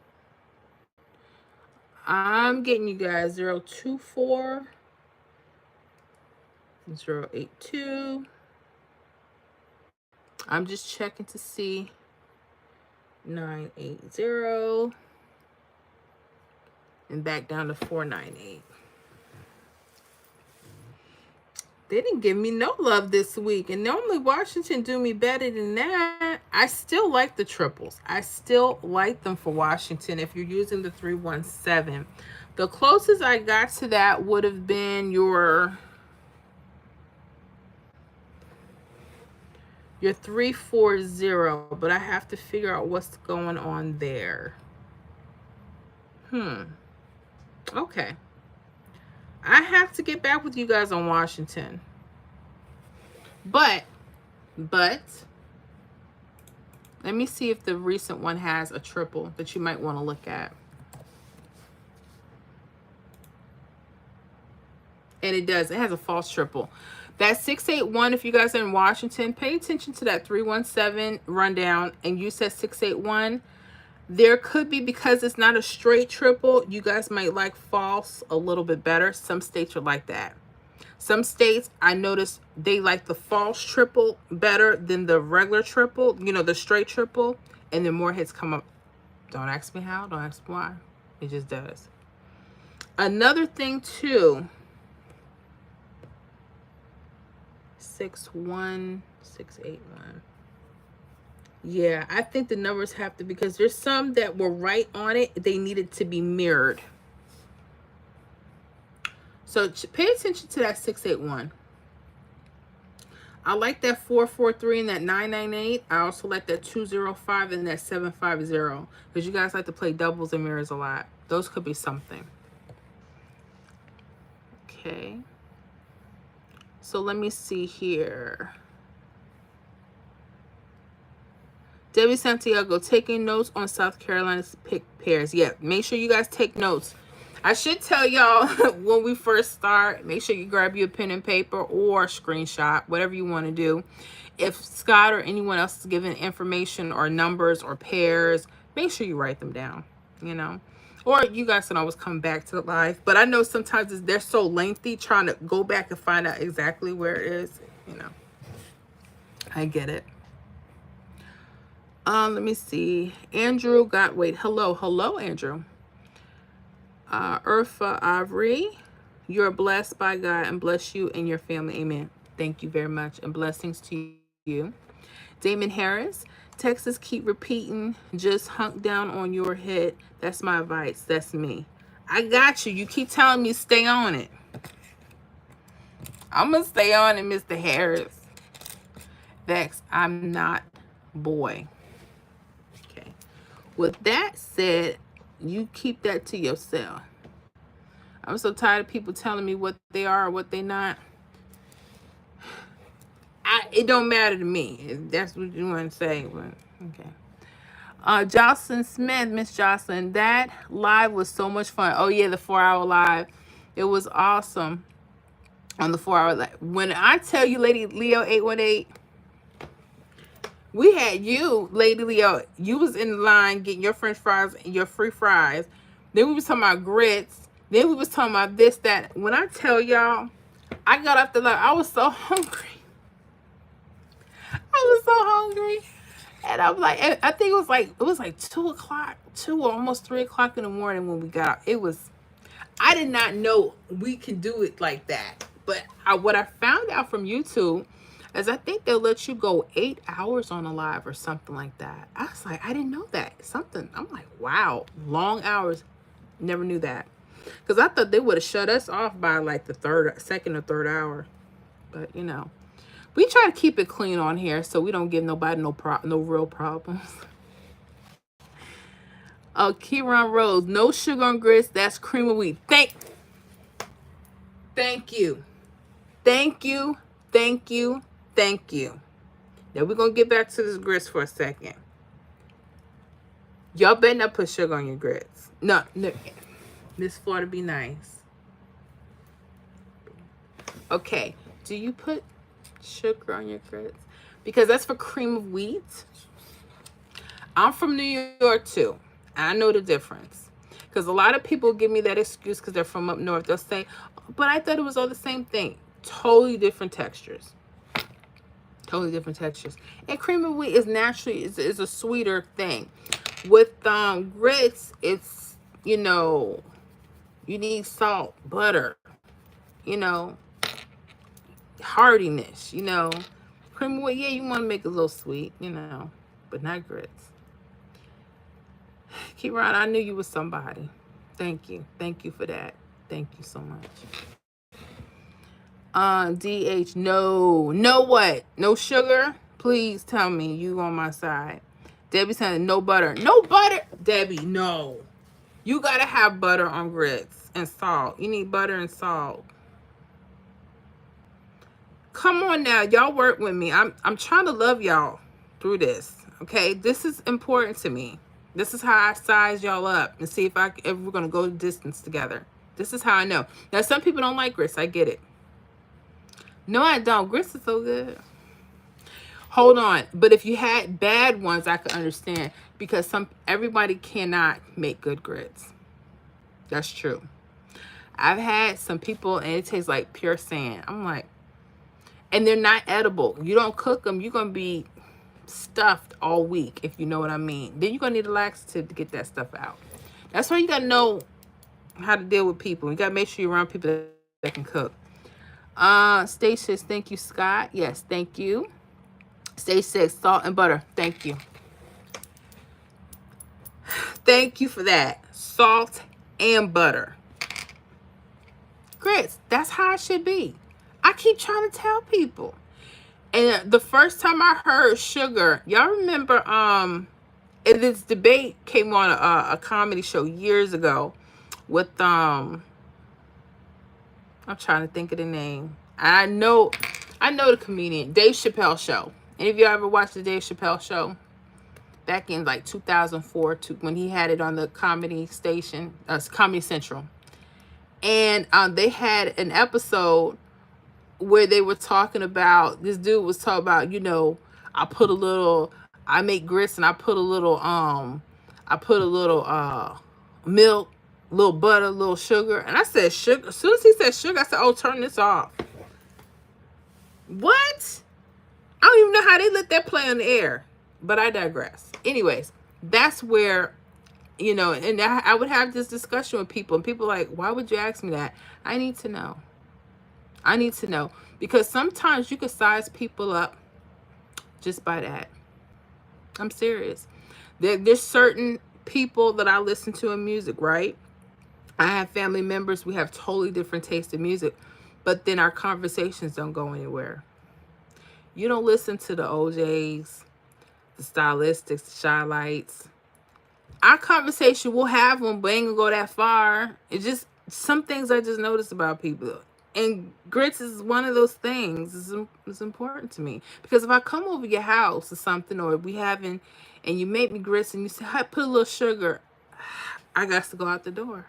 I'm getting you guys 024, 082. I'm just checking to see 980 and back down to 498. They didn't give me no love this week. And normally Washington do me better than that. I still like the triples. I still like them for Washington if you're using the 317. The closest I got to that would have been your 340, but I have to figure out what's going on there. Okay. I have to get back with you guys on Washington. But let me see if the recent one has a triple that you might want to look at. And it does. It has a false triple. That 681, if you guys are in Washington, pay attention to that 317 rundown. And you said 681. There could be, because it's not a straight triple, you guys might like false a little bit better. Some states are like that. Some states, I noticed, they like the false triple better than the regular triple, the straight triple. And then more hits come up Don't ask me how. Don't ask me why. It just does. Another thing too. 61681. Yeah, I think the numbers have to, because there's some that were right on it. They needed to be mirrored. So pay attention to that 681. I like that 443 and that 998. I also like that 205 and that 750, because you guys like to play doubles and mirrors a lot. Those could be something. Okay. So let me see here. Debbie Santiago, taking notes on South Carolina's pick pairs. Yeah, make sure you guys take notes. I should tell y'all when we first start, make sure you grab your pen and paper or screenshot, whatever you want to do. If Scott or anyone else is giving information or numbers or pairs, make sure you write them down, you know. Or you guys can always come back to the live. But I know sometimes they're so lengthy, trying to go back and find out exactly where it is, you know. I get it. Let me see. Andrew Gotwait. Hello, Andrew. Urfa Avery, you're blessed by God, and bless you and your family. Amen. Thank you very much, and blessings to you. Damon Harris, Texas, keep repeating, just hunk down on your head. That's my advice. That's me. I got you. You keep telling me stay on it. I'm going to stay on it, Mr. Harris. Vex, I'm not boy. Okay. With that said, you keep that to yourself. I'm so tired of people telling me what they are or what they not. It don't matter to me. If that's what you want to say. But, okay. Jocelyn Smith, Miss Jocelyn, that live was so much fun. Oh yeah, the 4-hour live. It was awesome on the 4-hour live. When I tell you, Lady Leo 818, we had you, Lady Leo. You was in the line getting your French fries and your free fries. Then we was talking about grits. Then we was talking about this, that. When I tell y'all, I got off the line. I was so hungry. I was so hungry. And I'm like, I think it was like 2 o'clock, 2 or almost 3 o'clock in the morning when we got out. It was, I did not know we can do it like that. But what I found out from YouTube is I think they'll let you go 8 hours on a live or something like that. I was like, I didn't know that. I'm like, wow, long hours. Never knew that. Because I thought they would have shut us off by like the second or third hour. But, you know, we try to keep it clean on here so we don't give nobody no real problems. Kieran Rose, no sugar on grits. That's cream of wheat. Thank you. Thank you. Thank you. Thank you. Now we're going to get back to this grits for a second. Y'all better not put sugar on your grits. No. This floor to be nice. Okay. Do you put sugar on your grits? Because that's for cream of wheat. I'm from New York too. I know the difference. Because a lot of people give me that excuse because they're from up north. They'll say, but I thought it was all the same thing. Totally different textures. Totally different textures. And cream of wheat is naturally is a sweeter thing. With grits, it's, you know, you need salt, butter, you know, heartiness, you know. Cream of wheat, yeah, you want to make it a little sweet, you know, but not grits. Kieran, I knew you was somebody. Thank you. Thank you for that. Thank you so much. DH, no what? No sugar? Please tell me you on my side. Debbie said no butter. No butter? Debbie, no. You gotta have butter on grits and salt. You need butter and salt. Come on now, y'all work with me. I'm trying to love y'all through this. Okay, this is important to me. This is how I size y'all up and see if we're gonna go the distance together. This is how I know. Now some people don't like grits. I get it. No, I don't. Grits is so good. Hold on. But if you had bad ones, I could understand. Because everybody cannot make good grits. That's true. I've had some people and it tastes like pure sand. I'm like, and they're not edible. You don't cook them, you're going to be stuffed all week, if you know what I mean. Then you're going to need a laxative to get that stuff out. That's why you got to know how to deal with people. You got to make sure you're around people that can cook. Stage 6, thank you, Scott. Yes, thank you. Stage 6, salt and butter. Thank you. Thank you for that. Salt and butter. Grits, that's how it should be. I keep trying to tell people. And the first time I heard sugar, y'all remember this debate came on a comedy show years ago with I'm trying to think of the name. I know the comedian, Dave Chappelle show. Any of you ever watched the Dave Chappelle show? Back in like 2004, when he had it on the comedy station, Comedy Central. And they had an episode where they were talking about, this dude was talking about, I make grits and I put a little milk, little butter, little sugar. And I said sugar. As soon as he said sugar, I said, oh, turn this off. What? I don't even know how they let that play on the air, but I digress. Anyways, that's where, and I would have this discussion with people, and people are like, why would you ask me that? I need to know. Because sometimes you can size people up just by that. I'm serious. There's certain people that I listen to in music, right? I have family members. We have totally different tastes in music, but then our conversations don't go anywhere. You don't listen to the OJs, the Stylistics, the Shy-Lights. Our conversation, we'll have them, but ain't gonna go that far. It's just some things I just noticed about people. And grits is one of those things. It's important to me. Because if I come over your house or something, or we having, and you make me grits and you say, hey, put a little sugar, I got to go out the door.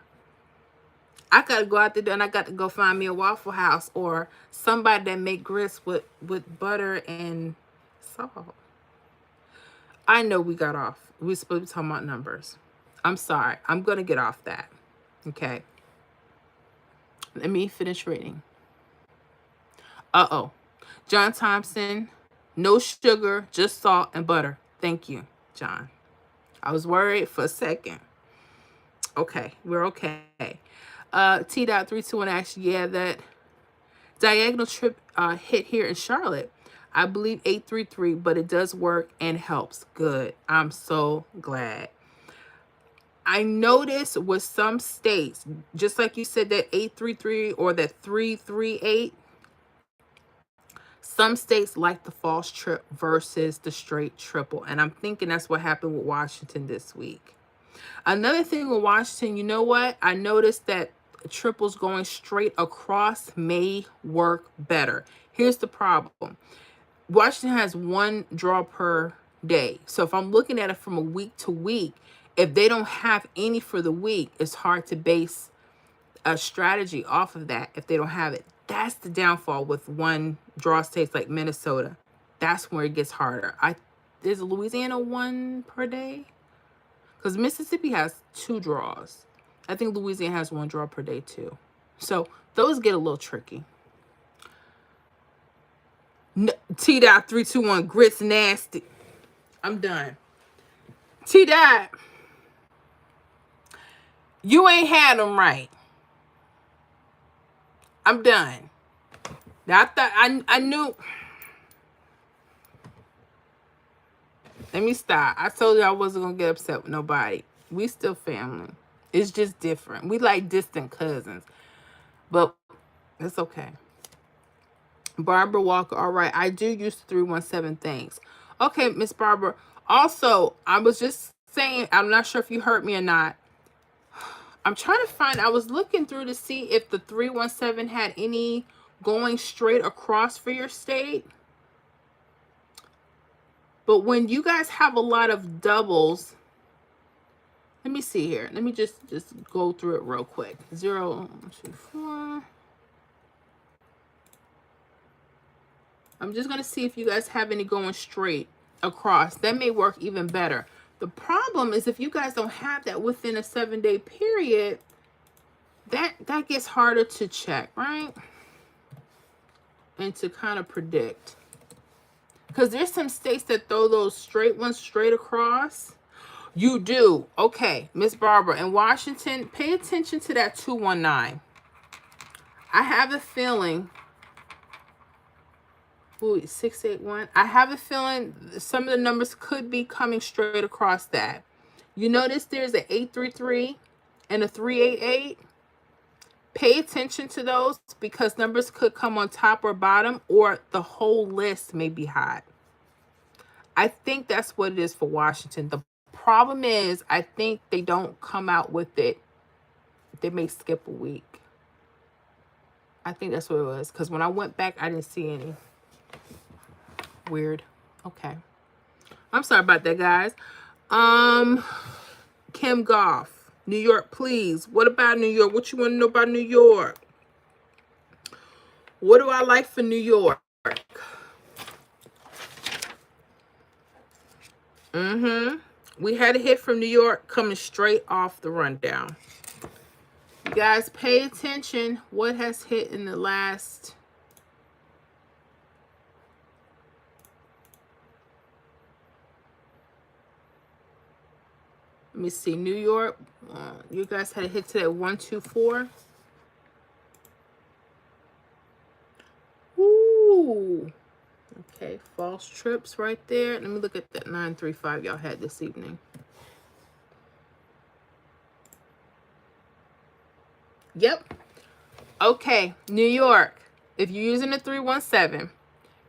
I got to go out the door and I got to go find me a Waffle House or somebody that make grits with butter and salt. I know we got off. We were supposed to be talking about numbers. I'm sorry. I'm going to get off that. Okay. Let me finish reading. John Thompson, no sugar, just salt and butter. Thank you, John. I was worried for a second. Okay, we're okay. T.321 actually, yeah, that diagonal trip hit here in Charlotte. I believe 833, but it does work and helps. Good. I'm so glad. I noticed with some states, just like you said, that 833 or that 338, some states like the false trip versus the straight triple. And I'm thinking that's what happened with Washington this week. Another thing with Washington, you know what? I noticed that triples going straight across may work better. Here's the problem. Washington has one draw per day. So if I'm looking at it from a week to week, if they don't have any for the week, it's hard to base a strategy off of that if they don't have it. That's the downfall with one draw states like Minnesota. That's where it gets harder. Is Louisiana one per day? Because Mississippi has 2 draws. I think Louisiana has 1 draw per day too. So those get a little tricky. T.321, grits nasty. I'm done. T.Dot, you ain't had them right. I'm done. Now, I thought I knew. Let me stop. I told you I wasn't going to get upset with nobody. We still family. It's just different. We like distant cousins. But it's okay. Barbara Walker, all right. I do use 317 things. Okay, Miss Barbara. Also, I was just saying, I'm not sure if you heard me or not. I'm trying to find, I was looking through to see if the 317 had any going straight across for your state. But when you guys have a lot of doubles, let me see here. Let me just go through it real quick. 0, 2, 4. I'm just going to see if you guys have any going straight across. That may work even better. The problem is if you guys don't have that within a 7-day period, that gets harder to check, right? And to kind of predict. Because there's some states that throw those straight ones straight across. You do. Okay, Miss Barbara. In Washington, pay attention to that 219. I have a feeling. Ooh, 681. I have a feeling some of the numbers could be coming straight across that. You notice there's an 833 and a 388. Pay attention to those because numbers could come on top or bottom, or the whole list may be hot. I think that's what it is for Washington. The problem is, I think they don't come out with it. They may skip a week. I think that's what it was. Because when I went back, I didn't see any. Weird. Okay. I'm sorry about that, guys. Kim Goff. New York, please. What about New York? What you want to know about New York? What do I like for New York? We had a hit from New York coming straight off the rundown. You guys pay attention. What has hit in the last... Let me see. New York. You guys had a hit today. 124. Ooh. Okay. False trips right there. Let me look at that 935 y'all had this evening. Yep. Okay. New York. If you're using a 317,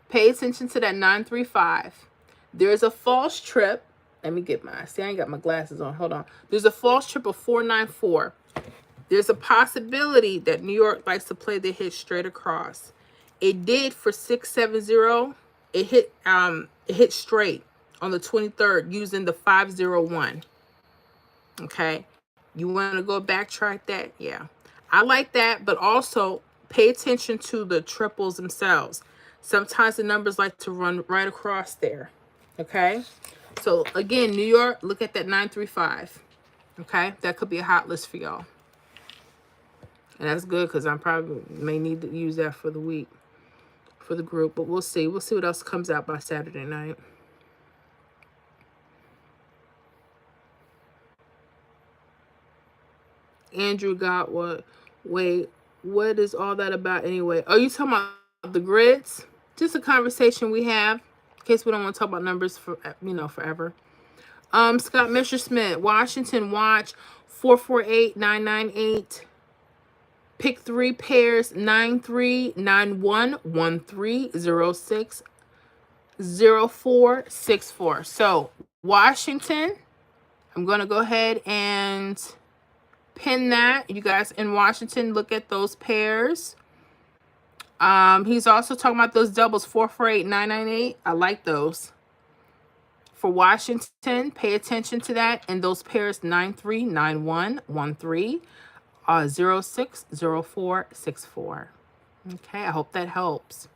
pay attention to that 935. There's a false trip. Let me get my, see, I ain't got my glasses on. Hold on. There's a false trip of 494. There's a possibility that New York likes to play the hit straight across. It did for 670. It hit straight on the 23rd using the 501. Okay. You want to go backtrack that? Yeah. I like that, but also pay attention to the triples themselves. Sometimes the numbers like to run right across there. Okay. So again, New York, look at that 935. Okay, that could be a hot list for y'all. And that's good because I probably may need to use that for the week, for the group. But we'll see. We'll see what else comes out by Saturday night. Andrew got what? Wait, what is all that about anyway? Are you talking about the grids? Just a conversation we have. In case we don't want to talk about numbers for, forever. Scott Messerschmidt, Washington Watch, 448-998. Pick 3 pairs, 939113060464. So Washington, I'm going to go ahead and pin that. You guys in Washington, look at those pairs. He's also talking about those doubles, 448-998. I like those. For Washington, pay attention to that. And those pairs, 939113060464. Okay, I hope that helps.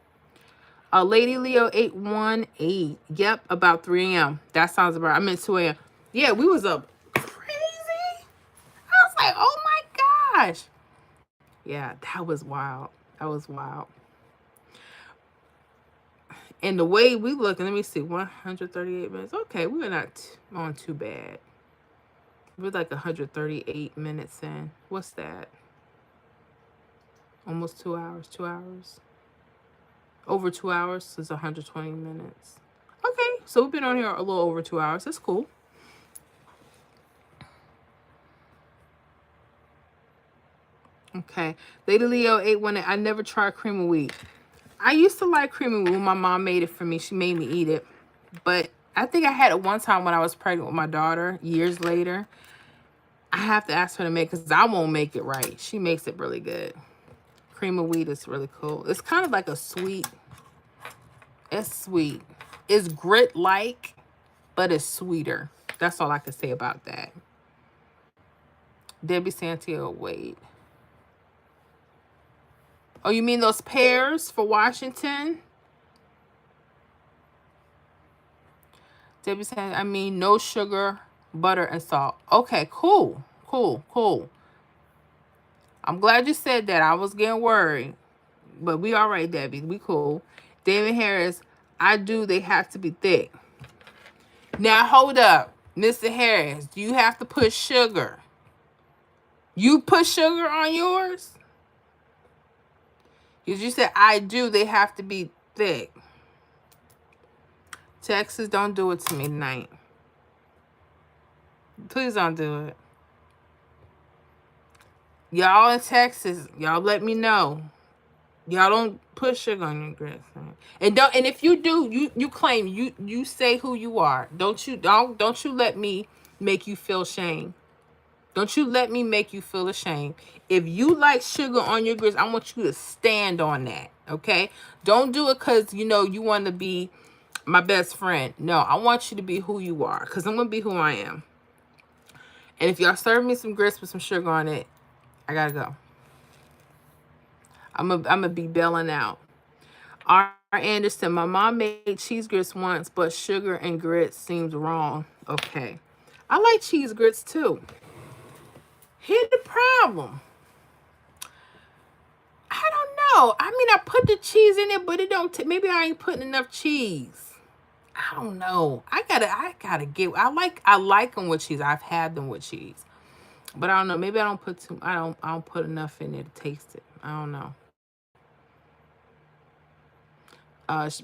Lady Leo 818. Yep, about 3 a.m. That sounds about, I meant 2 a.m. Yeah, we was up crazy. I was like, oh my gosh. Yeah, that was wild. That was wild. And the way we look, let me see, 138 minutes. Okay, we were not on too bad. We're like 138 minutes in. What's that? Almost 2 hours, 2 hours. Over 2 hours, so it's 120 minutes. Okay, so we've been on here a little over 2 hours. That's cool. Okay, Lady Leo 818. I never tried cream of wheat. I used to like cream of wheat when my mom made it for me. She made me eat it. But I think I had it one time when I was pregnant with my daughter, years later. I have to ask her to make it because I won't make it right. She makes it really good. Cream of wheat is really cool. It's kind of like a sweet. It's sweet. It's grit-like, but it's sweeter. That's all I can say about that. Debbie Santiago, wait. Oh, you mean those pears for Washington? Debbie said, I mean, no sugar, butter, and salt. Okay, cool. Cool, cool. I'm glad you said that. I was getting worried. But we all right, Debbie. We cool. David Harris, I do. They have to be thick. Now, hold up. Mr. Harris, do you have to put sugar? You put sugar on yours? Because you said, I do. They have to be thick. Texas, don't do it to me tonight. Please don't do it. Y'all in Texas, y'all let me know. Y'all don't put sugar on your grits. And don't, and if you do, you claim, you say who you are. Don't you let me make you feel shame. Don't you let me make you feel ashamed. If you like sugar on your grits, I want you to stand on that. Okay? Don't do it because you want to be my best friend. No, I want you to be who you are, because I'm gonna be who I am. And if y'all serve me some grits with some sugar on it, I gotta go. I'm gonna be bailing out. R. Anderson, my mom made cheese grits once, but sugar and grits seems wrong. Okay. I like cheese grits too. Here's the problem. I don't know. I mean, I put the cheese in it, but it don't. Maybe I ain't putting enough cheese. I don't know. I gotta get. I like them with cheese. I've had them with cheese, but I don't know. Maybe I don't put too. I don't put enough in there to taste it. I don't know.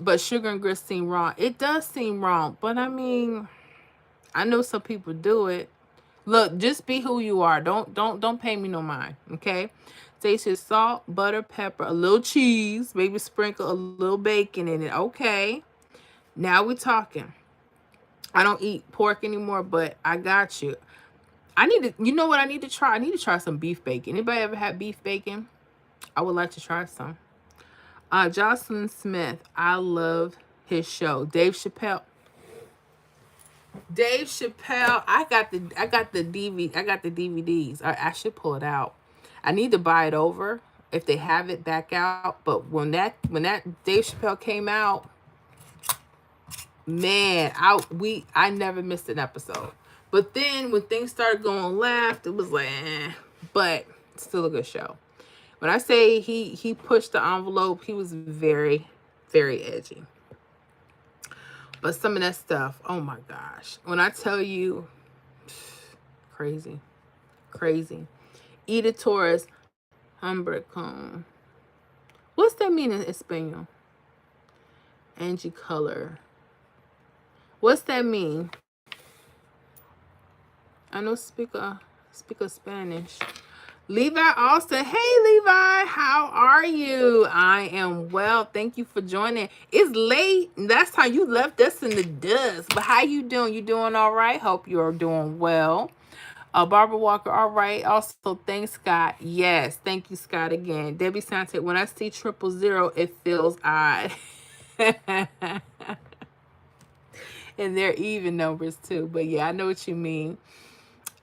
But sugar and grits seem wrong. It does seem wrong, but I mean, I know some people do it. Look, just be who you are. Don't pay me no mind, okay? Taste your salt, butter, pepper, a little cheese, maybe sprinkle a little bacon in it. Okay. Now we're talking. I don't eat pork anymore, but I got you. You know what I need to try? I need to try some beef bacon. Anybody ever had beef bacon? I would like to try some. Jocelyn Smith, I love his show. Dave Chappelle, I got the DVDs. I should pull it out. I need to buy it over if they have it back out. But when that Dave Chappelle came out, man, I never missed an episode. But then when things started going left, it was like, but still a good show. When I say he pushed the envelope, he was very, very edgy. But some of that stuff, oh my gosh. When I tell you, crazy. Eda Torres, Humbercombe. What's that mean in Espanol? Angie Color. What's that mean? I know speak Spanish. Levi Austin. Hey, Levi. How are you? I am well. Thank you for joining. It's late. That's how you left us in the dust. But how you doing? You doing all right? Hope you're doing well. Barbara Walker. All right. Also, thanks, Scott. Yes. Thank you, Scott, again. Debbie Sante. When I see 000, it feels odd. And they're even numbers, too. But, yeah, I know what you mean.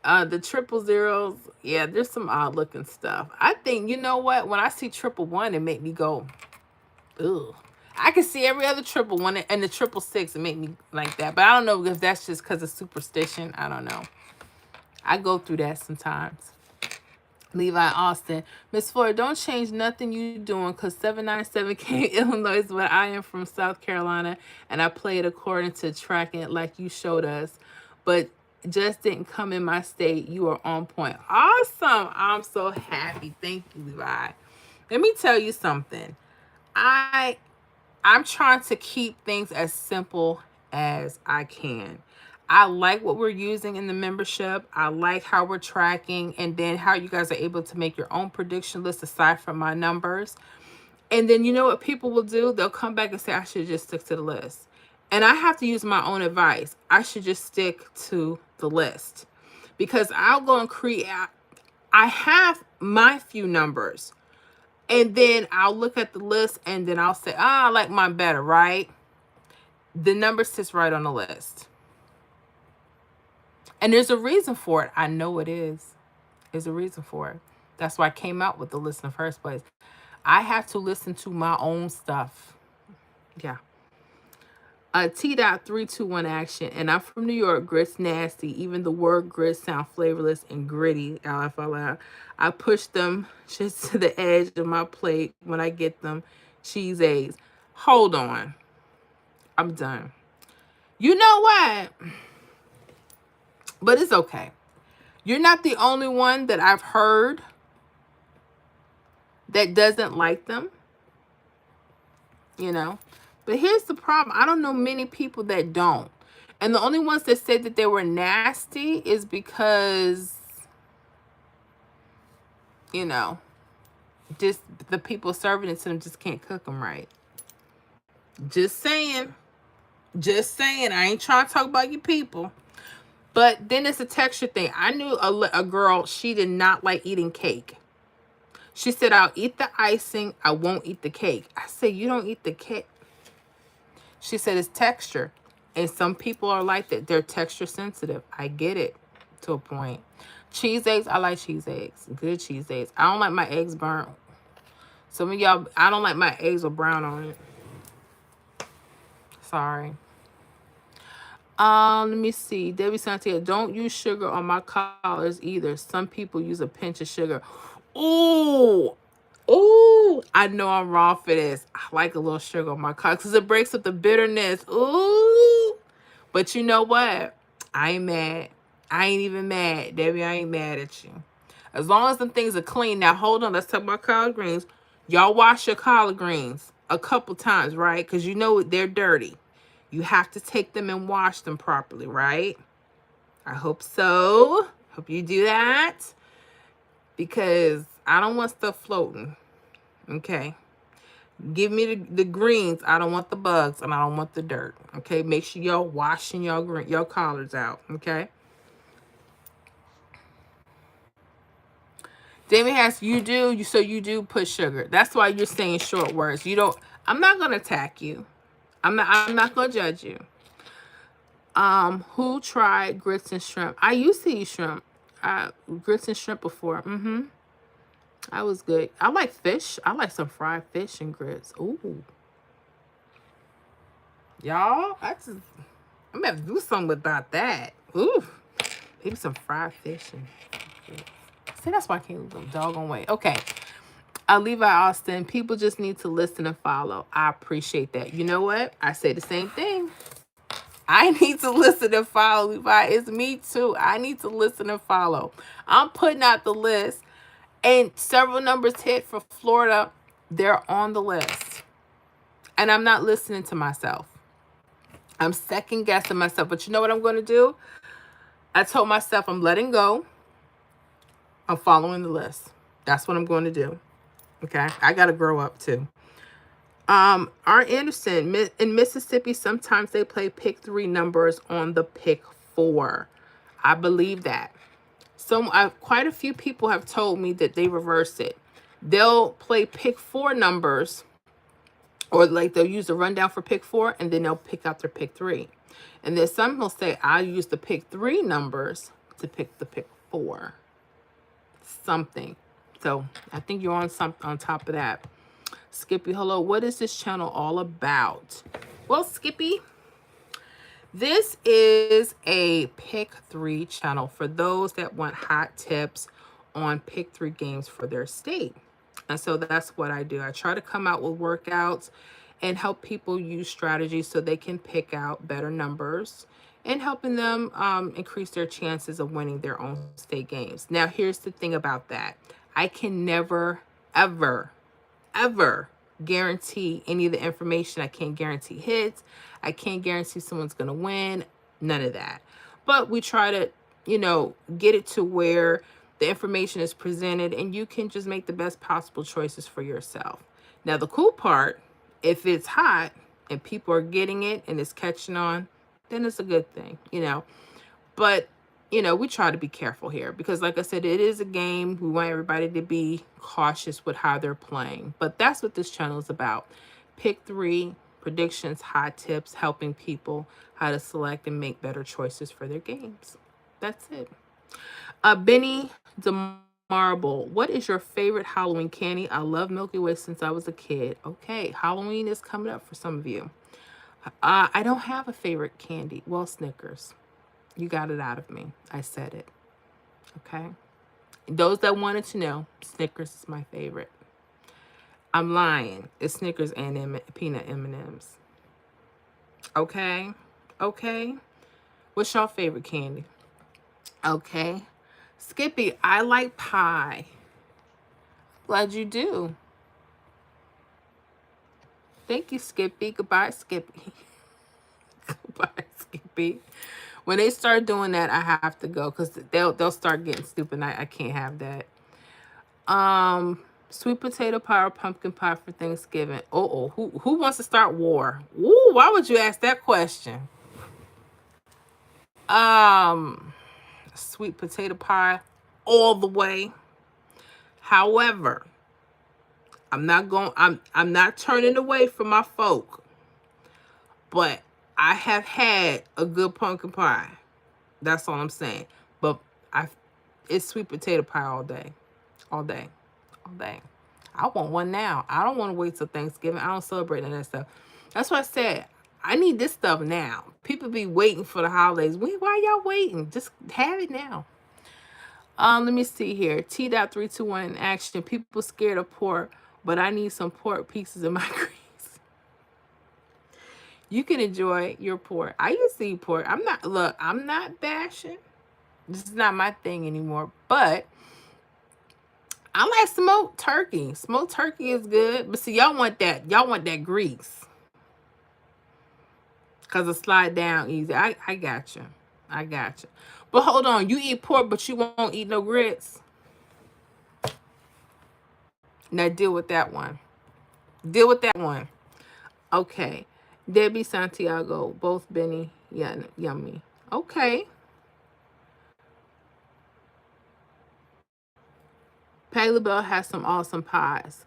The 000s, yeah, there's some odd looking stuff. I think, you know what? When I see 111, it make me go, ugh. I can see every other 111 and the 666, it make me like that. But I don't know if that's just because of superstition. I don't know. I go through that sometimes. Levi Austin. Miss Floyd, don't change nothing you doing, because 797K Illinois is where I am from, South Carolina, and I played according to tracking it like you showed us. But just didn't come in my state. You are on point. Awesome. I'm so happy. Thank you, Levi. Let me tell you something. I'm trying to keep things as simple as I can. I like what we're using in the membership. I like how we're tracking, and then how you guys are able to make your own prediction list aside from my numbers. And then you know what people will do? They'll come back and say, I should just stick to the list. And I have to use my own advice. I should just stick to the list, because I'll go and create. I have my few numbers, and then I'll look at the list, and then I'll say, I like mine better, right? The number sits right on the list. And there's a reason for it. I know it is. There's a reason for it. That's why I came out with the list in the first place. I have to listen to my own stuff. Yeah. T.321 action. And I'm from New York. Grits nasty. Even the word grits sound flavorless and gritty. LFLL. I push them just to the edge of my plate when I get them cheese eggs. Hold on. I'm done. You know what? But it's okay. You're not the only one that I've heard that doesn't like them, you know. But here's the problem. I don't know many people that don't. And the only ones that said that they were nasty is because, you know, just the people serving it to them just can't cook them right. Just saying. Just saying. I ain't trying to talk about you people. But then it's a texture thing. I knew a girl, she did not like eating cake. She said, I'll eat the icing. I won't eat the cake. I said, you don't eat the cake. She said, it's texture. And some people are like that. They're texture sensitive. I get it to a point. Cheese eggs, I like cheese eggs. Good cheese eggs. I don't like my eggs burnt. Some of y'all, I don't like my eggs with brown on it. Sorry. Let me see. Debbie Santiago, don't use sugar on my collars either. Some people use a pinch of sugar. Ooh. Ooh. I know I'm wrong for this. I like a little sugar on my collars because it breaks up the bitterness. Ooh. But you know what? I ain't mad. I ain't even mad. Debbie, I ain't mad at you. As long as them things are clean. Now, hold on. Let's talk about collard greens. Y'all wash your collard greens a couple times, right? Because you know they're dirty. You have to take them and wash them properly, right? I hope so. Hope you do that. Because I don't want stuff floating. Okay? Give me the greens. I don't want the bugs and I don't want the dirt. Okay? Make sure y'all washing your collards out. Okay? David has so you do put sugar. That's why you're saying short words. You don't. I'm not gonna attack you. I'm not gonna judge you. Who tried grits and shrimp? I used to eat shrimp. Grits and shrimp before. That was good. I like fish. I like some fried fish and grits. Ooh. Y'all, I'm gonna have to do something about that. Ooh. Maybe some fried fish and grits. See, that's why I can't lose them doggone weight. Okay. Levi Austin, people just need to listen and follow. I appreciate that. You know what? I say the same thing. I need to listen and follow, Levi. It's me too. I need to listen and follow. I'm putting out the list, and several numbers hit for Florida. They're on the list. And I'm not listening to myself. I'm second guessing myself. But you know what I'm going to do? I told myself I'm letting go. I'm following the list. That's what I'm going to do. Okay? I got to grow up too. R. Anderson, in Mississippi, sometimes they play pick 3 numbers on the pick 4. I believe that. So quite a few people have told me that they reverse it. They'll play pick 4 numbers, or like they'll use a rundown for pick 4, and then they'll pick out their pick 3. And then some will say, I'll use the pick 3 numbers to pick the pick 4. Something. So I think you're on top of that. Skippy, hello. What is this channel all about? Well, Skippy, this is a pick 3 channel for those that want hot tips on pick 3 games for their state. And so that's what I do. I try to come out with workouts and help people use strategies so they can pick out better numbers and helping them increase their chances of winning their own state games. Now, here's the thing about that. I can never, ever guarantee any of the information. I can't guarantee hits. I can't guarantee someone's going to win. None of that. But we try to, get it to where the information is presented and you can just make the best possible choices for yourself. Now, the cool part, if it's hot and people are getting it and it's catching on, then it's a good thing, But we try to be careful here because, like I said, it is a game. We want everybody to be cautious with how they're playing. But that's what this channel is about. Pick 3, predictions, hot tips, helping people how to select and make better choices for their games. That's it. Benny DeMarble, what is your favorite Halloween candy? I love Milky Way since I was a kid. Okay, Halloween is coming up for some of you. I don't have a favorite candy. Well, Snickers. You got it out of me. I said it. Okay? Those that wanted to know, Snickers is my favorite. I'm lying. It's Snickers and peanut M&Ms. Okay. Okay. What's your favorite candy? Okay. Skippy, I like pie. Glad you do. Thank you, Skippy. Goodbye, Skippy. Goodbye, Skippy. When they start doing that, I have to go because they'll start getting stupid. I can't have that. Sweet potato pie or pumpkin pie for Thanksgiving. Who wants to start war? Ooh, why would you ask that question? Um, Sweet potato pie all the way. However, I'm not turning away from my folk, but I have had a good pumpkin pie. That's all I'm saying. But I it's sweet potato pie all day. All day. All day. I want one now. I don't want to wait till Thanksgiving. I don't celebrate none of that stuff. That's why I said I need this stuff now. People be waiting for the holidays. Why y'all waiting? Just have it now. Let me see here. T.321 in action. People scared of pork, but I need some pork pieces in my grease. You can enjoy your pork. I used to eat pork. I'm not bashing. This is not my thing anymore. But I like smoked turkey. Smoked turkey is good. But see, y'all want that grease. Cause it slide down easy. I got you. I got you. But hold on, you eat pork, but you won't eat no grits. Now deal with that one. Deal with that one. Okay. Debbie Santiago, both Benny, yeah, yummy. Okay. Patty LaBelle has some awesome pies.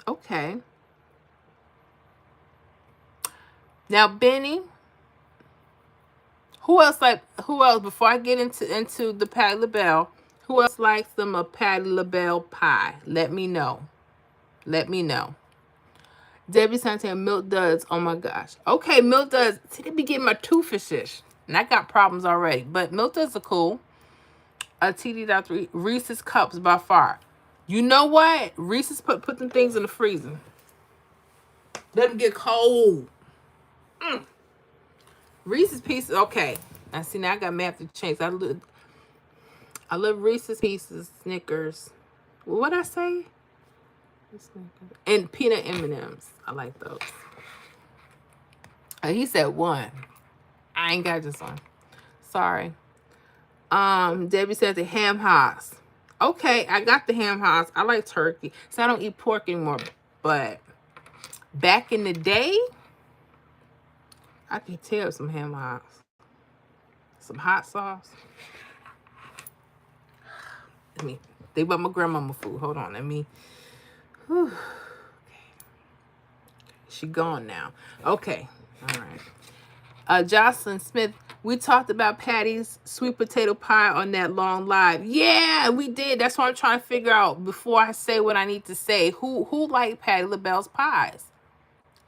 Okay. Now, Benny, who else before I get into the Patty LaBelle, who else likes them a Patty LaBelle pie? Let me know. Let me know. Debbie Santiago, Milk Duds. Oh my gosh. Okay, Milk Duds. See, they be getting my tooth fishes. And I got problems already. But Milk Duds are cool. TD.3, Reese's Cups by far. You know what? Reese's put them things in the freezer. Let them get cold. Reese's Pieces. Okay. I see now I got math to change. I love Reese's Pieces, Snickers. What I say? And peanut M&Ms. I like those. He said one. I ain't got this one. Sorry. Debbie says the ham hocks. Okay, I got the ham hocks. I like turkey. So I don't eat pork anymore. But back in the day, I can tell some ham hocks. Some hot sauce. They bought my grandmama food. Hold on, whew. Okay. She gone now. Okay. All right. Jocelyn Smith, we talked about Patty's sweet potato pie on that long live. Yeah, we did. That's what I'm trying to figure out before I say what I need to say. Who liked Patty LaBelle's pies?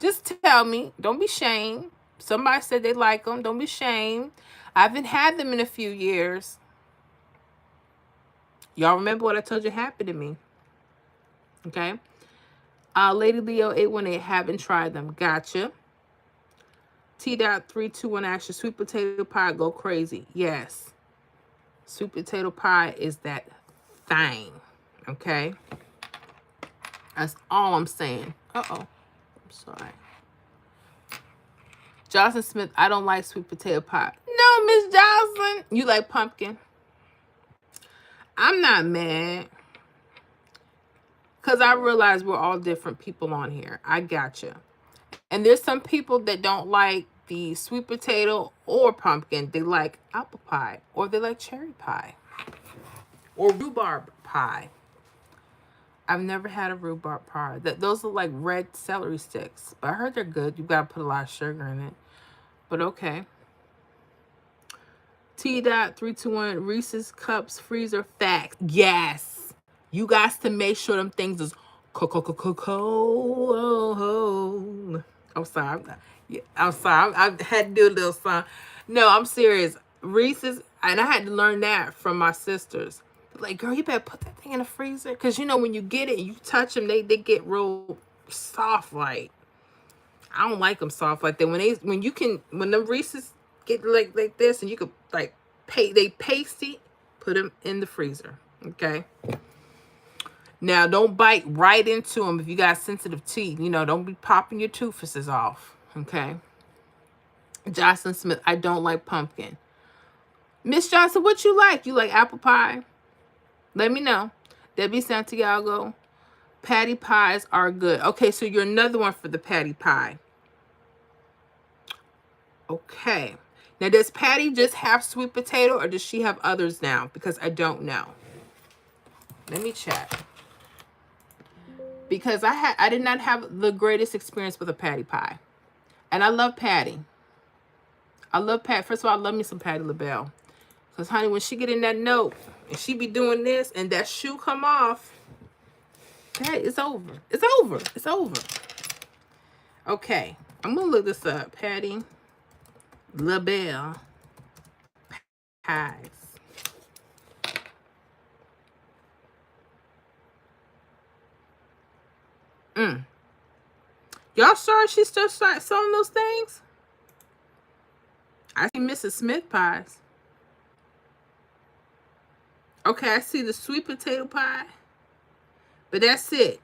Just tell me. Don't be shamed. Somebody said they like them. Don't be shamed. I haven't had them in a few years. Y'all remember what I told you happened to me. Okay. Lady Leo 818, haven't tried them. Gotcha. T.321 action. Sweet potato pie, go crazy. Yes. Sweet potato pie is that thing. Okay. That's all I'm saying. I'm sorry. Jocelyn Smith, I don't like sweet potato pie. No, Miss Jocelyn. You like pumpkin. I'm not mad. Because I realize we're all different people on here. I gotcha. And there's some people that don't like the sweet potato or pumpkin. They like apple pie. Or they like cherry pie. Or rhubarb pie. I've never had a rhubarb pie. Those are like red celery sticks. But I heard they're good. You got to put a lot of sugar in it. But okay. T.321 Reese's Cups freezer facts. Yes. You guys to make sure them things is cold. I'm sorry. I'm sorry. I had to do a little song. No, I'm serious. Reese's, and I had to learn that from my sisters. Like, girl, you better put that thing in the freezer. Because, you know, when you get it, you touch them, they get real soft, like. I don't like them soft like that. When the Reese's get like this, and you could like they pasty, put them in the freezer. Okay. Now don't bite right into them if you got sensitive teeth. You know, don't be popping your toothpieces off. Okay. Jocelyn Smith, I don't like pumpkin. Miss Johnson, what you like? You like apple pie? Let me know. Debbie Santiago, patty pies are good. Okay, so you're another one for the patty pie. Okay. Now, does Patty just have sweet potato, or does she have others now? Because I don't know. Let me check. Because I did not have the greatest experience with a patty pie. And I love Patty. I love Patty. First of all, I love me some Patty LaBelle. Because, honey, when she get in that note, and she be doing this, and that shoe come off, that is over. It's over. It's over. Okay. I'm going to look this up. Patty LaBelle pies. Y'all sure she's still selling those things? I see Mrs. Smith pies. Okay, I see the sweet potato pie. But that's it.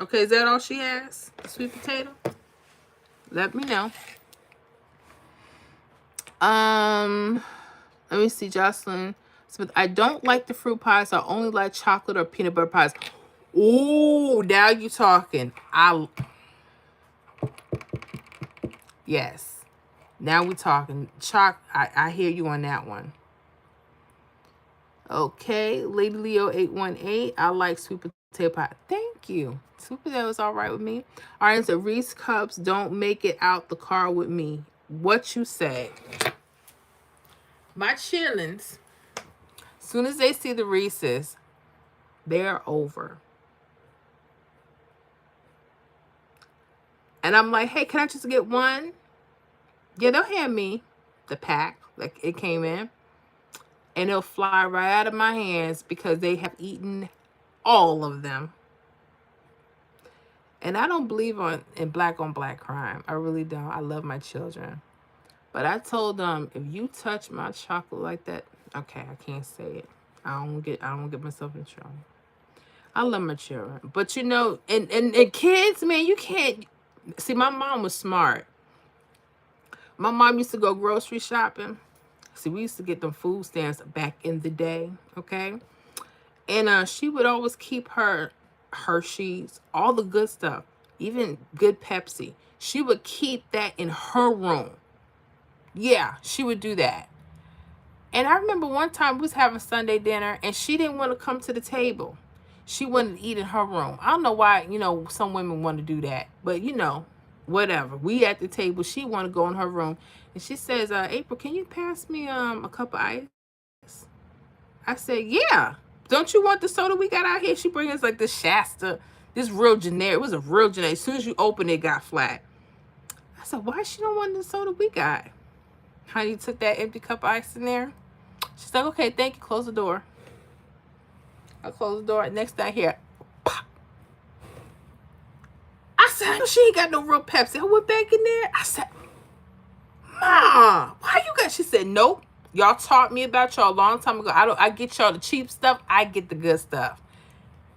Okay, is that all she has? The sweet potato? Let me know. Let me see, Jocelyn Smith. I don't like the fruit pies. I only like chocolate or peanut butter pies. Ooh, now you talking. Yes. Now we talking. I hear you on that one. Okay, Lady Leo 818. I like sweet potato pie. Thank you. Sweet potato is all right with me. All right, so Reese cups don't make it out the car with me. What you say? My chillins, as soon as they see the Reese's, they're over. And I'm like, hey, can I just get one? Yeah, they'll hand me the pack, like it came in. And it'll fly right out of my hands because they have eaten all of them. And I don't believe in black on black crime. I really don't. I love my children. But I told them, if you touch my chocolate like that, okay, I can't say it. I don't get myself in trouble. I love my children. But you know, and kids, man, you can't see, my mom was smart. My mom used to go grocery shopping. See, we used to get them food stamps back in the day, okay? And she would always keep her Hershey's, all the good stuff, even good Pepsi. She would keep that in her room. Yeah, she would do that. And I remember one time we was having Sunday dinner, and she didn't want to come to the table. She wanted to eat in her room. I don't know why, you know, some women want to do that. But, you know, whatever. We at the table. She want to go in her room. And she says, April, can you pass me a cup of ice? I said, yeah. Don't you want the soda we got out here? She brings us like this Shasta, this real generic. It was a real generic. As soon as you open it, got flat. I said, why she don't want the soda we got? Honey took that empty cup of ice in there. She's like, okay, thank you. Close the door. I close the door. Next thing I hear, pop. I said, no, she ain't got no real Pepsi. I went back in there. I said, Ma, why you got? She said, nope. Y'all taught me about y'all a long time ago. I get y'all the cheap stuff. I get the good stuff.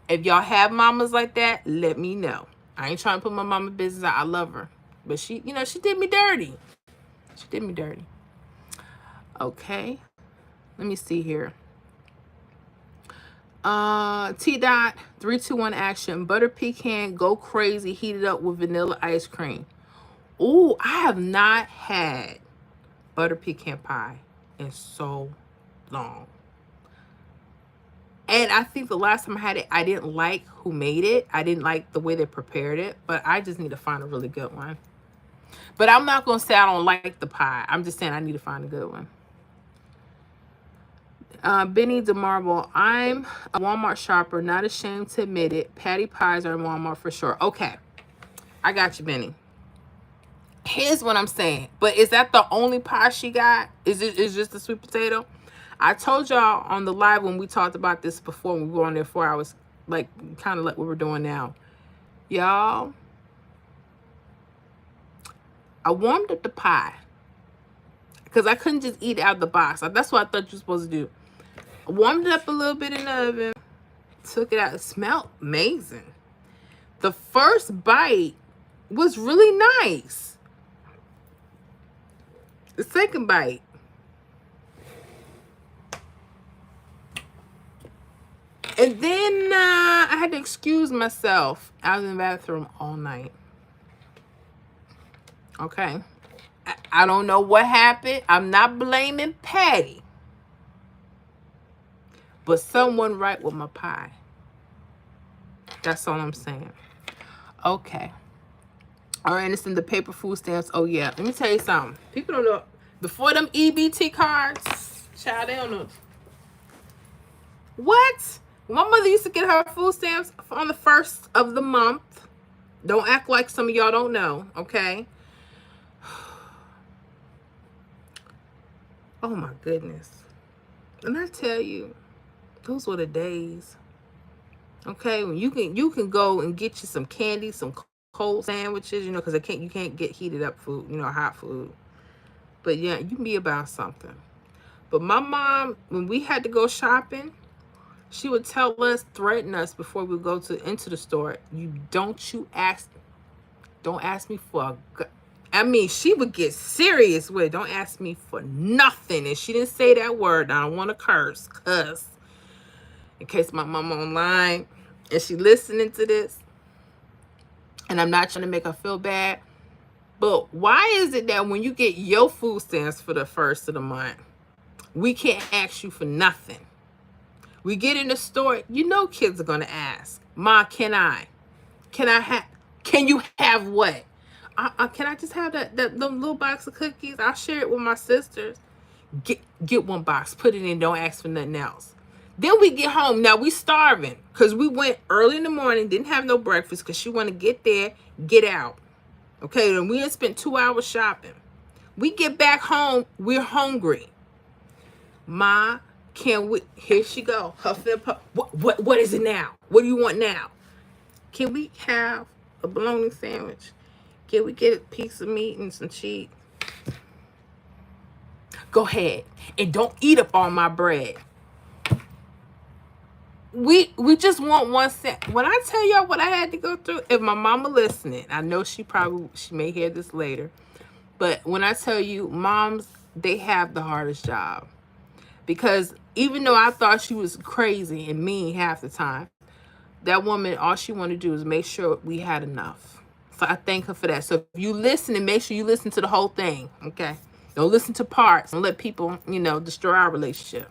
If y'all have mamas like that, let me know. I ain't trying to put my mama business out. I love her. But she, you know, she did me dirty. She did me dirty. Okay. Let me see here. T-Dot, 3, 2, 1 action. Butter pecan, go crazy, heat it up with vanilla ice cream. Ooh, I have not had butter pecan pie in so long. And I think the last time I had it, I didn't like who made it. I didn't like the way they prepared it, but I just need to find a really good one. But I'm not going to say I don't like the pie. I'm just saying I need to find a good one. Benny DeMarble, I'm a Walmart shopper, not ashamed to admit it. Patty pies are in Walmart for sure. Okay, I got you, Benny. Here's what I'm saying. But is that the only pie she got? Is just the sweet potato? I told y'all on the live when we talked about this before, when we were on there 4 hours, like kind of like what we're doing now. Y'all, I warmed up the pie because I couldn't just eat it out of the box. That's what I thought you were supposed to do. I warmed it up a little bit in the oven, took it out. It smelled amazing. The first bite was really nice. The second bite, and then I had to excuse myself. I was in the bathroom all night. Okay. I don't know what happened. I'm not blaming Patty. But someone right with my pie. That's all I'm saying. Okay. All right, and it's in the paper food stamps. Oh, yeah. Let me tell you something. People don't know. Before them EBT cards, child, they don't know. What? My mother used to get her food stamps on the 1st of the month. Don't act like some of y'all don't know, okay? Oh, my goodness. And I tell you, those were the days. Okay, when you can go and get you some candy, some cold sandwiches, you know, because you can't get heated up food, you know, hot food. But yeah, you can be about something. But my mom, when we had to go shopping, she would tell us, threaten us before we go into the store. Don't ask me for I mean, she would get serious with it. Don't ask me for nothing. And she didn't say that word. I don't want to cuss. In case my mama online and she listening to this. And I'm not trying to make her feel bad. But why is it that when you get your food stamps for the 1st of the month, we can't ask you for nothing? We get in the store, you know kids are going to ask, Ma, can you have what? Can I just have that little box of cookies? I'll share it with my sisters. Get one box, put it in, don't ask for nothing else. Then we get home. Now we starving because we went early in the morning, didn't have no breakfast because she want to get there, get out. Okay, and we had spent 2 hours shopping. We get back home, we're hungry. Ma, can we? Here she go. What is it now? What do you want now? Can we have a bologna sandwich? Can we get a piece of meat and some cheese? Go ahead and don't eat up all my bread. We just want 1 cent. When I tell y'all what I had to go through, if my mama listening, I know she may hear this later, but when I tell you, moms, they have the hardest job. Because even though I thought she was crazy and mean half the time, that woman, all she wanted to do is make sure we had enough. So I thank her for that. So if you listen, and make sure you listen to the whole thing, okay? Don't listen to parts. Don't let people, destroy our relationship.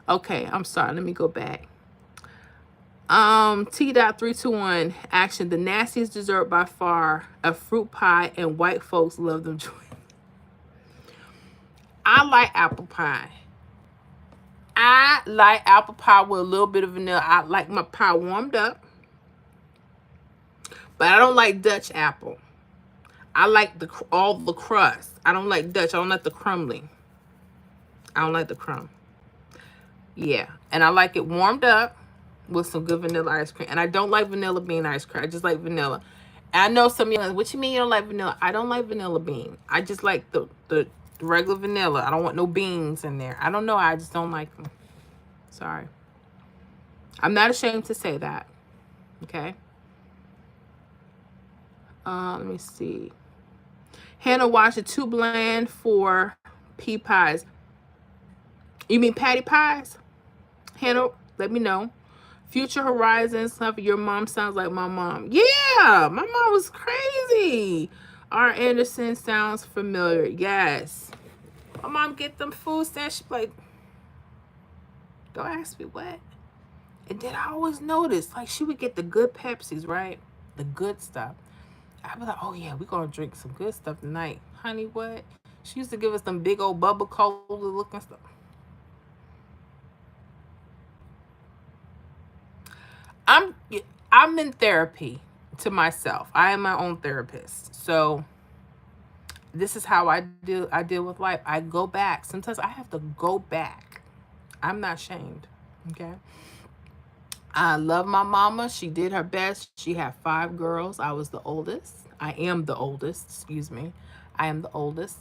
Okay, I'm sorry. Let me go back. T.321 action. The nastiest dessert by far, a fruit pie, and white folks love them. I like apple pie. I like apple pie with a little bit of vanilla. I like my pie warmed up. But I don't like Dutch apple. I like all the crust. I don't like Dutch. I don't like the crumbling. I don't like the crumb. Yeah. And I like it warmed up with some good vanilla ice cream. And I don't like vanilla bean ice cream. I just like vanilla. And I know some of you, what you mean you don't like vanilla? I don't like vanilla bean. I just like the regular vanilla. I don't want no beans in there. I don't know. I just don't like them. Sorry. I'm not ashamed to say that. Okay. Let me see. Hannah Wash it too bland for pea pies. You mean patty pies? Hannah, let me know. Future Horizons, your mom sounds like my mom. Yeah, my mom was crazy. R. Anderson sounds familiar. Yes. My mom get them food stamps. She like, don't ask me what. And then I always noticed, like, she would get the good Pepsis, right? The good stuff. I was like, oh yeah, we're gonna drink some good stuff tonight. Honey, what? She used to give us some big old bubble cola looking stuff. I'm in therapy to myself. I am my own therapist. So this is how I deal with life. I go back. Sometimes I have to go back. I'm not ashamed. Okay. I love my mama. She did her best. She had 5 girls. I was the oldest. I am the oldest, excuse me. I am the oldest.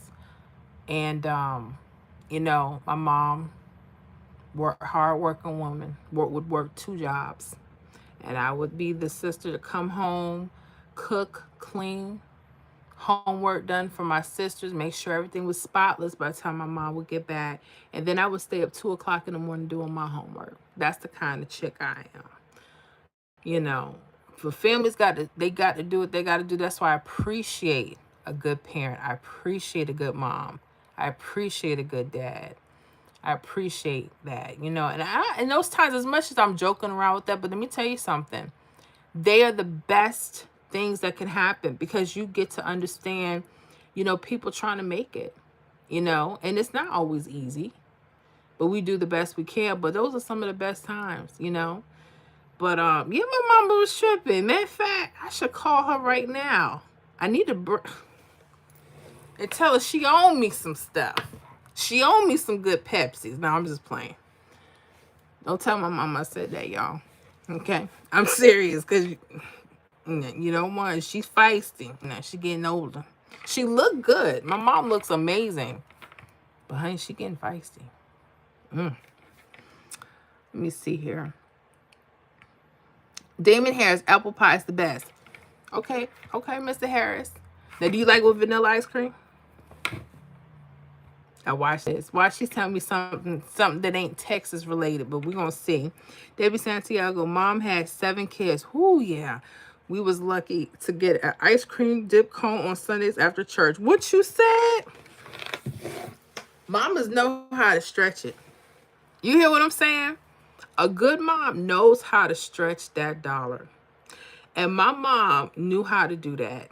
And, my mom, hard working woman, would work 2 jobs. And I would be the sister to come home, cook, clean, homework done for my sisters, make sure everything was spotless by the time my mom would get back. And then I would stay up 2 o'clock in the morning doing my homework. That's the kind of chick I am. For families they got to do what they got to do. That's why I appreciate a good parent. I appreciate a good mom. I appreciate a good dad. I appreciate that, and in those times, as much as I'm joking around with that, but let me tell you something. They are the best things that can happen because you get to understand, people trying to make it, and it's not always easy, but we do the best we can. But those are some of the best times, But yeah, my mama was tripping. Matter of fact, I should call her right now. I need to and tell her she owe me some stuff. She owe me some good Pepsis. No, I'm just playing. Don't tell my mama I said that, y'all. Okay? I'm serious, because you know what? She's feisty. She getting older. She look good. My mom looks amazing. But honey, she getting feisty. Let me see here. Damon Harris, apple pie is the best. Okay, Mr. Harris. Now, do you like with vanilla ice cream? Now watch this. Watch, she's telling me something that ain't Texas related, but we're gonna see. Debbie Santiago, mom had 7 kids. Whoo, yeah. We was lucky to get an ice cream dip cone on Sundays after church. What you said? Mamas know how to stretch it. You hear what I'm saying? A good mom knows how to stretch that dollar. And my mom knew how to do that.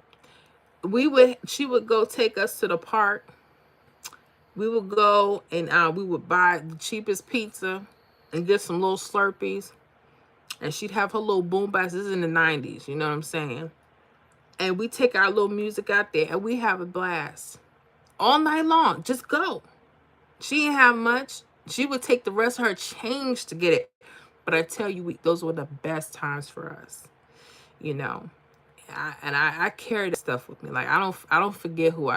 She would go take us to the park. We would go and we would buy the cheapest pizza and get some little Slurpees. And she'd have her little boombox. This is in the 90s, you know what I'm saying? And we take our little music out there and we have a blast. All night long. Just go. She didn't have much. She would take the rest of her change to get it. But I tell you, those were the best times for us, I carry that stuff with me. Like I don't forget where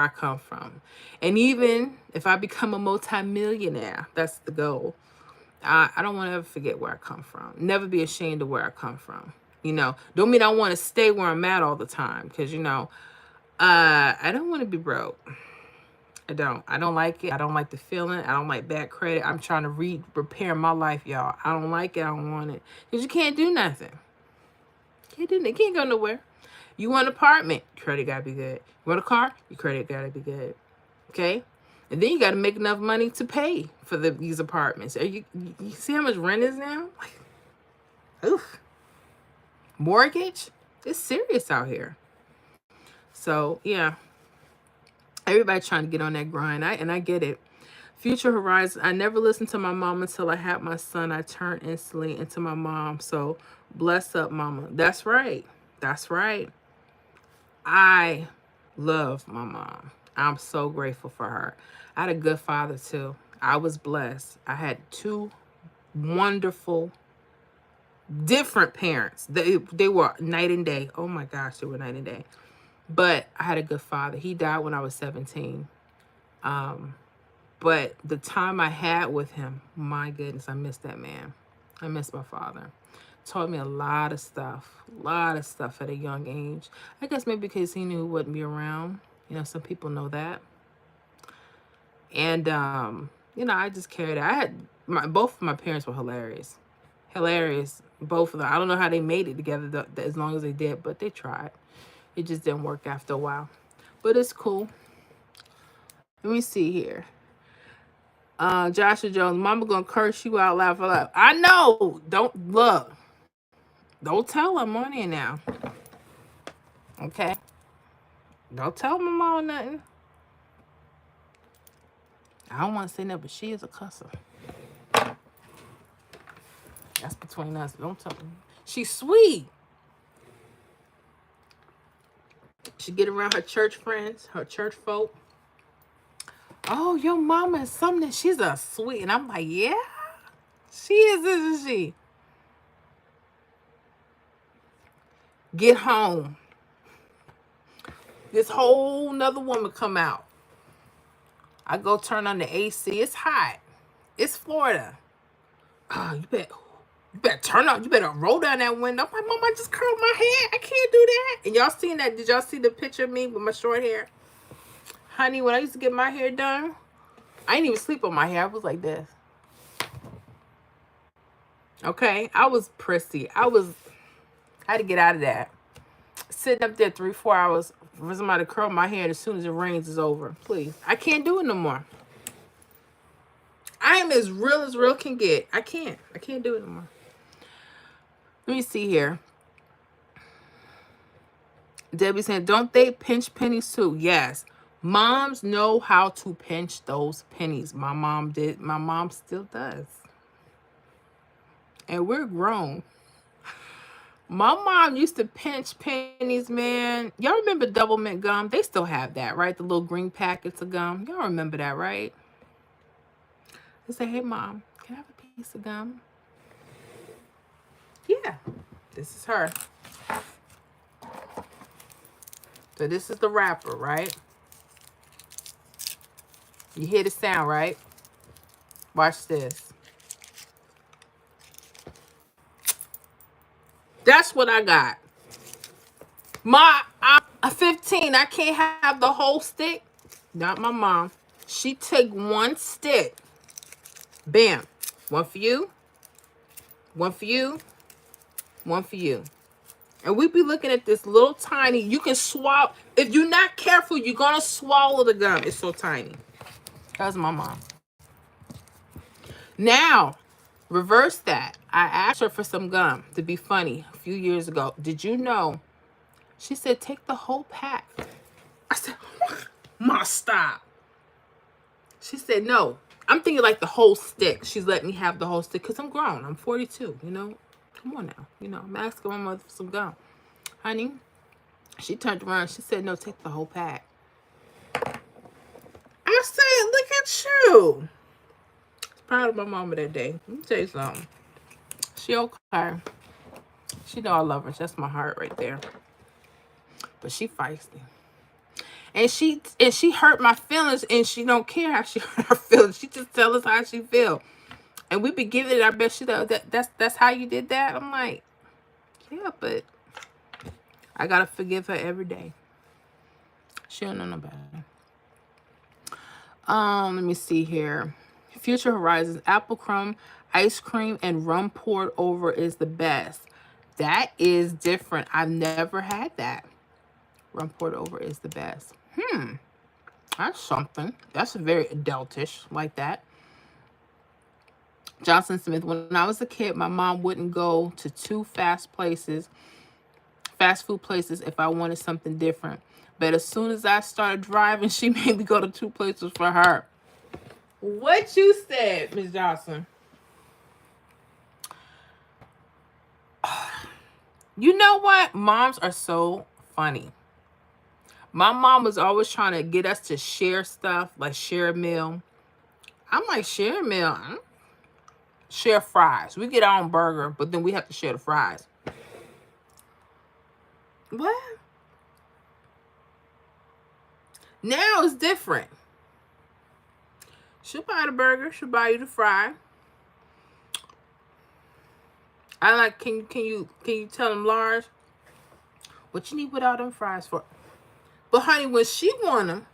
I come from. And even if I become a multimillionaire, that's the goal. I don't want to ever forget where I come from. Never be ashamed of where I come from. Don't mean I want to stay where I'm at all the time, because I don't want to be broke. I don't like it. I don't like the feeling. I don't like bad credit. I'm trying to repair my life, y'all. I don't like it. I don't want it. Because you can't do nothing. You can't go nowhere. You want an apartment, credit gotta be good. You want a car, your credit gotta be good. Okay? And then you gotta make enough money to pay for these apartments. You see how much rent is now? Oof. Mortgage? It's serious out here. So yeah. Everybody trying to get on that grind. I get it. Future Horizon. I never listened to my mom until I had my son. I turned instantly into my mom. So bless up, mama. That's right. That's right. I love my mom. I'm so grateful for her. I had a good father too. I was blessed. I had 2 wonderful, different parents. They were night and day. Oh my gosh, they were night and day. But I had a good father. He died when I was 17. But the time I had with him, my goodness, I miss that man. I miss my father. Taught me a lot of stuff at a young age. I guess maybe because he knew he wouldn't be around. Some people know that. And, I just carried it. Both of my parents were hilarious. Hilarious. Both of them. I don't know how they made it together as long as they did, but they tried. It just didn't work after a while. But it's cool. Let me see here. Joshua Jones, mama gonna curse you out loud for life. I know. Don't look. Don't tell her money now. Okay? Don't tell my mama nothing. I don't want to say nothing, but she is a cusser. That's between us. Don't tell me. She's sweet. She get around her church friends, her church folk. Oh, your mama is something. She's a sweet. And I'm like, yeah, she is, isn't she? Get home. This whole nother woman come out. I go turn on the AC. It's hot. It's Florida. Oh, you better turn up. You better roll down that window. My mama just curled my hair. I can't do that. And y'all seen that? Did y'all see the picture of me with my short hair? Honey, when I used to get my hair done, I didn't even sleep on my hair. I was like this. Okay? I was prissy. I had to get out of that. Sitting up there 3-4 hours for somebody to curl my hair, and as soon as it rains, it's over. Please. I can't do it no more. I am as real can get. I can't do it no more. Let me see here. Debbie saying, don't they pinch pennies too? Yes. Moms know how to pinch those pennies. My mom did. My mom still does. And we're grown. My mom used to pinch pennies, man. Y'all remember double mint gum? They still have that, right? The little green packets of gum. Y'all remember that, right? They say, hey, Mom, can I have a piece of gum? Yeah, this is her. So this is the wrapper, right? You hear the sound, right? Watch this. That's what I got. I'm 15. I can't have the whole stick. Not my mom. She take one stick. Bam. One for you. One for you. One for you. And we be looking at this little tiny. You can swallow. If you're not careful, you're going to swallow the gum. It's so tiny. That was my mom. Now, reverse that. I asked her for some gum to be funny a few years ago. Did you know? She said, take the whole pack. I said, Ma, stop. She said, no. I'm thinking like the whole stick. She's letting me have the whole stick because I'm grown. I'm 42, you know. Come on now. You know, I'm asking my mother for some gum. Honey, she turned around. She said, no, take the whole pack. I said, look at you. Proud of my mama that day. Let me tell you something. She okay. She know I love her. That's my heart right there. But she feisty. And she hurt my feelings, and she don't care how she hurt her feelings. She just tell us how she feel. And we be giving it our best. She that's how you did that? I'm like, yeah, but I gotta forgive her every day. She don't know no better. Let me see here. Future Horizons, apple crumb, ice cream, and rum poured over is the best. That is different. I've never had that. Rum poured over is the best. That's something. That's very adultish, like that. Johnson Smith, when I was a kid, my mom wouldn't go to two fast food places if I wanted something different. But as soon as I started driving, she made me go to two places for her. What you said, Ms. Johnson? You know what? Moms are so funny. My mom was always trying to get us to share stuff, like share a meal. I'm like, share a meal? Share fries. We get our own burger, but then we have to share the fries. What? Now it's different. She'll buy the burger. She'll buy you the fry. I like, can you tell them, Lars, what you need with all them fries for? But honey, when she want them,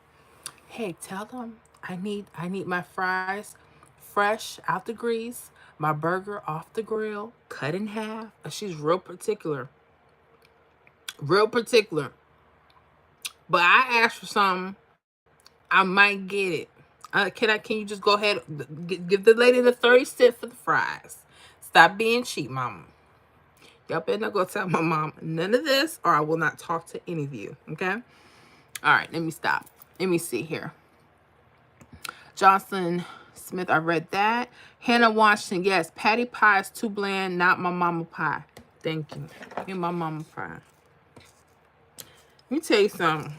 hey, tell them I need my fries fresh out the grease, my burger off the grill, cut in half. She's real particular. Real particular. But I asked for something, I might get it. Can you just go ahead, give the lady the 30 cents for the fries. Stop being cheap, mama. Y'all better not go tell my mom none of this, or I will not talk to any of you, okay? All right, let me stop. Let me see here. Jocelyn Smith, I read that. Hannah Washington, yes, patty pie is too bland, not my mama pie. Thank you. Give my mama pie. Let me tell you something.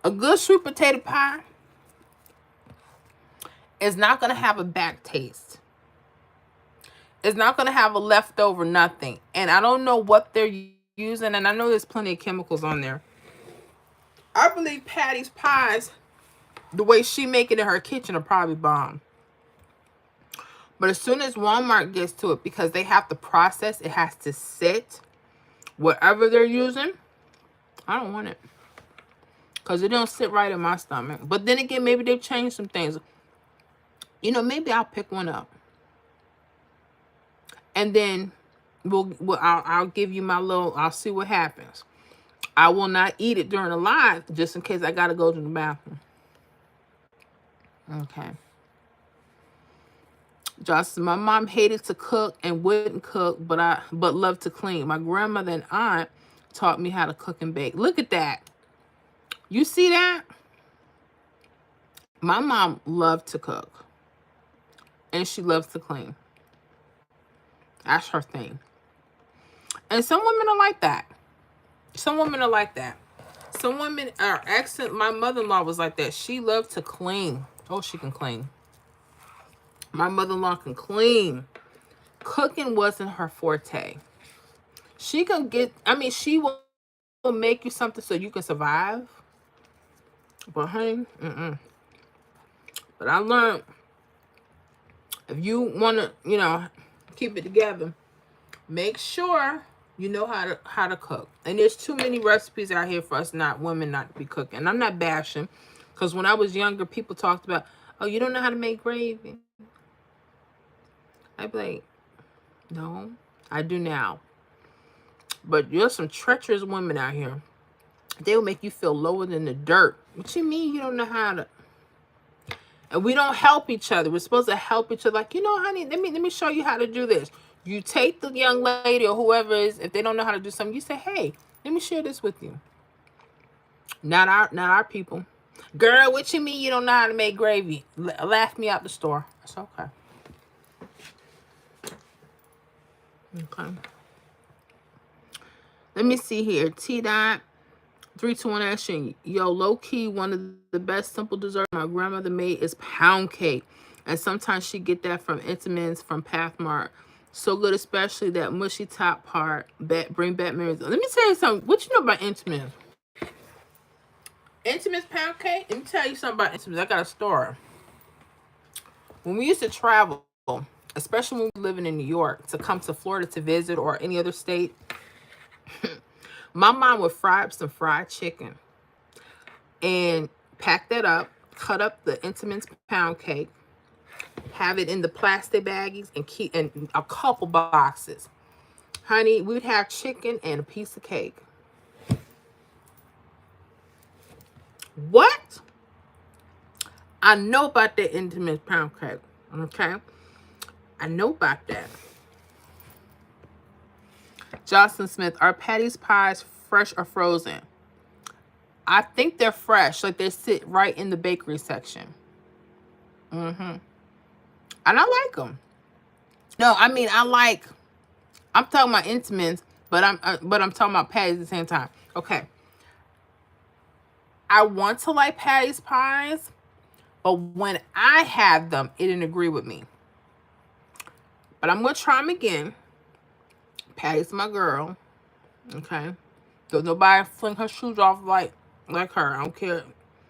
A good sweet potato pie is not going to have a back taste. It's not going to have a leftover nothing. And I don't know what they're using, and I know there's plenty of chemicals on there. I believe Patty's pies, the way she make it in her kitchen, are probably bomb. But as soon as Walmart gets to it, because they have to process, it has to sit. Whatever they're using, I don't want it. Because it don't sit right in my stomach. But then again, maybe they've changed some things. You know, maybe I'll pick one up. And then I'll give you my little, I'll see what happens. I will not eat it during the live, just in case I got to go to the bathroom. Okay. Justin, my mom hated to cook and wouldn't cook, but loved to clean. My grandmother and aunt taught me how to cook and bake. Look at that. You see that? My mom loved to cook. And she loves to clean. That's her thing. And some women are like that. Some women are like that. Some women are excellent. My mother-in-law was like that. She loved to clean. Oh, she can clean. My mother-in-law can clean. Cooking wasn't her forte. She can get, I mean, she will make you something so you can survive. But honey, But I learned, if you want to, you know, keep it together, make sure you know how to cook. And there's too many recipes out here for us women not to be cooking. And I'm not bashing, because when I was younger, people talked about, oh, you don't know how to make gravy. I'd be like, no, I do now. But there's some treacherous women out here. They will make you feel lower than the dirt. What you mean you don't know how to? And we don't help each other. We're supposed to help each other. Like, you know, honey, let me show you how to do this. You take the young lady or whoever is, if they don't know how to do something, you say, hey, let me share this with you. Not our people. Girl, what you mean you don't know how to make gravy? Laugh me out the store. That's okay. Okay. Let me see here. T-Dot 321 action. Yo, low key, one of the best simple desserts my grandmother made is pound cake. And sometimes she get that from Intimins from Pathmark. So good, especially that mushy top part. Bring back memories. Let me tell you something. What you know about Intimins? Intimins pound cake? Let me tell you something about Intimins. I got a story. When we used to travel, especially when we were living in New York, to come to Florida to visit or any other state, my mom would fry up some fried chicken and pack that up, cut up the Intimins pound cake, have it in the plastic baggies, and keep in a couple boxes. Honey, we'd have chicken and a piece of cake. What? I know about that Intimins pound cake. Okay? I know about that. Jocelyn Smith, are Patty's pies fresh or frozen? I think they're fresh. Like, they sit right in the bakery section. And I like them. No, I mean, I'm talking about Intimins, but I'm talking about Patty's at the same time. Okay. I want to like Patty's pies, but when I had them, it didn't agree with me. But I'm going to try them again. Patty's my girl. Okay. Don't nobody fling her shoes off like her. I don't care.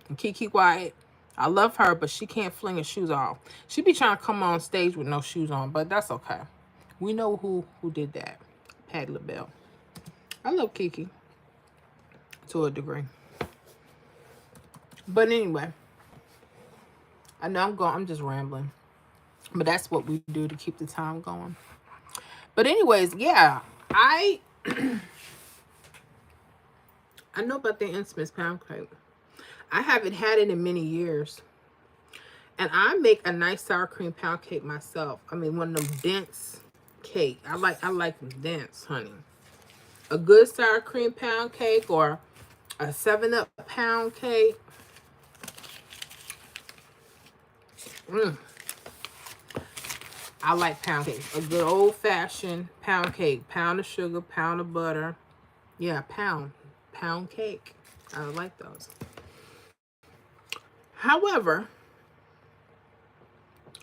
And Kiki White, I love her, but she can't fling her shoes off. She be trying to come on stage with no shoes on, but that's okay. We know who did that. Patty LaBelle. I love Kiki to a degree. But anyway, I know I'm just rambling. But that's what we do to keep the time going. But anyways, yeah, I know about the Intimins pound cake. I haven't had it in many years. And I make a nice sour cream pound cake myself. I mean, one of them dense cake. I like them dense, honey. A good sour cream pound cake or a 7-Up pound cake. I like pound cake. A good old-fashioned pound cake. Pound of sugar, pound of butter. Yeah, pound cake. I like those. However,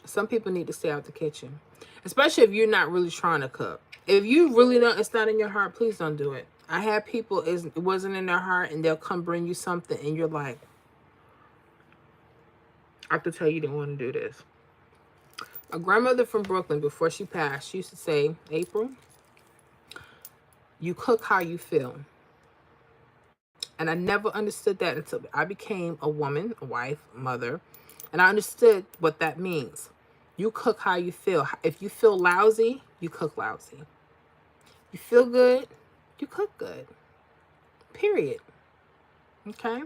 some people need to stay out the kitchen, especially if you're not really trying to cook. If you really don't, it's not in your heart, please don't do it. I had people, it wasn't in their heart, and they'll come bring you something, and you're like, I could tell you didn't want to do this. A grandmother from Brooklyn, before she passed, she used to say, April, you cook how you feel. And I never understood that until I became a woman, a wife, a mother, and I understood what that means. You cook how you feel. If you feel lousy, you cook lousy. You feel good, you cook good. Period. Okay?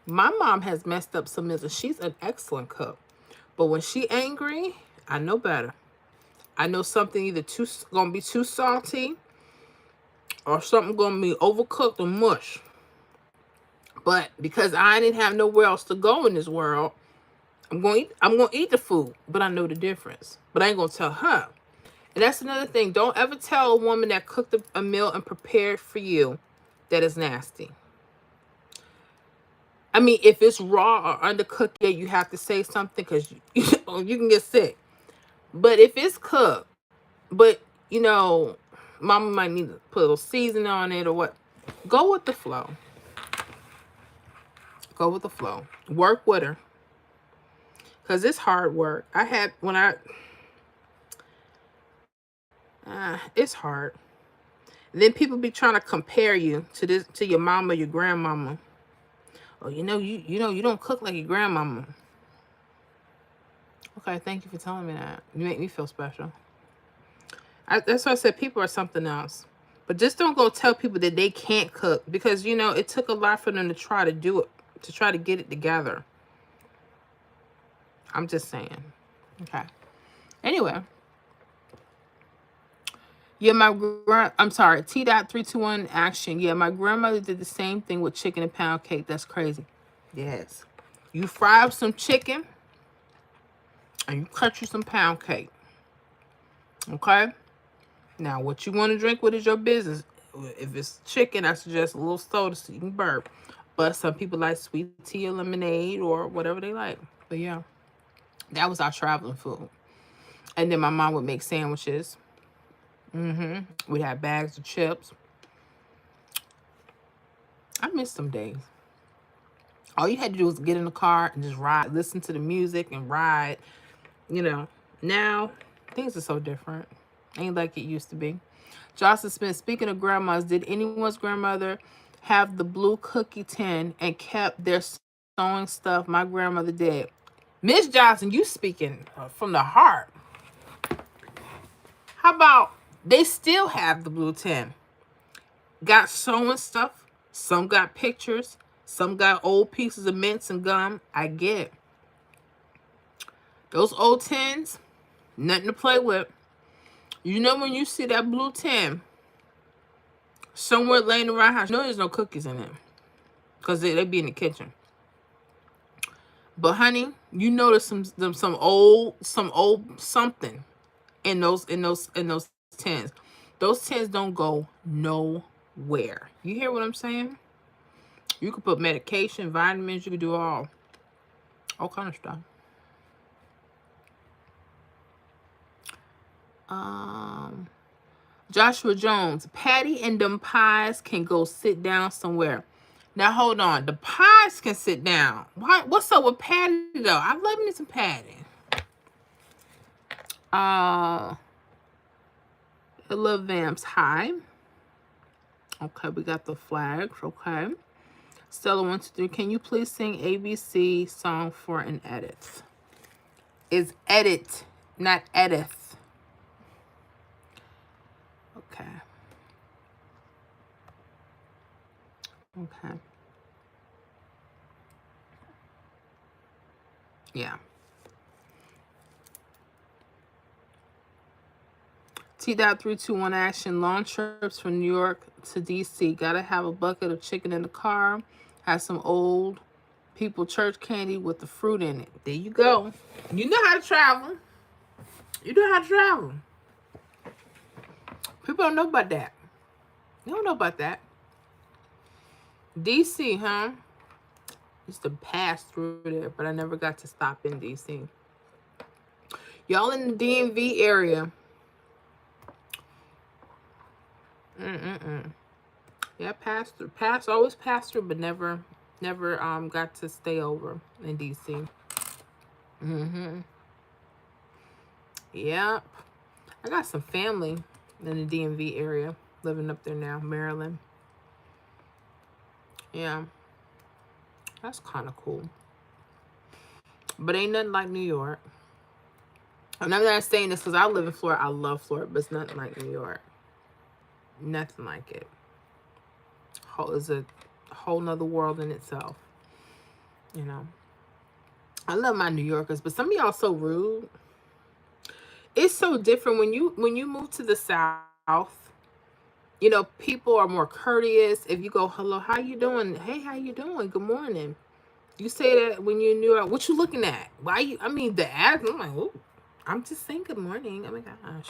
My mom has messed up some meals, and she's an excellent cook. But when she angry, I know better. I know something either gonna be too salty or something gonna be overcooked or mush. But because I didn't have nowhere else to go in this world, I'm gonna eat the food, but I know the difference. But I ain't gonna tell her. And that's another thing. Don't ever tell a woman that cooked a meal and prepared for you that is nasty. I mean, if it's raw or undercooked, yeah, you have to say something because you can get sick. But if it's cooked, but mama might need to put a little seasoning on it or what, go with the flow. Go with the flow. Work with her. Because it's hard work. It's hard. And then people be trying to compare you to your mama, your grandmama. Oh, you don't cook like your grandmama. Okay, thank you for telling me that. You make me feel special. That's why I said people are something else. But just don't go tell people that they can't cook because, it took a lot for them to try to do it, to try to get it together. I'm just saying. Okay. Anyway. Yeah, I'm sorry. T.321 action. Yeah, my grandmother did the same thing with chicken and pound cake. That's crazy. Yes. You fry up some chicken and you cut you some pound cake. Okay? Now, what you want to drink with is your business. If it's chicken, I suggest a little soda so you can burp. But some people like sweet tea or lemonade or whatever they like. But yeah, that was our traveling food. And then my mom would make sandwiches. We'd have bags of chips. I miss some days. All you had to do was get in the car and just ride, listen to the music and ride. Now things are so different. Ain't like it used to be. Jocelyn Smith, speaking of grandmas, did anyone's grandmother have the blue cookie tin and kept their sewing stuff? My grandmother did. Miss Johnson, you speaking from the heart. How about they still have the blue tin? Got sewing stuff. Some got pictures. Some got old pieces of mints and gum. I get it. Those old tins, nothing to play with. When you see that blue tin somewhere laying around house, there's no cookies in it because they be in the kitchen. But honey, there's some old something in those tins. Those tins don't go nowhere. You hear what I'm saying? You could put medication, vitamins. You could do all kind of stuff. Joshua Jones, Patty and them pies can go sit down somewhere. Now hold on, the pies can sit down. What's up with Patty though? I love me some Patty. Love Vamps, hi. Okay, we got the flags. Okay. Stella 123, can you please sing ABC song for an edit? It's edit, not edith. Okay. Okay. Yeah. T.321 action. Long trips from New York to DC. Gotta have a bucket of chicken in the car. Have some old people church candy with the fruit in it. There you go. You know how to travel. You know how to travel. People don't know about that. They don't know about that. DC, huh? Used to pass through there, but I never got to stop in DC. Y'all in the DMV area. Yeah, always pastor, but never got to stay over in DC. Mm-hmm. Yep. I got some family in the DMV area living up there now, Maryland. Yeah, that's kind of cool. But ain't nothing like New York. And I'm not saying this because I live in Florida. I love Florida, but it's nothing like New York. Nothing like it. It's a whole nother world in itself. You know. I love my New Yorkers, but some of y'all so rude. It's so different when you move to the South. You know, people are more courteous. If you go, hello, how you doing? Hey, how you doing? Good morning. You say that when you're in New York. What you looking at? Why you? I mean, the ads. I'm like, oh, I'm just saying good morning. Oh my gosh,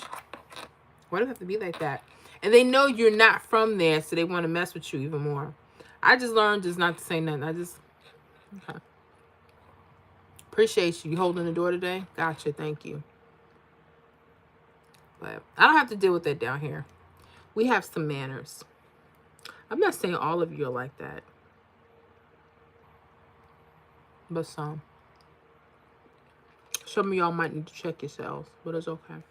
why do it have to be like that? And they know you're not from there, so they want to mess with you even more. I just learned just not to say nothing. I just okay. Appreciate you. You holding the door today? Gotcha. Thank you. But I don't have to deal with that down here. We have some manners. I'm not saying all of you are like that, but some. Some of y'all might need to check yourselves, but it's okay.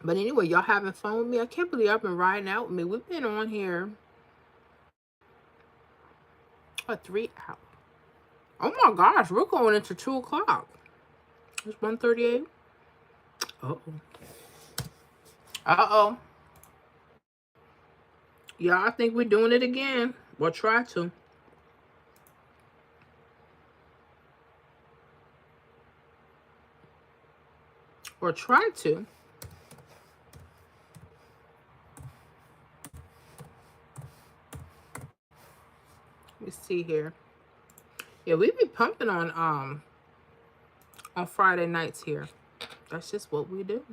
But anyway, y'all having fun with me? I can't believe y'all been riding out with me. We've been on here for 3 hours. Oh my gosh, we're going into 2 o'clock. It's 1:38. Uh-oh. Uh-oh. Y'all think we're doing it again? Well, try to. Or try to. Let me see here. Yeah, we be pumping on Friday nights here. That's just what we do.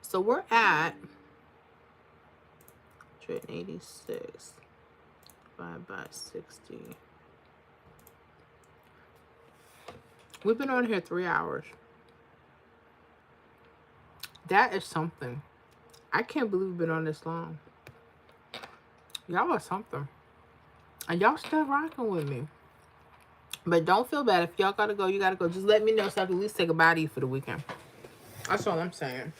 So we're at 186 divided by 60. We've been on here 3 hours. That is something. I can't believe we've been on this long. Y'all are something. And y'all still rocking with me. But don't feel bad. If y'all gotta go, you gotta go. Just let me know so I can at least say goodbye to you for the weekend. That's all I'm saying.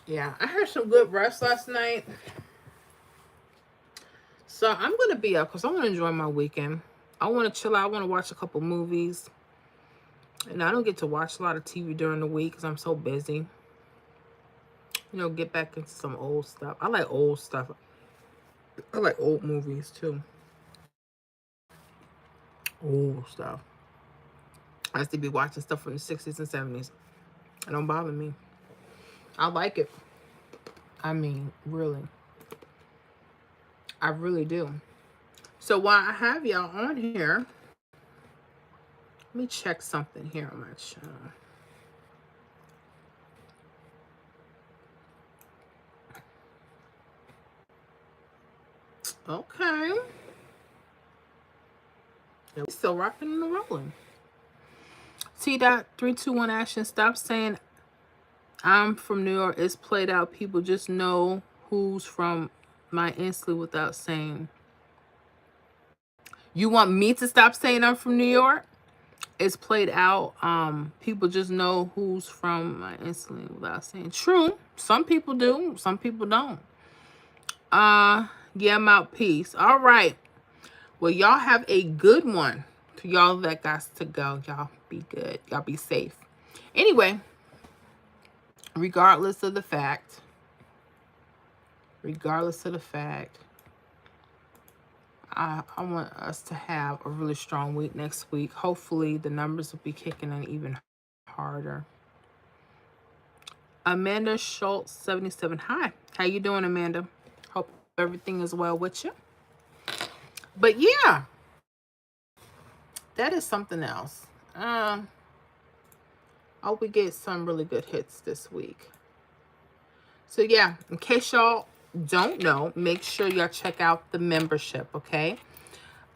Yeah, I had some good rest last night. So I'm gonna be up because I want to enjoy my weekend. I want to chill out. I want to watch a couple movies. And I don't get to watch a lot of TV during the week because I'm so busy. You know, get back into some old stuff. I like old stuff. I like old movies too. Old stuff. I used to be watching stuff from the 60s and 70s. It don't bother me. I like it. I mean, really. I really do. So while I have y'all on here, let me check something here on my channel. Okay. Yeah, we're still rocking and rolling. T.321 action. Stop saying I'm from New York. It's played out. People just know who's from my instantly without saying. You want me to stop saying I'm from New York? It's played out. People just know who's from my instantly without saying. True. Some people do. Some people don't. Yeah, I'm out. Peace. All right. Well, y'all have a good one. To y'all that got to go, y'all be good. Y'all be safe. Anyway, regardless of the fact, I want us to have a really strong week next week. Hopefully, the numbers will be kicking in even harder. Amanda Schultz, 77. Hi. How you doing, Amanda? Hope everything is well with you. But yeah, that is something else. I hope we get some really good hits this week. So yeah, in case y'all don't know, make sure y'all check out the membership, okay?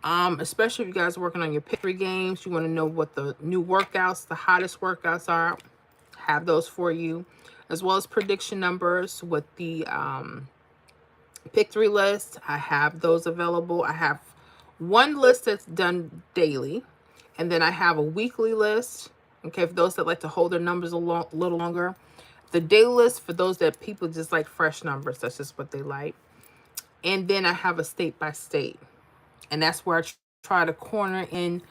Especially if you guys are working on your pick-three games, you want to know what the new workouts, the hottest workouts are, have those for you, as well as prediction numbers with the Pick 3 lists. I have those available. I have one list that's done daily, and then I have a weekly list. Okay, for those that like to hold their numbers a little longer. The daily list for those that people just like fresh numbers. That's just what they like. And then I have a state by state, and that's where I try to corner in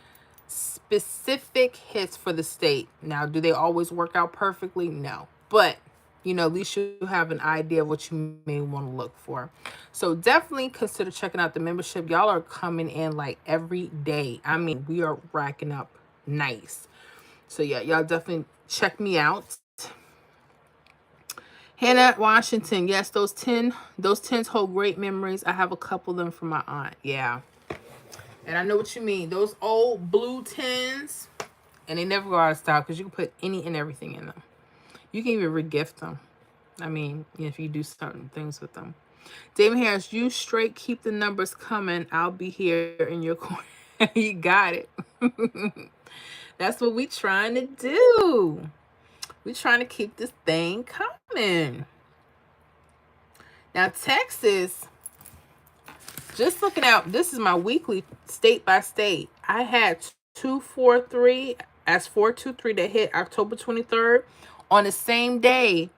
specific hits for the state. Now, do they always work out perfectly? No. But, you know, at least you have an idea of what you may want to look for. So definitely consider checking out the membership. Y'all are coming in like every day. I mean, we are racking up nice. So yeah, y'all definitely check me out. Hannah Washington. Yes, those 10s hold great memories. I have a couple of them from my aunt. Yeah. And I know what you mean. Those old blue tins, and they never go out of style because you can put any and everything in them. You can even regift them. I mean, if you do certain things with them. David Harris, you straight keep the numbers coming. I'll be here in your corner. You got it. That's what we trying to do. We trying to keep this thing coming. Now, Texas, just looking out, this is my weekly state by state. I had 243 as 423 that hit October 23rd. On the same day,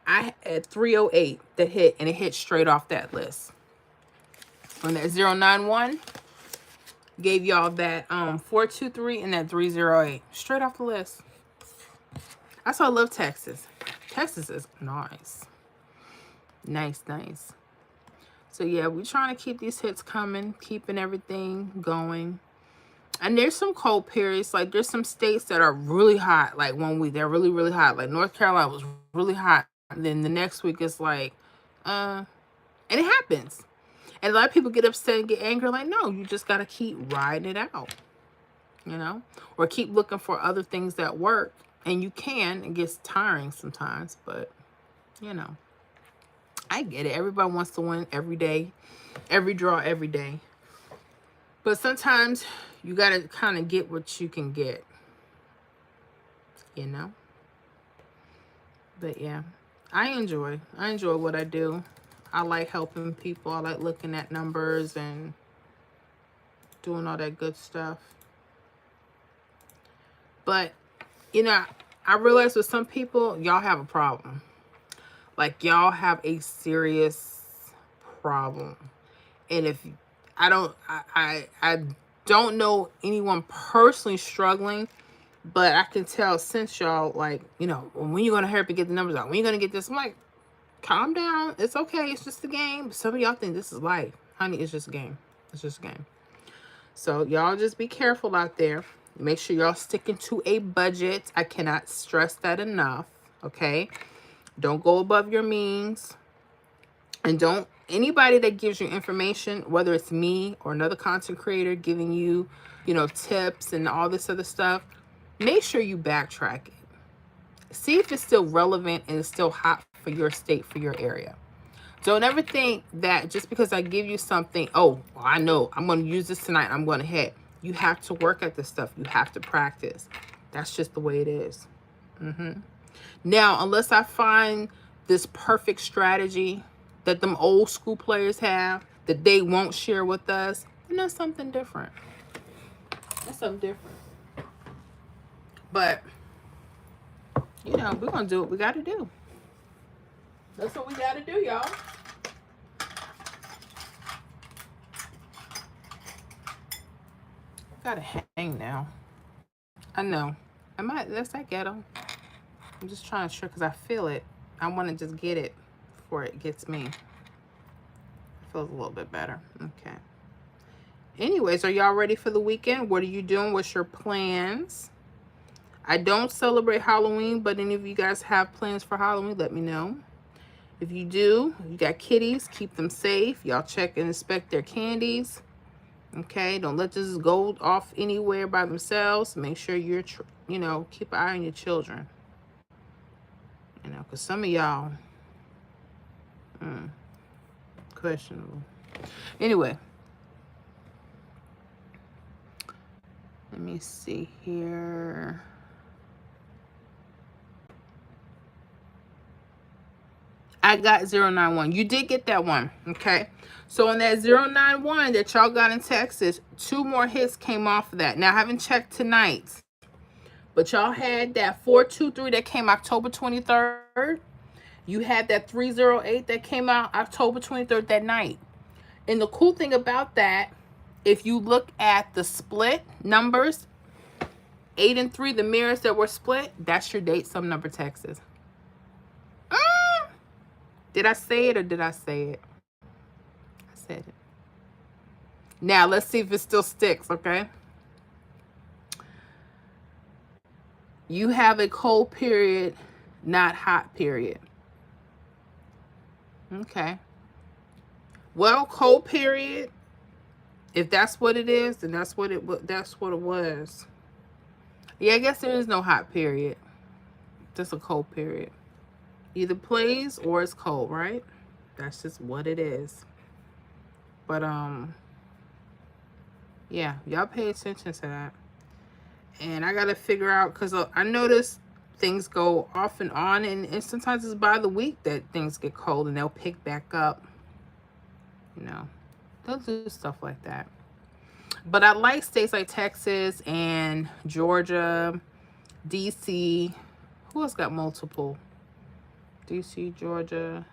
I had 308 that hit, and it hit straight off that list. On that 091, gave y'all that 423 and that 308 straight off the list. That's why I love Texas. Texas is nice. Nice. So yeah, we're trying to keep these hits coming, keeping everything going. And there's some cold periods. Like there's some states that are really hot. Like 1 week, they're really, really hot. Like North Carolina was really hot. And then the next week it's like, and it happens. And a lot of people get upset and get angry. Like, no, you just got to keep riding it out, you know, or keep looking for other things that work. And you can. It gets tiring sometimes, but you know, I get it. Everybody wants to win every day, every draw, every day. But sometimes you got to kind of get what you can get, you know. But yeah, I enjoy what I do. I like helping people. I like looking at numbers and doing all that good stuff. But, you know, I realize with some people, y'all have a problem. Like, y'all have a serious problem. And if I don't know anyone personally struggling, but I can tell since y'all, like, you know, when you going to hurry up and get the numbers out? When you going to get this? I'm like, calm down. It's okay. It's just a game. Some of y'all think this is life. Honey, it's just a game. It's just a game. So y'all just be careful out there. Make sure y'all sticking to a budget. I cannot stress that enough. Okay? Don't go above your means. And don't, anybody that gives you information, whether it's me or another content creator giving you, you know, tips and all this other stuff, make sure you backtrack it. See if it's still relevant and it's still hot for your state, for your area. Don't ever think that just because I give you something, oh, well, I know I'm going to use this tonight, I'm going to hit. You have to work at this stuff. You have to practice. That's just the way it is. Now, unless I find this perfect strategy that them old school players have that they won't share with us, then that's something different. That's something different. But, you know, we're going to do what we got to do. That's what we got to do, y'all. Gotta hang now. I know. That's that ghetto. I'm just trying to sure because I feel it. I want to just get it before it gets me. It feels a little bit better. Okay. Anyways, are y'all ready for the weekend? What are you doing? What's your plans? I don't celebrate Halloween, but any of you guys have plans for Halloween, let me know. If you do, you got kitties, keep them safe. Y'all check and inspect their candies. Okay, don't let this go off anywhere by themselves. Make sure you're, you know, keep an eye on your children. You know, because some of y'all, questionable. Anyway, let me see here. I got 091. You did get that one. Okay. So on that 091 that y'all got in Texas, 2 more hits came off of that. Now, I haven't checked tonight, but y'all had that 423 that came October 23rd. You had that 308 that came out October 23rd that night. And the cool thing about that, if you look at the split numbers, 8 and 3, the mirrors that were split, that's your date some number Texas. Did I say it or did I say it? I said it. Now, let's see if it still sticks, okay? You have a cold period, not hot period. Okay. Well, cold period, if that's what it is, then that's what it was. Yeah, I guess there is no hot period. Just a cold period. Either plays or it's cold, right? That's just what it is. But yeah, y'all pay attention to that. And I gotta figure out, because I notice things go off and on, and sometimes it's by the week that things get cold and they'll pick back up. You know, they'll do stuff like that. But I like states like Texas and Georgia, DC. Who else got multiple? DC, Georgia,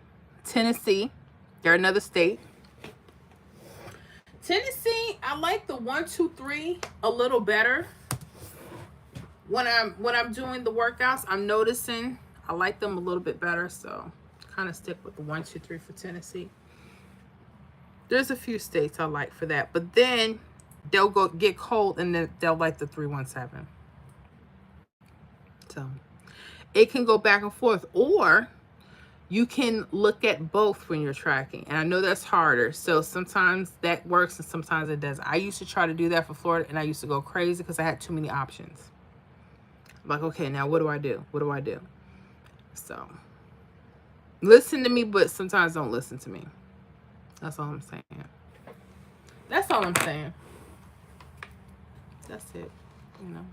Tennessee. They're another state. Tennessee, I like the 1, 2, 3 a little better. When I'm doing the workouts, I'm noticing I like them a little bit better. So kind of stick with the 1, 2, 3 for Tennessee. There's a few states I like for that, but then they'll go get cold and then they'll like the 317. So it can go back and forth, or you can look at both when you're tracking. And I know that's harder. So sometimes that works and sometimes it doesn't. I used to try to do that for Florida and I used to go crazy because I had too many options. Like, okay, now what do I do? What do I do? So listen to me, but sometimes don't listen to me. That's all I'm saying. That's all I'm saying. That's it, you know.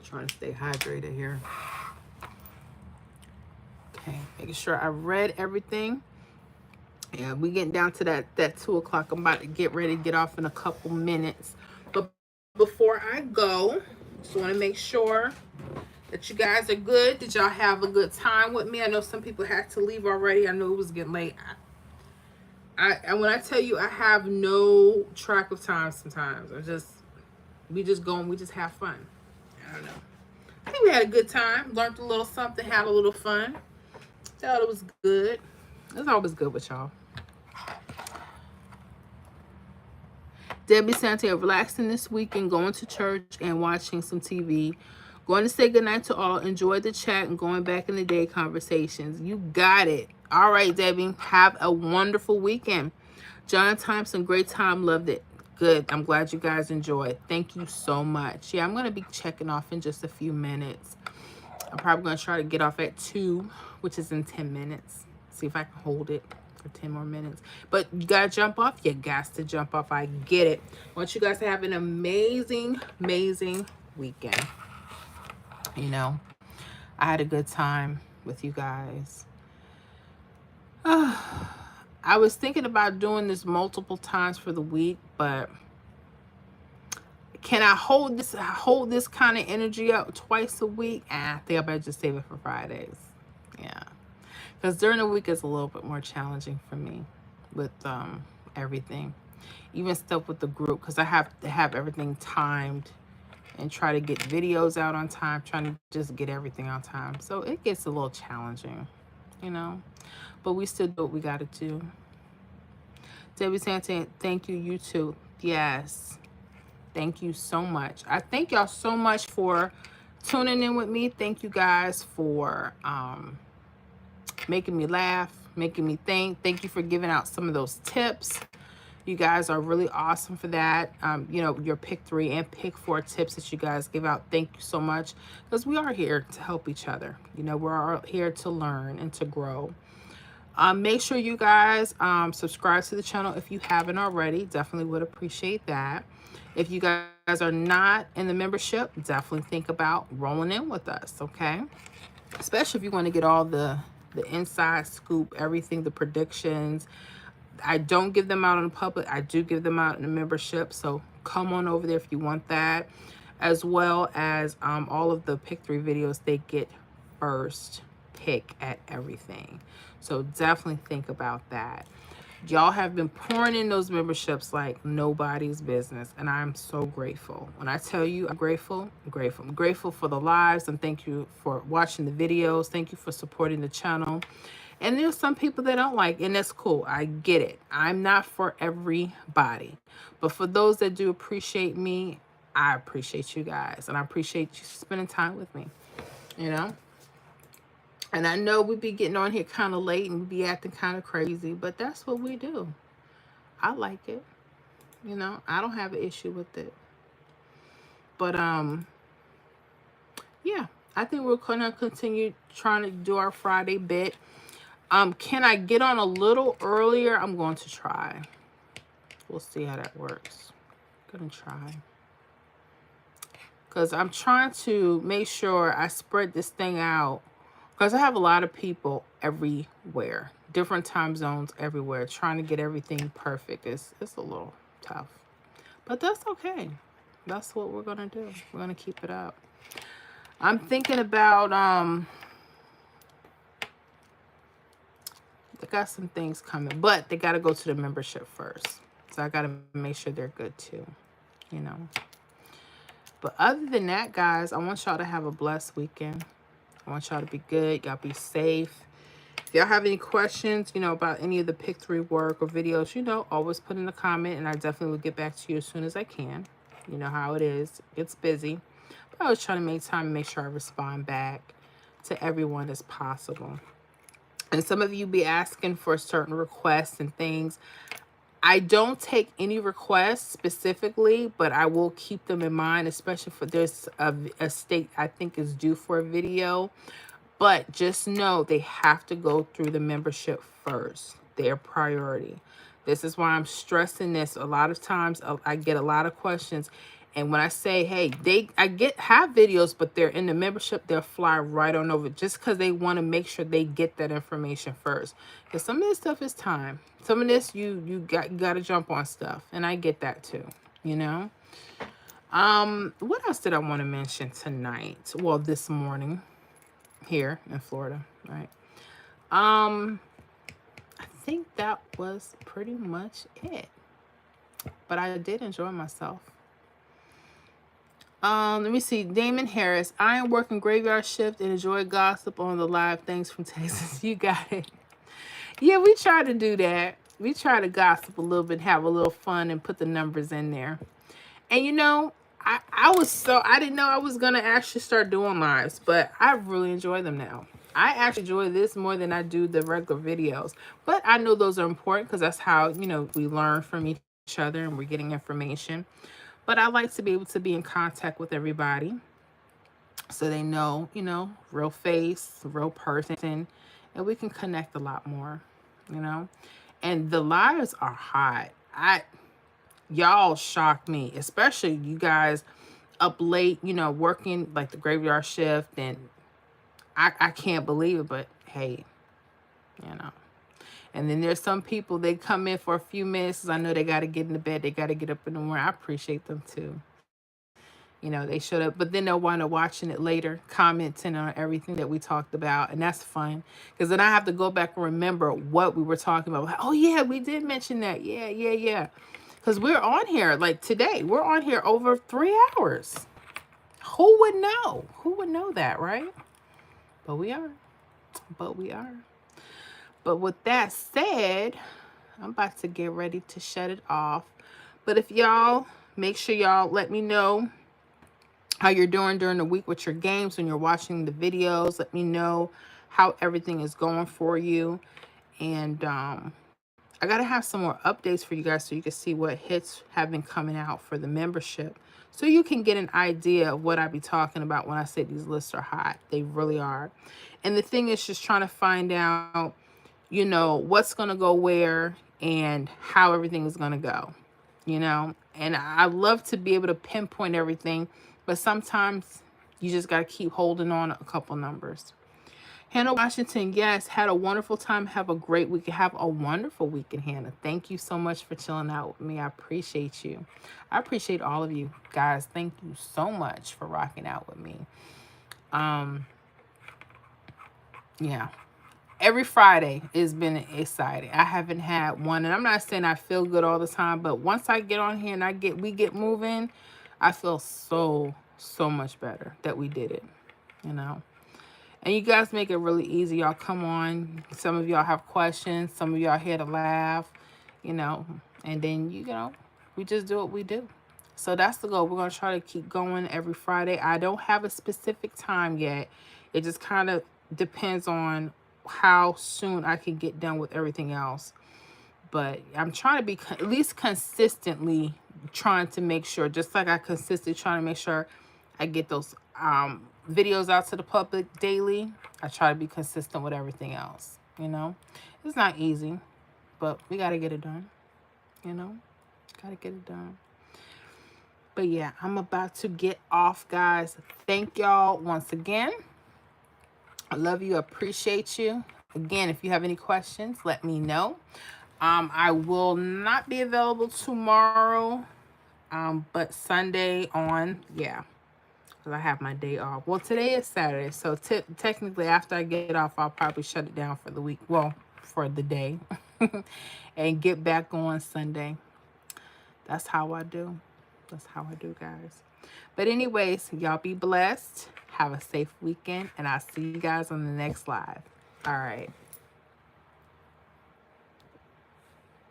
Trying to stay hydrated here. Okay, making sure I read everything. Yeah, we getting down to that 2 o'clock. I'm about to get ready to get off in a couple minutes. But before I go, just want to make sure that you guys are good. Did y'all have a good time with me? I know some people had to leave already. I know it was getting late. And when I tell you, I have no track of time sometimes. We just go and we just have fun. I don't know. I think we had a good time. Learned a little something. Had a little fun. Thought it was good. It's always good with y'all. Debbie Santiago, relaxing this weekend, going to church and watching some TV. Going to say goodnight to all. Enjoy the chat and going back in the day conversations. You got it. All right, Debbie. Have a wonderful weekend. John Thompson, great time. Loved it. Good. I'm glad you guys enjoyed. Thank you so much. Yeah, I'm going to be checking off in just a few minutes. I'm probably going to try to get off at 2, which is in 10 minutes. See if I can hold it for 10 more minutes. But you got to jump off. You got to jump off. I get it. I want you guys to have an amazing, amazing weekend. You know, I had a good time with you guys. I was thinking about doing this multiple times for the week, but can I hold this kind of energy up twice a week? I think I better just save it for Fridays. Yeah, because during the week it's a little bit more challenging for me with everything, even stuff with the group, because I have to have everything timed and try to get videos out on time, trying to just get everything on time. So it gets a little challenging, you know. But we still do what we got to do. Debbie Santa, thank you. You too. Yes. Thank you so much. I thank y'all so much for tuning in with me. Thank you guys for making me laugh, making me think. Thank you for giving out some of those tips. You guys are really awesome for that. You know, your pick 3 and pick 4 tips that you guys give out. Thank you so much, because we are here to help each other. You know, we're here to learn and to grow. Make sure you guys subscribe to the channel if you haven't already. Definitely would appreciate that. If you guys are not in the membership, definitely think about rolling in with us, okay? Especially if you want to get all the inside scoop, everything, the predictions. I don't give them out in the public. I do give them out in the membership. So come on over there if you want that, as well as all of the pick 3 videos. They get first pick at everything. So definitely think about that. Y'all have been pouring in those memberships like nobody's business, and I'm so grateful. When I tell you I'm grateful, I'm grateful. I'm grateful for the lives, and thank you for watching the videos. Thank you for supporting the channel. And there's some people that don't like, and that's cool. I get it. I'm not for everybody. But for those that do appreciate me, I appreciate you guys, and I appreciate you spending time with me, you know? And I know we be getting on here kind of late and we be acting kind of crazy, but that's what we do. I like it. You know, I don't have an issue with it. But yeah, I think we're gonna continue trying to do our Friday bit. Can I get on a little earlier? I'm going to try. We'll see how that works. Gonna try. Because I'm trying to make sure I spread this thing out. Because I have a lot of people everywhere. Different time zones everywhere. Trying to get everything perfect. It's a little tough. But that's okay. That's what we're going to do. We're going to keep it up. I'm thinking about... I got some things coming. But they got to go to the membership first. So I got to make sure they're good too. You know. But other than that, guys, I want y'all to have a blessed weekend. I want y'all to be good. Y'all be safe. If y'all have any questions, you know, about any of the pick 3 work or videos, you know, always put in a comment, and I definitely will get back to you as soon as I can. You know how it is. It's busy. But I was trying to make time to make sure I respond back to everyone as possible. And some of you be asking for certain requests and things. I don't take any requests specifically, but I will keep them in mind, especially for there's a state I think is due for a video. But just know they have to go through the membership first, their priority. This is why I'm stressing this. A lot of times I get a lot of questions. And when I say, hey, I have videos, but they're in the membership, they'll fly right on over just because they want to make sure they get that information first. Because some of this stuff is time. Some of this you got to jump on stuff, and I get that too. You know. What else did I want to mention tonight? Well, this morning here in Florida, right? I think that was pretty much it. But I did enjoy myself. Let me see. Damon Harris. I am working graveyard shift and enjoy gossip on the live. Thanks from Texas. You got it. Yeah, we try to do that. We try to gossip a little bit, have a little fun, and put the numbers in there. And you know, I didn't know I was gonna actually start doing lives, but I really enjoy them now. I actually enjoy this more than I do the regular videos. But I know those are important because that's how, you know, we learn from each other and we're getting information. But I like to be able to be in contact with everybody so they know, you know, real face, real person, and we can connect a lot more, you know. And the lives are hot. Y'all shocked me, especially you guys up late, you know, working like the graveyard shift, and I can't believe it, but hey, you know. And then there's some people, they come in for a few minutes because I know they got to get into bed. They got to get up in the morning. I appreciate them too. You know, they showed up, but then they'll wind up watching it later, commenting on everything that we talked about. And that's fun because then I have to go back and remember what we were talking about. Oh, yeah, we did mention that. Yeah. Because we're on here, like today, we're on here over 3 hours. Who would know? Who would know that, right? But we are. But with that said, I'm about to get ready to shut it off. But if y'all, make sure y'all let me know how you're doing during the week with your games when you're watching the videos. Let me know how everything is going for you. And I got to have some more updates for you guys so you can see what hits have been coming out for the membership. So you can get an idea of what I be talking about when I say these lists are hot. They really are. And the thing is just trying to find out, you know, what's going to go where and how everything is going to go. you know, and I love to be able to pinpoint everything, but sometimes you just got to keep holding on a couple numbers. Hannah Washington, yes, had a wonderful time. Have a great week. Have a wonderful weekend, Hannah. Thank you so much for chilling out with me. I appreciate you. I appreciate all of you guys. Thank you so much for rocking out with me. Um, yeah. Every Friday has been exciting. I haven't had one, and I'm not saying I feel good all the time, but once I get on here and we get moving, I feel so much better that we did it, you know. And you guys make it really easy. Y'all come on. Some of y'all have questions. Some of y'all here to laugh, you know. And then, you know, we just do what we do. So that's the goal. We're going to try to keep going every Friday. I don't have a specific time yet. It just kind of depends on how soon I can get done with everything else. But I'm trying to be at least consistently trying to make sure, just like I consistently trying to make sure I get those videos out to the public daily. I try to be consistent with everything else, you know. It's not easy, but we got to get it done, you know. Got to get it done. But yeah, I'm about to get off, guys. Thank y'all once again. I love you. Appreciate you. Again, if you have any questions, let me know. I will not be available tomorrow, but Sunday on, yeah, because I have my day off. Well, today is Saturday, so technically after I get off, I'll probably shut it down for the week. Well, for the day, and get back on Sunday. That's how I do. That's how I do, guys. But anyways, y'all be blessed. Have a safe weekend, and I'll see you guys on the next live. All right.